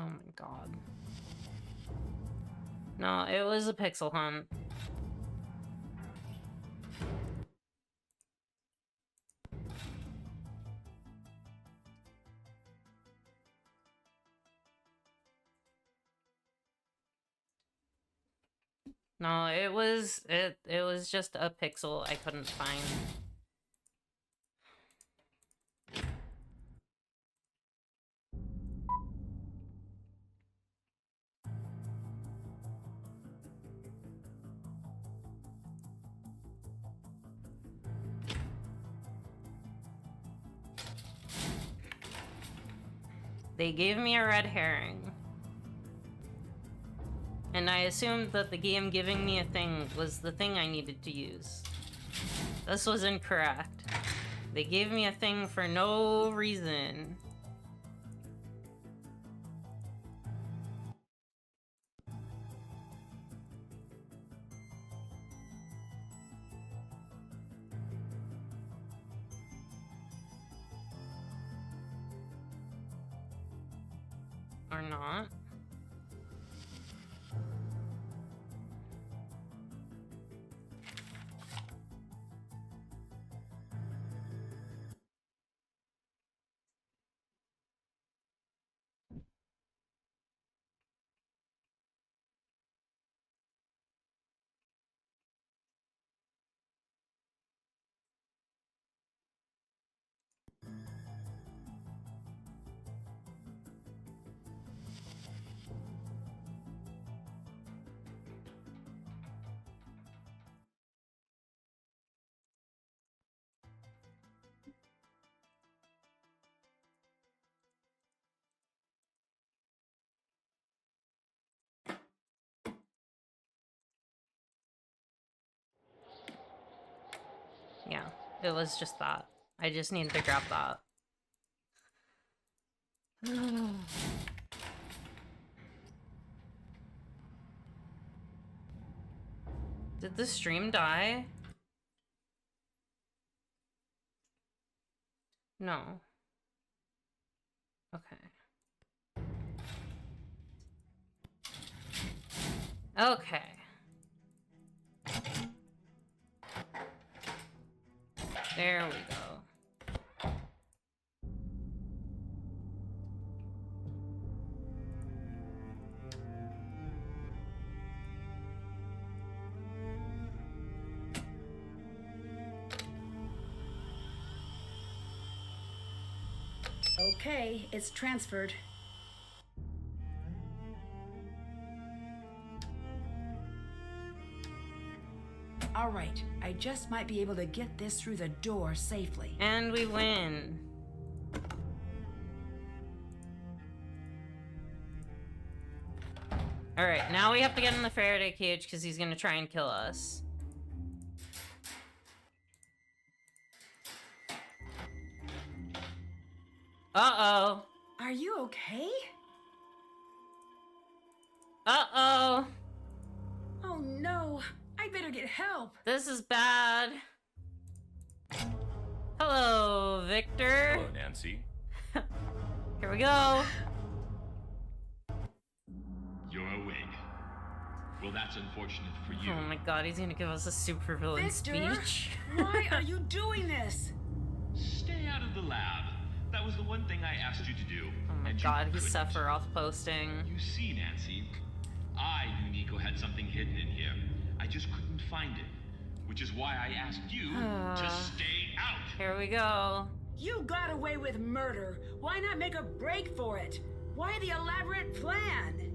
Oh my god. No, it was a pixel hunt. No, it was just a pixel I couldn't find. They gave me a red herring. And I assumed that the game giving me a thing was the thing I needed to use. This was incorrect. They gave me a thing for no reason. Or not. Yeah, it was just that. I just needed to grab that. Did the stream die? No. Okay. Okay. There we go. Okay, it's transferred. All right, I just might be able to get this through the door safely. And we win. Alright, now we have to get in the Faraday cage because he's gonna try and kill us. Uh-oh. Are you okay? Uh-oh. Oh no, I better get help. This is bad. Hello, Victor. Hello, Nancy. Here we go. You're awake. Well, that's unfortunate for you. Oh my god, he's gonna give us a supervillain Victor, speech. why are you doing this? Stay out of the lab. That was the one thing I asked you to do. Oh my and god, you he's couldn't. Sephiroth posting. You see, Nancy, I knew Nico had something hidden in here. I just couldn't find it. Which is why I asked you to stay out. Here we go. You got away with murder. Why not make a break for it? Why the elaborate plan?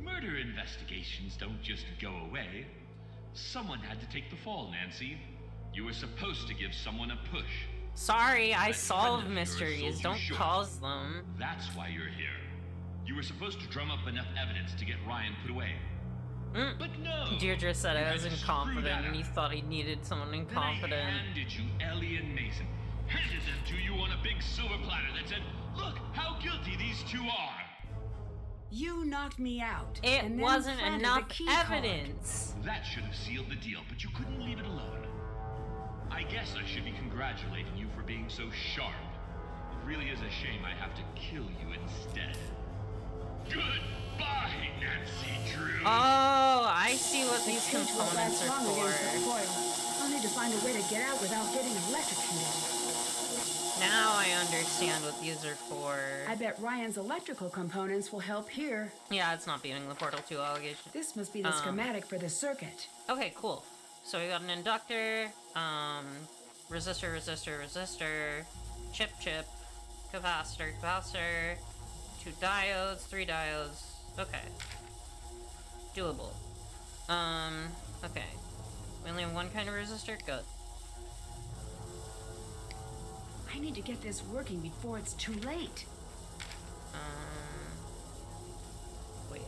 Murder investigations don't just go away. Someone had to take the fall, Nancy. You were supposed to give someone a push. Sorry, I That solve friend of yours mysteries. sold you Don't short. cause them. That's why you're here. You were supposed to drum up enough evidence to get Ryan put away. But no! Deirdre said you I had was to screw incompetent that and he up. thought he needed someone Then incompetent. I handed you Ellie and Mason. Handed them to you on a big silver platter that said, look how guilty these two are. You knocked me out. It and then wasn't planted enough the key card. evidence. That should have sealed the deal, but you couldn't leave it alone. I guess I should be congratulating you for being so sharp. It really is a shame I have to kill you instead. Goodbye, Nancy Drew. Oh, I see what The these cage won't components last are long against the for. foil. I'll need to find a way to get out without getting electrocuted. Now I understand what these are for. I bet Ryan's electrical components will help here. Yeah, it's not beating the Portal 2 allegation. This must be the schematic for the circuit. Okay, cool. So we got an inductor, resistor, chip, capacitor, 2 diodes, 3 diodes. Okay. Doable. Okay. We only have one kind of resistor? Good. I need to get this working before it's too late. Wait.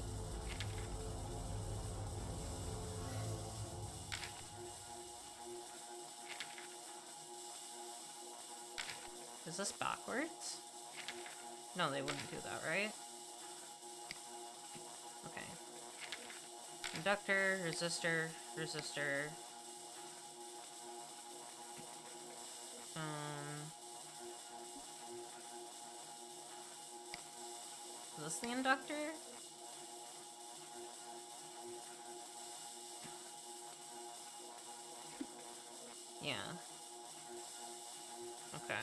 Is this backwards? No, they wouldn't do that, right? Okay. Inductor, resistor. Is this the inductor? Yeah. Okay.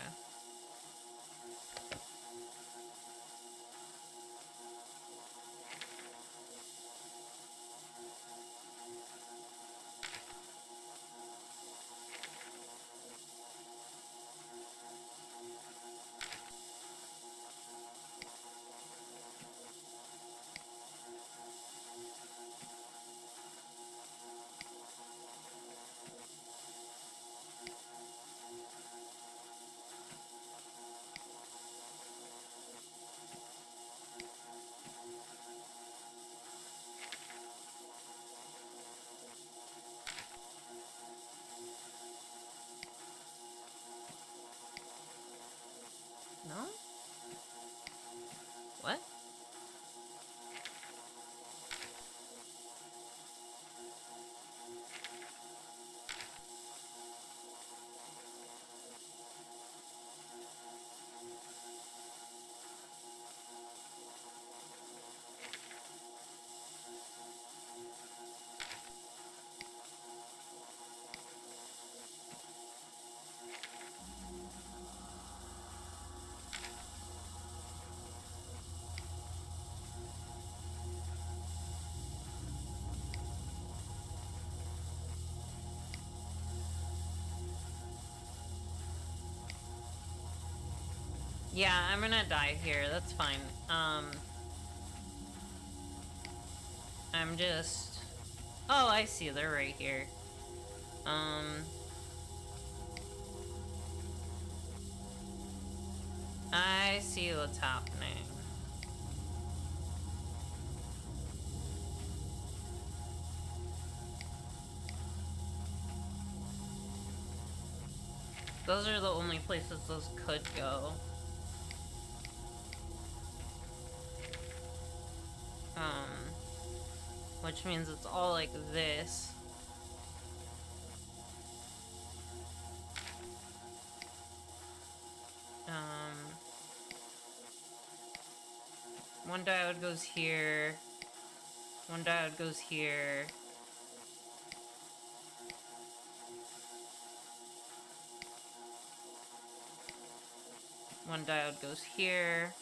No? What? Yeah, I'm gonna die here. That's fine. I'm just... Oh, I see. They're right here. I see what's happening. Those are the only places those could go. Which means it's all like this. One diode goes here. One diode goes here. One diode goes here.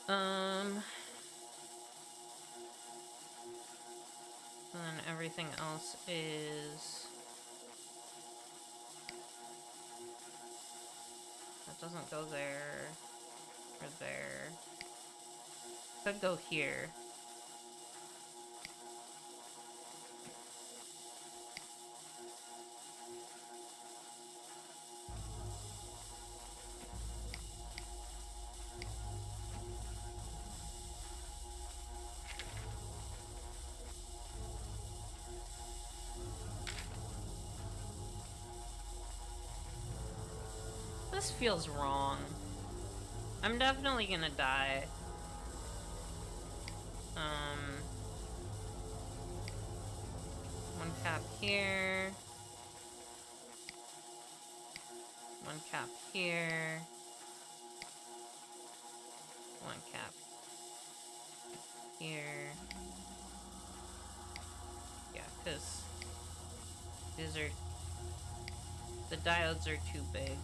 And then everything else is... That doesn't go there. Or there. Could go here. This feels wrong. I'm definitely gonna die. One cap here. One cap here. One cap. Here. Yeah, because these are... the diodes are too big.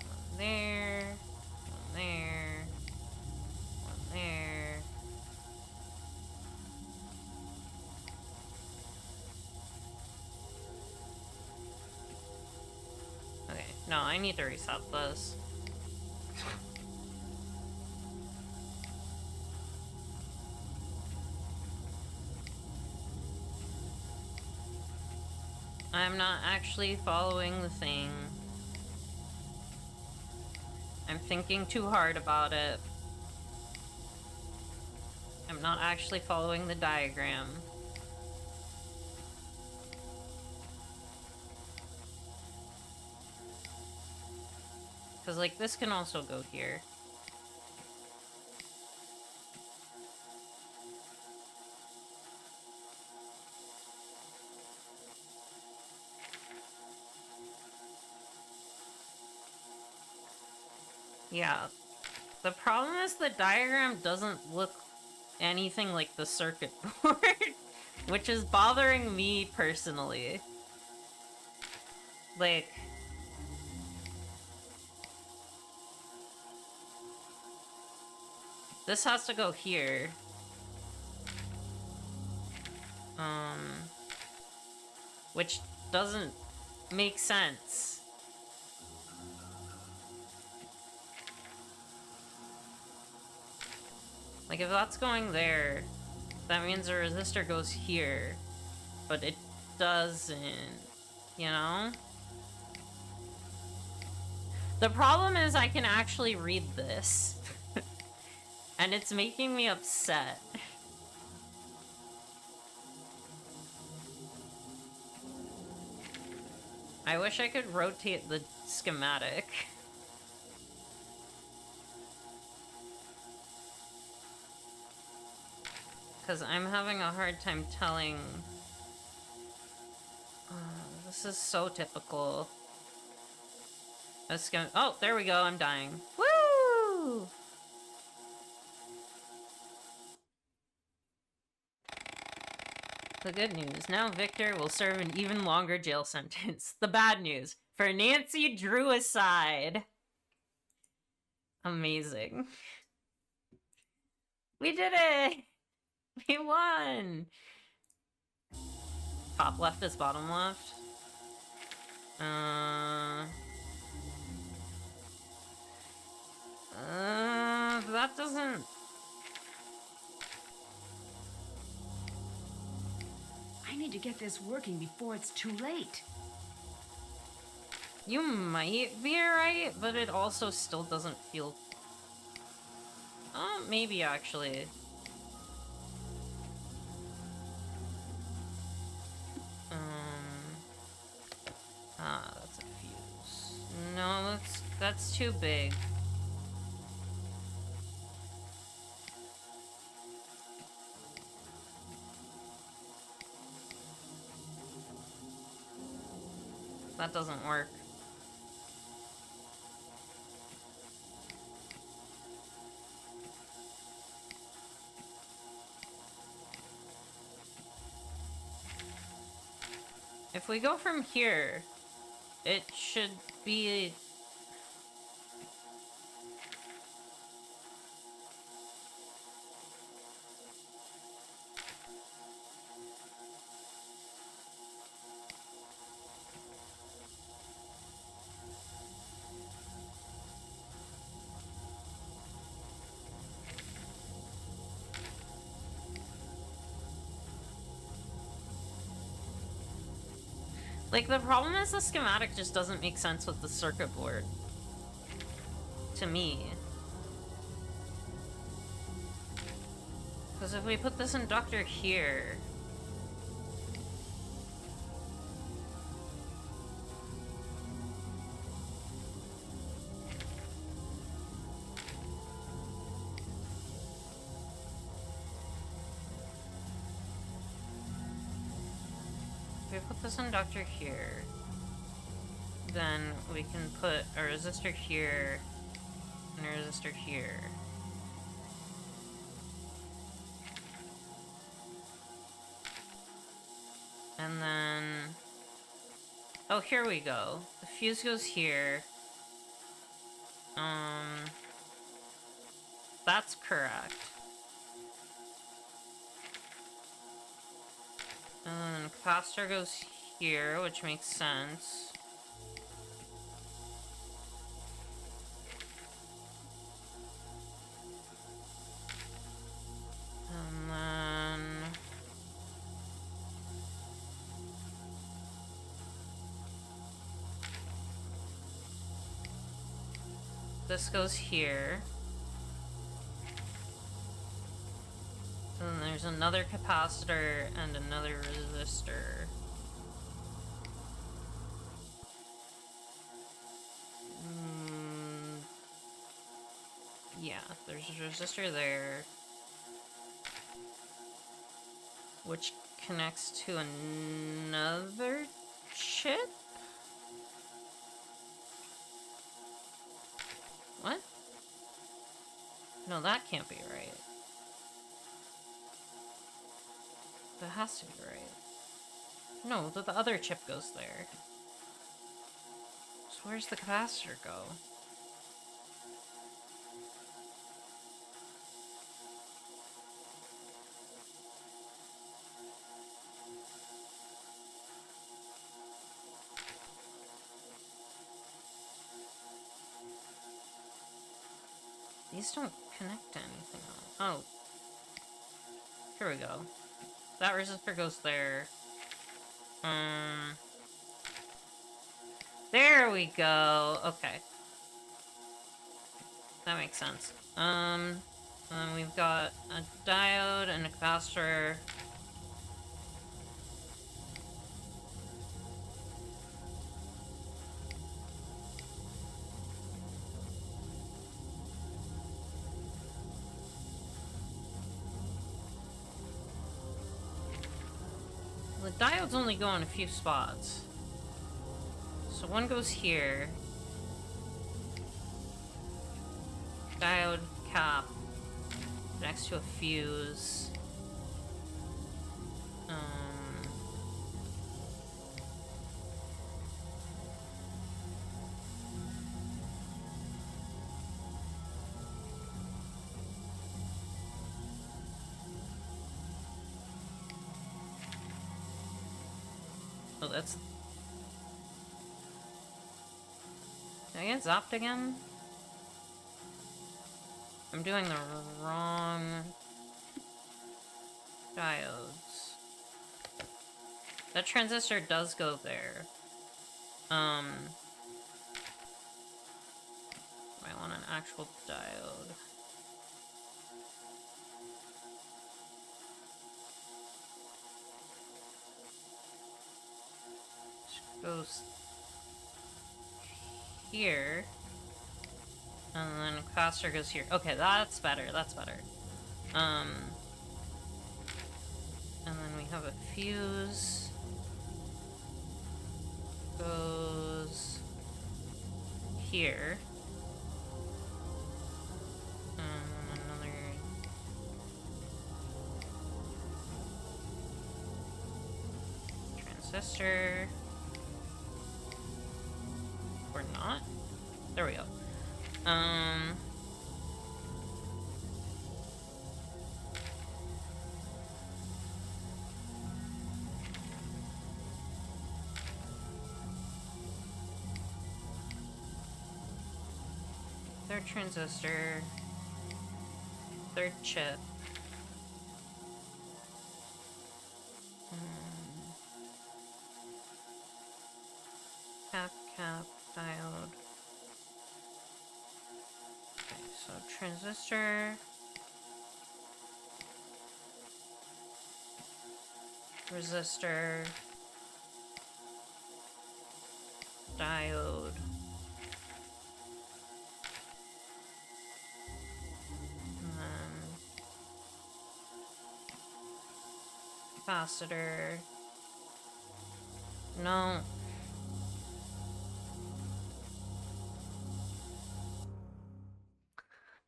One there. One there. One there. Okay, no, I need to reset this. I'm not actually following the thing. I'm thinking too hard about it. I'm not actually following the diagram. Because, like, this can also go here. Yeah. The problem is the diagram doesn't look anything like the circuit board, which is bothering me personally. Like... this has to go here. Which doesn't make sense. Like, if that's going there, that means the resistor goes here. But it doesn't, you know? The problem is I can actually read this. And it's making me upset. I wish I could rotate the schematic. Because I'm having a hard time telling... this is so typical. Oh, there we go, I'm dying. Woo! The good news, now Victor will serve an even longer jail sentence. The bad news, for Nancy Drew aside. Amazing. We did it! We won! Top left is bottom left. That doesn't... I need to get this working before it's too late. You might be right, but it also still doesn't feel... oh, maybe actually. That's a fuse. No, that's too big. That doesn't work. If we go from here, it should be... like, the problem is the schematic just doesn't make sense with the circuit board. To me. Because if we put this inductor here... we put this inductor here, then we can put a resistor here and a resistor here. And then... oh, here we go. The fuse goes here. That's correct. And then the capacitor goes here, which makes sense. And then... this goes here. And then there's another capacitor and another resistor. Yeah, there's a resistor there, which connects to another chip? What? No, that can't be right. That has to be right. No, the other chip goes there. So where's the capacitor go? These don't connect to anything else. Oh. Here we go. That resistor goes there. There we go. Okay. That makes sense. And then we've got a diode and a capacitor. The diodes only go in a few spots. So one goes here. Diode cap next to a fuse. Oh, that's... did I get zapped again? I'm doing the wrong diodes. That transistor does go there. I want an actual diode. Which goes here. And then a capacitor goes here. Okay, that's better, that's better. And then we have a fuse. Goes here. And then another... transistor. Or not? There we go. Third transistor. Third chip. Cap, diode. Okay, so transistor. Resistor. Diode. And then capacitor. No.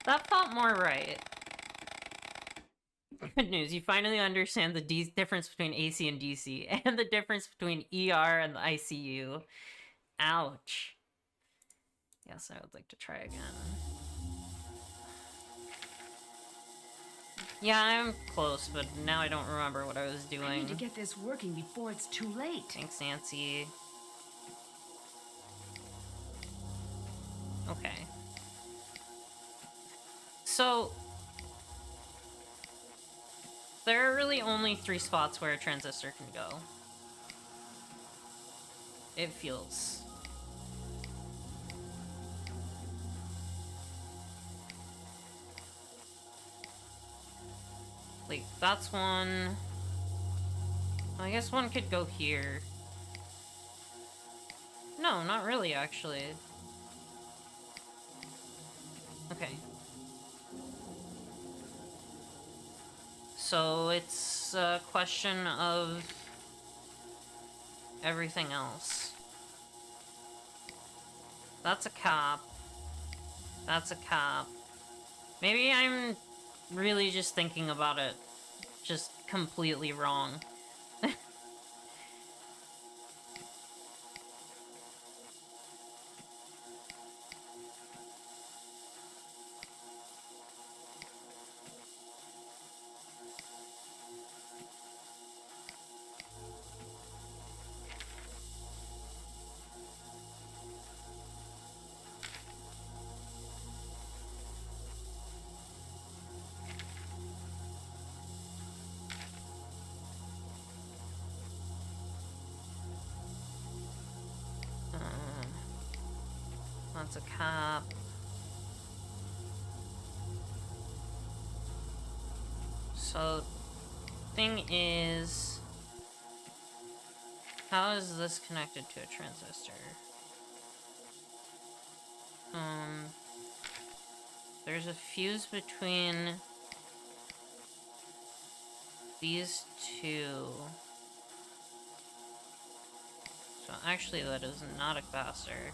That felt more right. Good news, you finally understand the difference between AC and DC, and the difference between ER and the ICU. Ouch. Yes, I would like to try again. Yeah, I'm close, but now I don't remember what I was doing. I need to get this working before it's too late. Thanks, Nancy. Okay. So, there are really only 3 spots where a transistor can go. It feels. Like, that's one. I guess one could go here. No, not really, actually. Okay. So it's a question of everything else. That's a cap. That's a cap. Maybe I'm really just thinking about it just completely wrong. That's a cap. So, thing is, how is this connected to a transistor? There's a fuse between these two. So actually that is not a capacitor.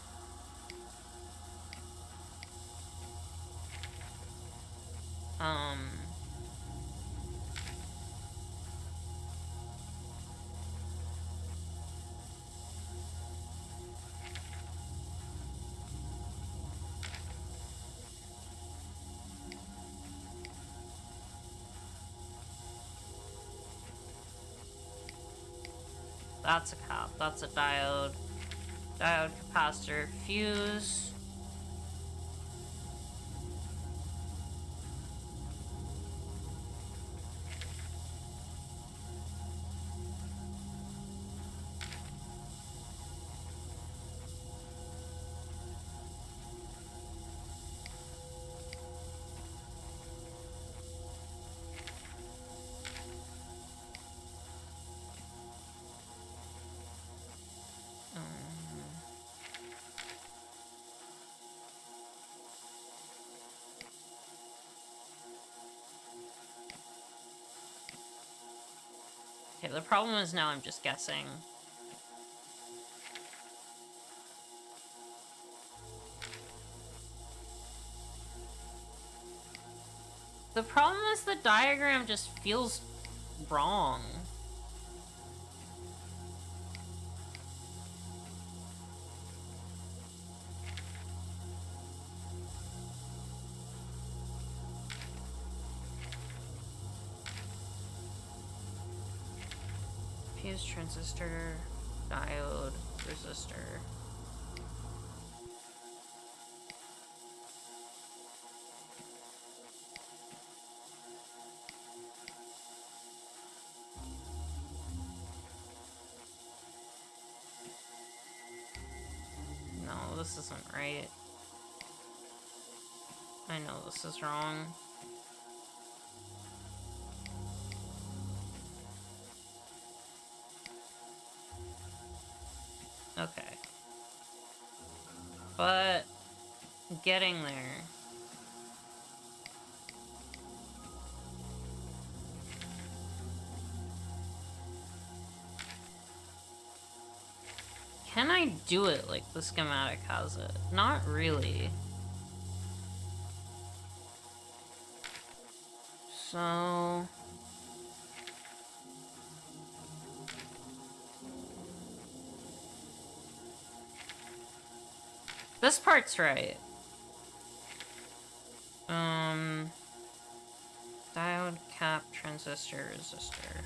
That's a cap. That's a diode. Diode, capacitor, fuse. Okay, the problem is now I'm just guessing. The problem is the diagram just feels wrong. Fuse, transistor, diode, resistor. No, this isn't right. I know this is wrong. Okay. But getting there. Can I do it like the schematic has it? Not really. So... this part's right. Diode, cap, transistor, resistor.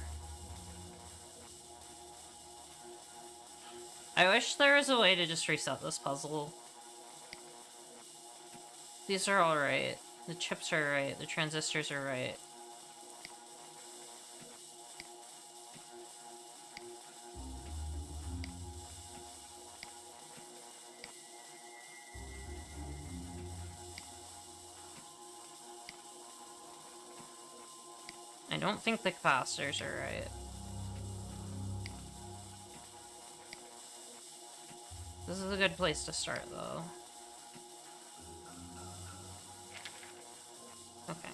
I wish there was a way to just reset this puzzle. These are all right. The chips are right. The transistors are right. I don't think the capacitors are right. This is a good place to start, though. Okay.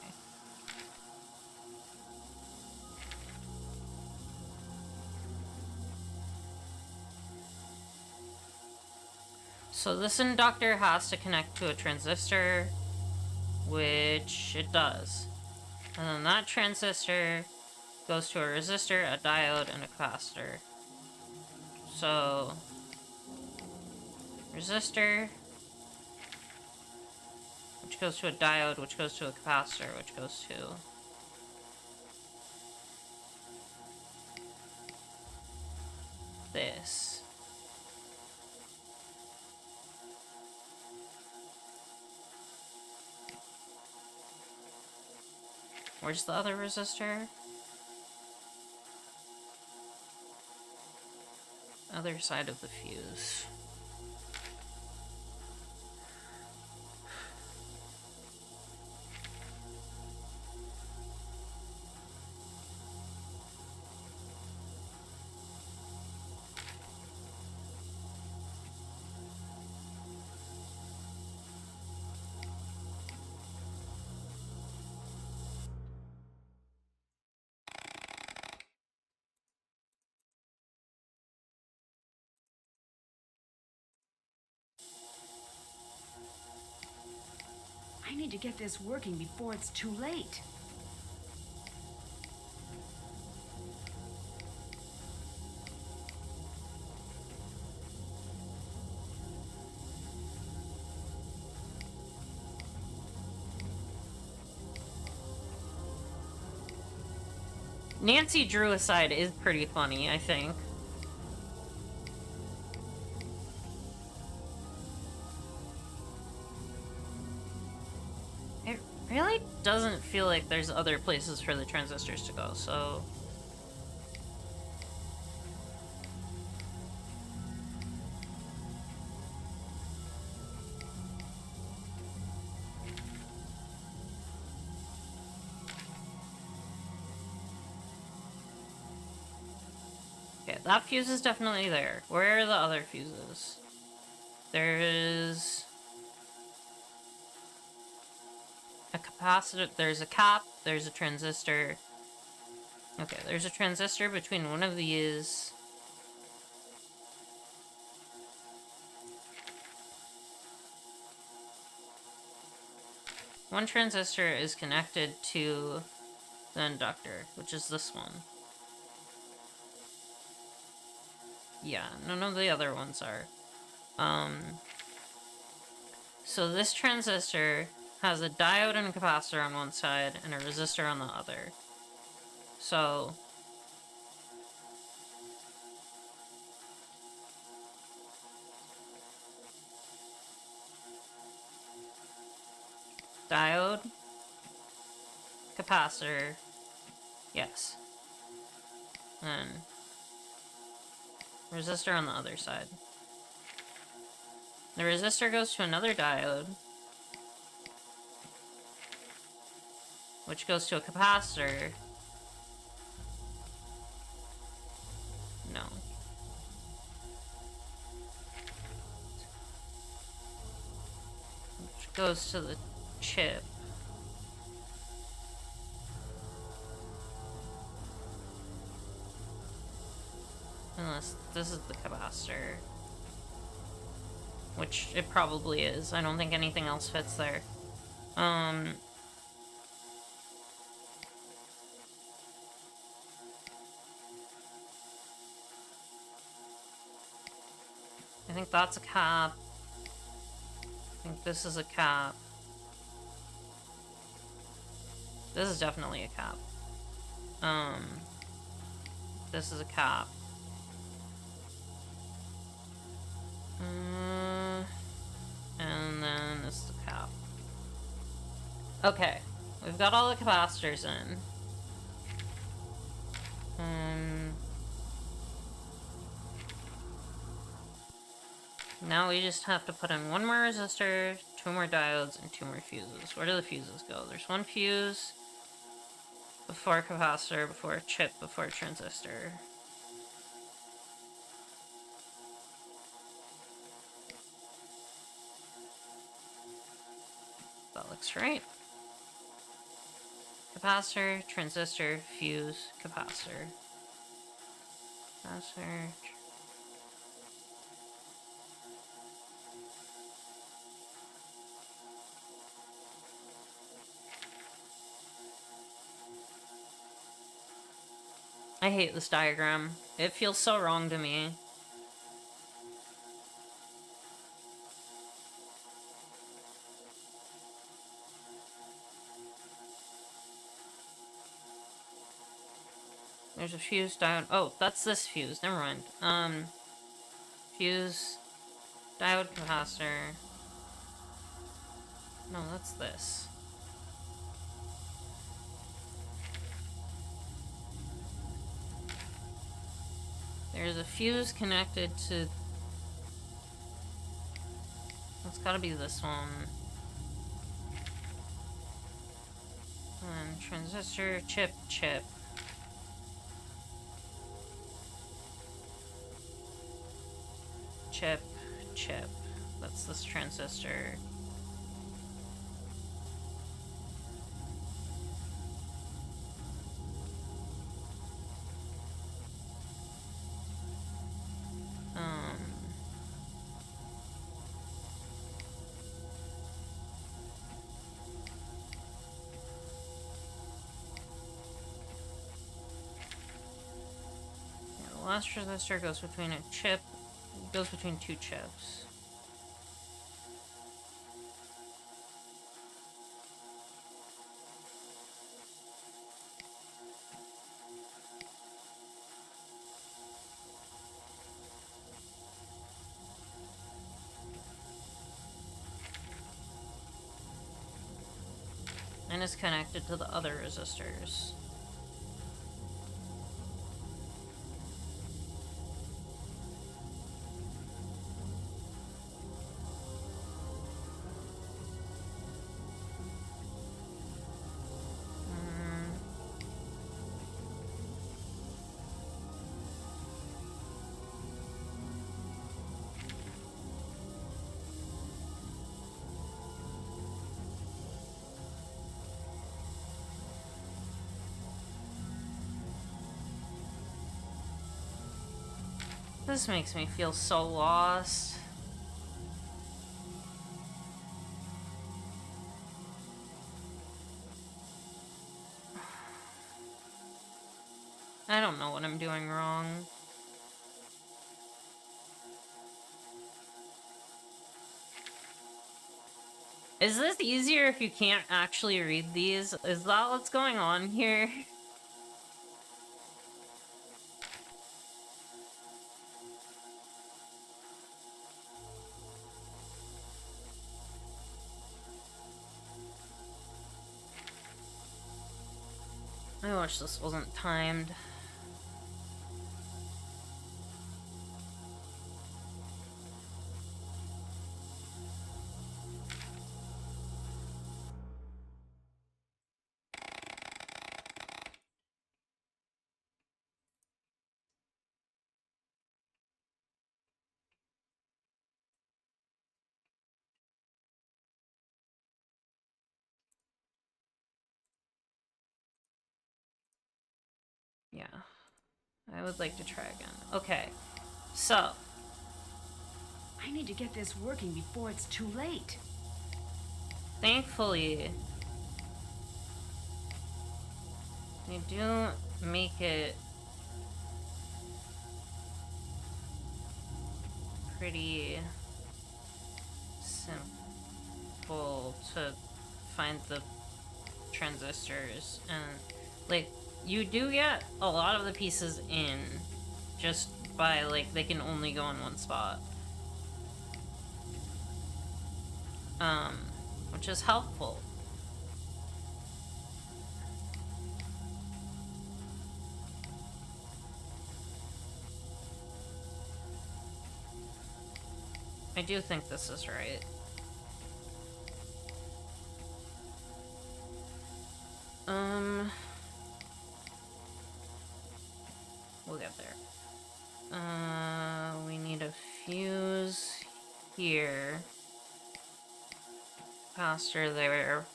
So this inductor has to connect to a transistor, which it does. And then that transistor goes to a resistor, a diode, and a capacitor. So... resistor, which goes to a diode, which goes to a capacitor, which goes to... this. Where's the other resistor? Other side of the fuse. I need to get this working before it's too late. Nancy Drew aside is pretty funny, I think. It really doesn't feel like there's other places for the transistors to go, so... okay, that fuse is definitely there. Where are the other fuses? There is... a capacitor, there's a cap, there's a transistor. Okay, there's a transistor between one of these. One transistor is connected to the inductor, which is this one. Yeah, none of the other ones are. So this transistor has a diode and a capacitor on one side and a resistor on the other. So... diode, capacitor, yes. And resistor on the other side. The resistor goes to another diode, which goes to a capacitor. No. Which goes to the chip. Unless this is the capacitor. Which it probably is. I don't think anything else fits there. I think that's a cap. I think this is a cap. This is definitely a cap. This is a cap. And then this is a cap. Okay, we've got all the capacitors in. Now we just have to put in one more resistor, 2 more diodes, and 2 more fuses. Where do the fuses go? There's one fuse before a capacitor, before a chip, before a transistor. That looks right. Capacitor, transistor, fuse, capacitor. Capacitor. I hate this diagram. It feels so wrong to me. There's a fuse diode. Oh, that's this fuse. Never mind. Fuse, diode, capacitor. No, that's this. There's a fuse connected to... It's gotta be this one. And transistor, chip, chip. Chip, chip. That's this transistor. The last resistor goes between a chip, goes between 2 chips. And is connected to the other resistors. This makes me feel so lost. I don't know what I'm doing wrong. Is this easier if you can't actually read these? Is that what's going on here? I wish this wasn't timed. Yeah. I would like to try again. Okay. So. I need to get this working before it's too late. Thankfully, they do make it pretty simple to find the transistors, and like you do get a lot of the pieces in just by like they can only go in one spot, which is helpful. I do think this is right. We'll get there. We need a fuse here. Capacitor there.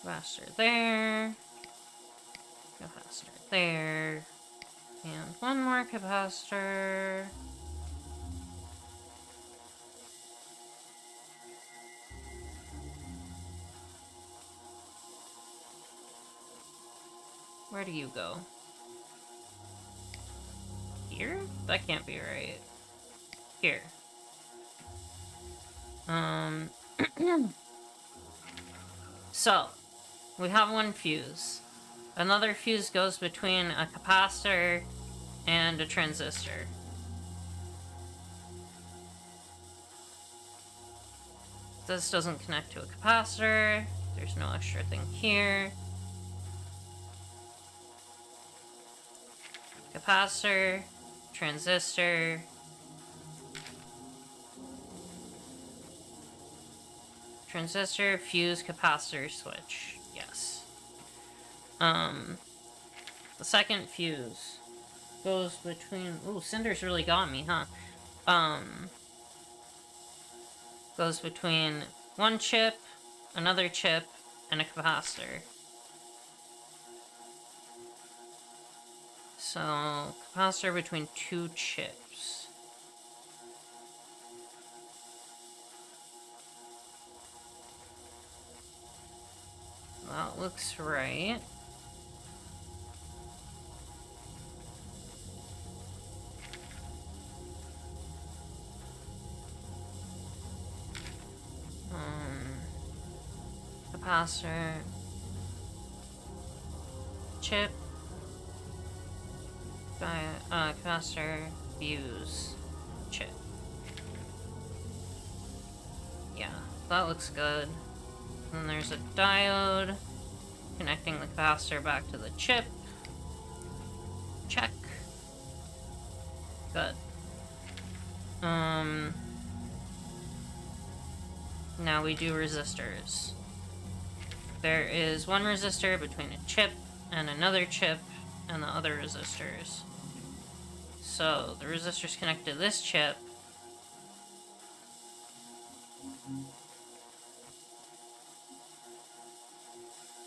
Capacitor there. Capacitor there. And one more capacitor. Where do you go? Here? That can't be right. Here. So, we have one fuse. Another fuse goes between a capacitor and a transistor. This doesn't connect to a capacitor. There's no extra thing here. Capacitor, transistor, transistor, fuse, capacitor, switch. Yes. The second fuse goes between... Ooh, Cinder's really got me, huh? Goes between one chip, another chip, and a capacitor. So, capacitor between two chips. That looks right. Capacitor. Chip. Capacitor, fuse, chip. Yeah, that looks good. And then there's a diode connecting the capacitor back to the chip. Check. Good. Now we do resistors. There is one resistor between a chip and another chip and the other resistors. So the resistors connect to this chip.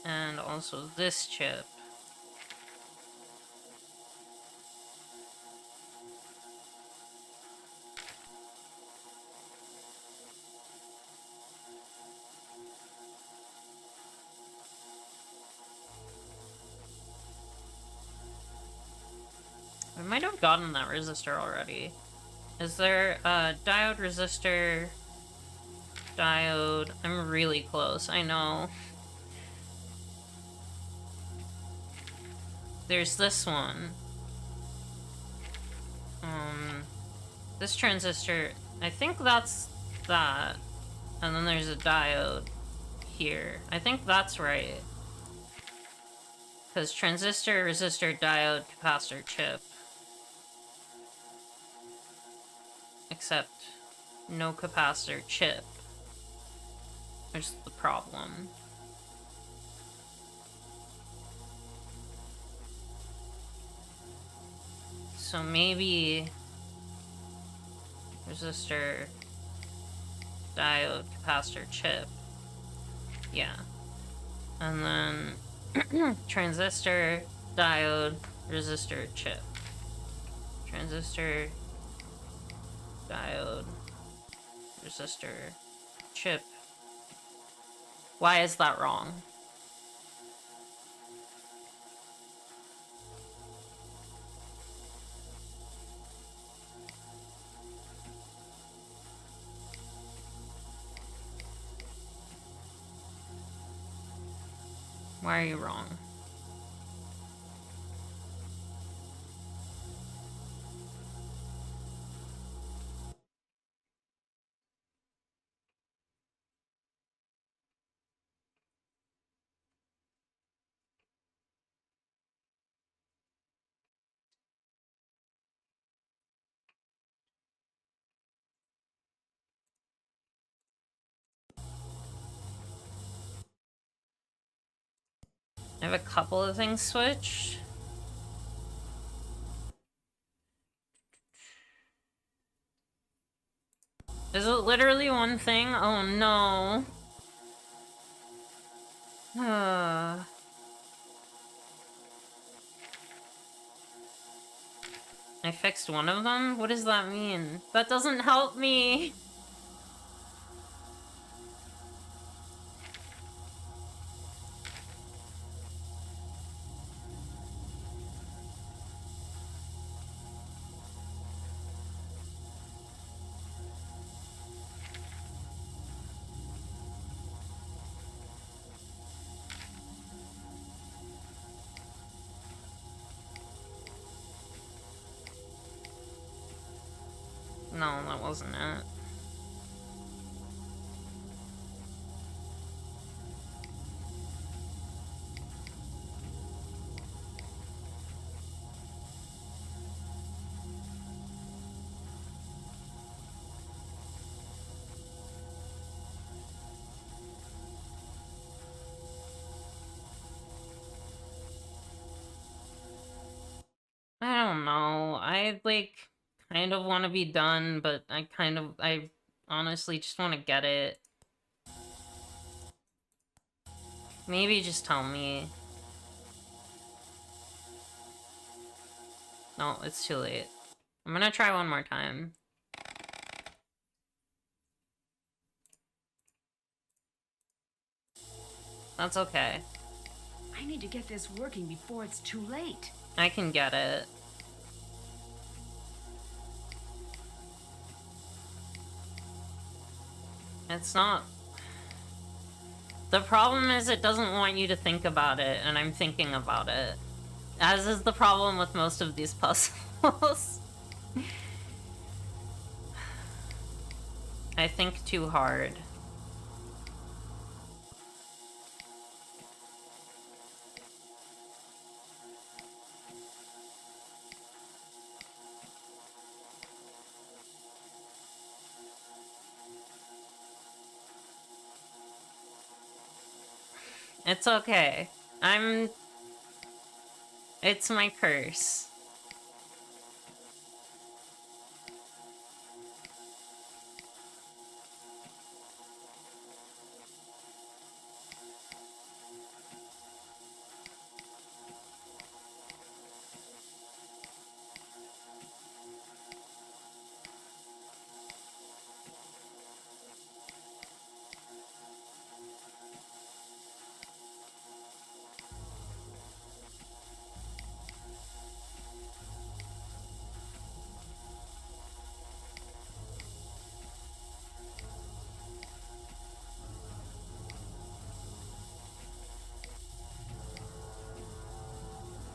And also this chip. I might have gotten that resistor already. Is there a diode, resistor, diode? I'm really close, I know. There's this one. This transistor, I think that's that. And then there's a diode here. I think that's right. Because transistor, resistor, diode, capacitor, chip. Except no capacitor chip. There's the problem. So maybe resistor, diode, capacitor, chip. Yeah. And then transistor, diode, resistor, chip. Transistor, diode, resistor, chip. Why is that wrong? Why are you wrong? I have a couple of things switched. Is it literally one thing? Oh no. I fixed one of them? What does that mean? That doesn't help me. No, that wasn't it. I don't know. I, like, kind of want to be done, but I honestly just want to get it. Maybe just tell me. No, it's too late. I'm gonna try one more time. That's okay. I need to get this working before it's too late. I can get it. It's not... The problem is it doesn't want you to think about it, and I'm thinking about it. As is the problem with most of these puzzles. I think too hard. It's okay. It's my curse.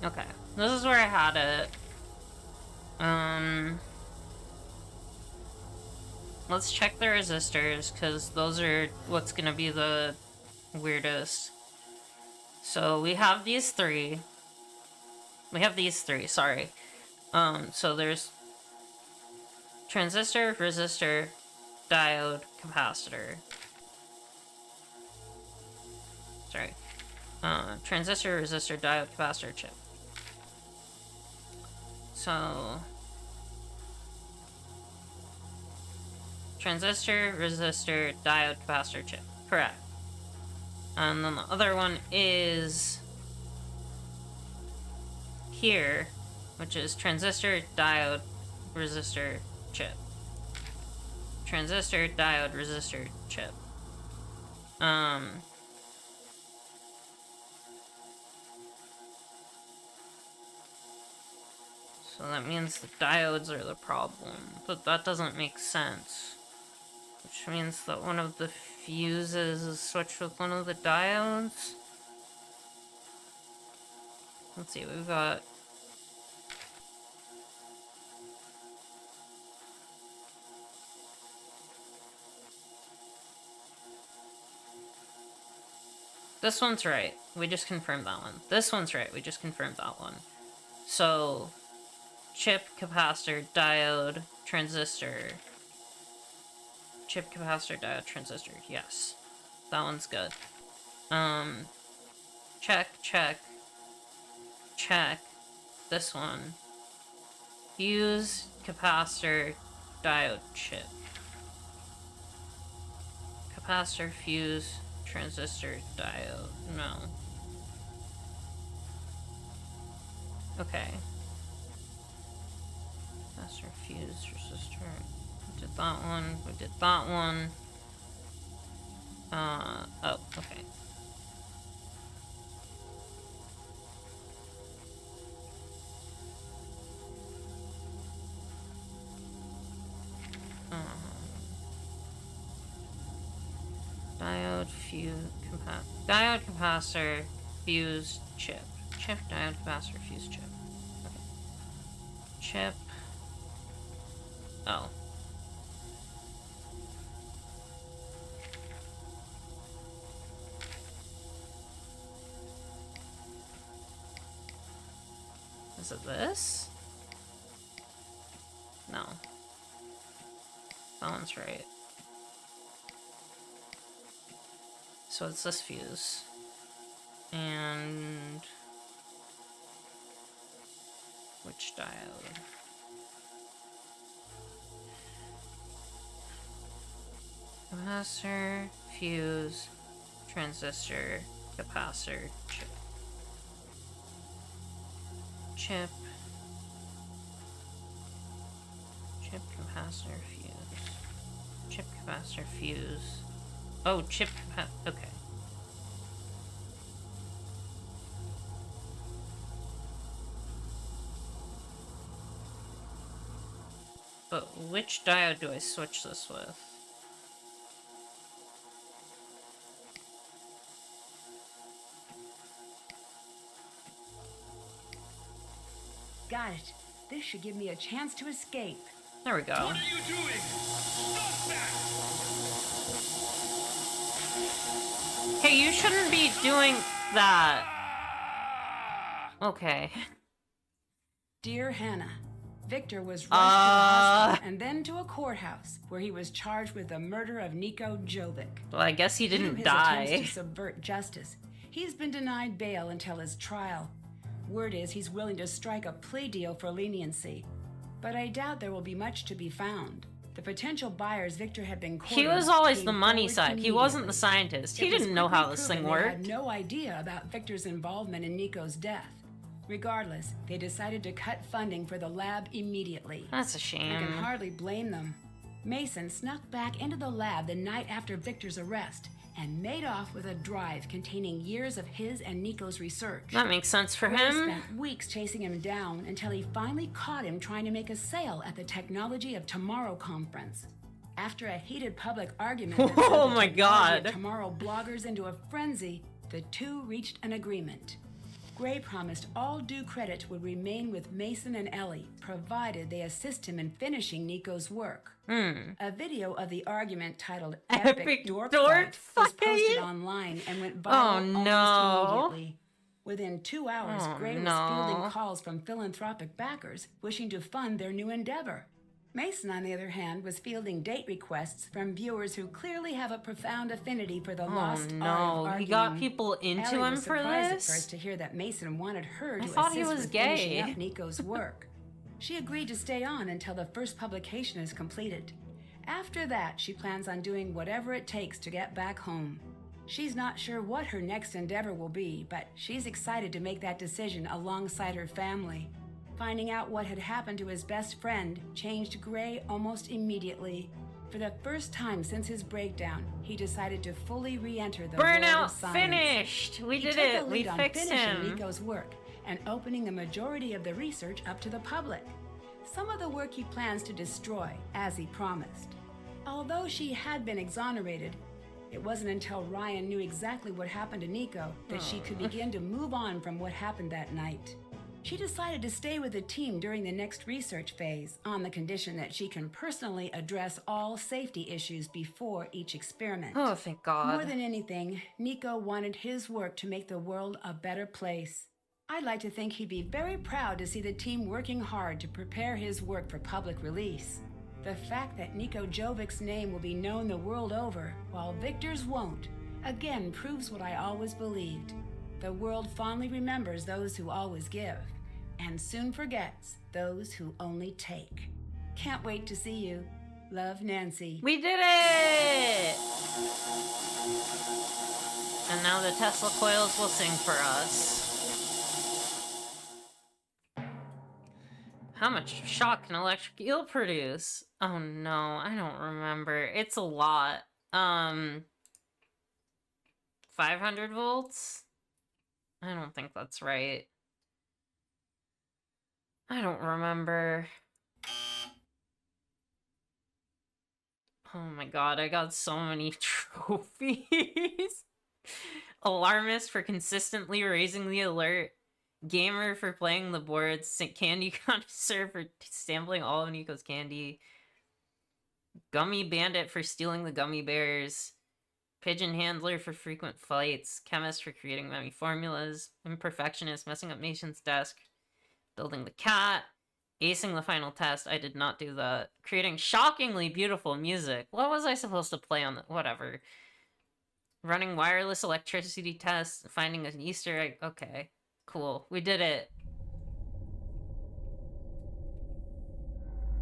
Okay, this is where I had it. Let's check the resistors, because those are what's gonna be the weirdest. So we have these three. We have these three, sorry. So there's transistor, resistor, diode, capacitor. Sorry. Transistor, resistor, diode, capacitor, chip. So... Transistor, resistor, diode, capacitor, chip. Correct. And then the other one is... here, which is transistor, diode, resistor, chip. Transistor, diode, resistor, chip. So that means the diodes are the problem, but that doesn't make sense. Which means that one of the fuses is switched with one of the diodes? Let's see, we've got... This one's right. We just confirmed that one. This one's right. We just confirmed that one. So, chip, capacitor, diode, transistor. Chip, capacitor, diode, transistor. Yes. That one's good. Check, check. Check. This one. Fuse, capacitor, diode, chip. Capacitor, fuse, transistor, diode. No. Okay. Capacitor, fuse, resistor. We did that one. We did that one. Oh, okay. Diode, fuse, diode, capacitor, fuse, chip. Chip, diode, capacitor, fuse, chip. Okay. Chip. Oh. Is it this? No. That one's right. So it's this fuse. And... which diode? Capacitor, fuse, transistor, capacitor, chip. Chip. Chip, capacitor, fuse. Chip, capacitor, fuse. Oh, chip, okay. But which diode do I switch this with? Got it. This should give me a chance to escape. There we go. What are you doing? Stop that! Hey, you shouldn't be doing that. Okay. Dear Hannah, Victor was rushed to the hospital and then to a courthouse where he was charged with the murder of Nico Jovic. Well, I guess he Due to didn't his die. attempts to subvert justice, he's been denied bail until his trial. Word is he's willing to strike a plea deal for leniency, but I doubt there will be much to be found. The potential buyers Victor had been courting He was always came the money forward side. He wasn't the immediately. scientist. He It was didn't know how quickly this thing proven they worked. had no idea about Victor's involvement in Nico's death. Regardless, they decided to cut funding for the lab immediately. That's a I shame. can hardly blame them. Mason snuck back into the lab the night after Victor's arrest and made off with a drive containing years of his and Nico's research. That makes sense for Ray him. spent weeks chasing him down until he finally caught him trying to make a sale at the Technology of Tomorrow conference. After a heated public argument that sent Oh the my Technology of God. Tomorrow bloggers into a frenzy, the two reached an agreement. Gray promised all due credit would remain with Mason and Ellie, provided they assist him in finishing Nico's work. A video of the argument titled Epic Dork Dork Fight was posted Fight? online and went Oh, viral no. almost immediately. Within 2 hours, Oh, Gray was no. fielding calls from philanthropic backers wishing to fund their new endeavor. Mason, on the other hand, was fielding date requests from viewers who clearly have a profound affinity for the lost art of no, arguing. he got people into Ellie him was for surprised this? at first to hear that Mason wanted her to thought assist he was with gay. finishing up Nico's work. She agreed to stay on until the first publication is completed. After that, she plans on doing whatever it takes to get back home. She's not sure what her next endeavor will be, but she's excited to make that decision alongside her family. Finding out what had happened to his best friend changed Gray almost immediately. For the first time since his breakdown, he decided to fully re-enter the world Burnout of science. finished. We He did took it. the We lead on fixed finishing him. Nico's work and opening the majority of the research up to the public. Some of the work he plans to destroy, as he promised. Although she had been exonerated, It wasn't until Ryan knew exactly what happened to Nico that she could begin to move on from what happened that night. She decided to stay with the team during the next research phase on the condition that she can personally address all safety issues before each experiment. Oh, thank God. More than anything, Nico wanted his work to make the world a better place. I'd like to think he'd be very proud to see the team working hard to prepare his work for public release. The fact that Nico Jovic's name will be known the world over, while Victor's won't, again proves what I always believed. The world fondly remembers those who always give, and soon forgets those who only take. Can't wait to see you. Love, Nancy. We did it! And now the Tesla coils will sing for us. How much shock can electric eel produce? Oh no, I don't remember. It's a lot. 500 volts? I don't think that's right. I don't remember. Oh my god, I got so many trophies. Alarmist for consistently raising the alert. Gamer for playing the boards. Candy connoisseur for sampling all of Nico's candy. Gummy bandit for stealing the gummy bears. Pigeon handler for frequent fights. Chemist for creating many formulas. Imperfectionist messing up Mason's desk. Building the cat. Acing the final test. I did not do that. Creating shockingly beautiful music. What was I supposed to play on the... Whatever. Running wireless electricity tests. Finding an Easter egg. Okay. Cool. We did it.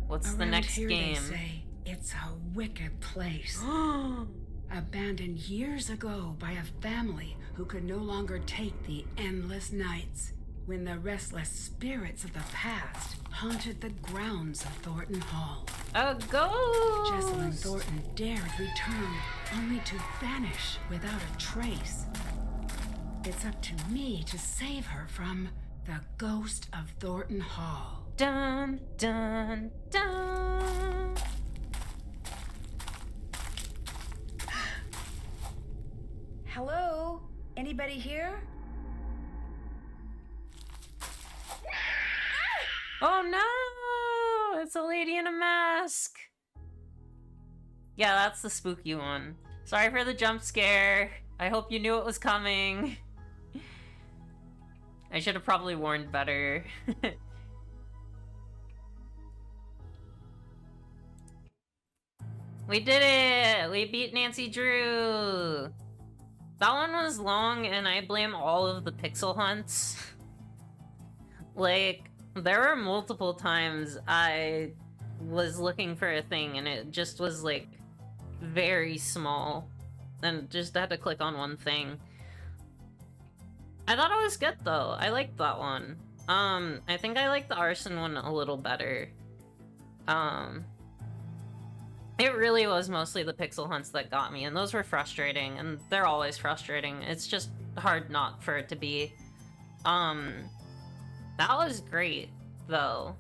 What's the Around next here, game? They say it's a wicked place. Abandoned years ago by a family who could no longer take the endless nights when the restless spirits of the past haunted the grounds of Thornton Hall. A ghost! Jessalyn Thornton dared return, only to vanish without a trace. It's up to me to save her from the ghost of Thornton Hall. Dun, dun, dun. Hello? Anybody here? Oh no! It's a lady in a mask! Yeah, that's the spooky one. Sorry for the jump scare. I hope you knew it was coming. I should have probably warned better. We did it! We beat Nancy Drew! That one was long, and I blame all of the pixel hunts. Like, there were multiple times I was looking for a thing, and it just was, like, very small. And just had to click on one thing. I thought it was good, though. I liked that one. I think I like the arson one a little better. It really was mostly the pixel hunts that got me, and those were frustrating, and they're always frustrating. It's just hard not for it to be. That was great, though.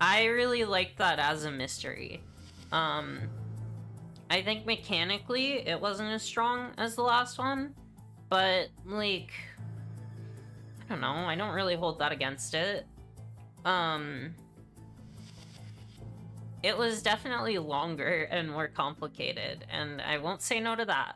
I really liked that as a mystery. I think mechanically it wasn't as strong as the last one, but, like, I don't know, I don't really hold that against it. It was definitely longer and more complicated, and I won't say no to that.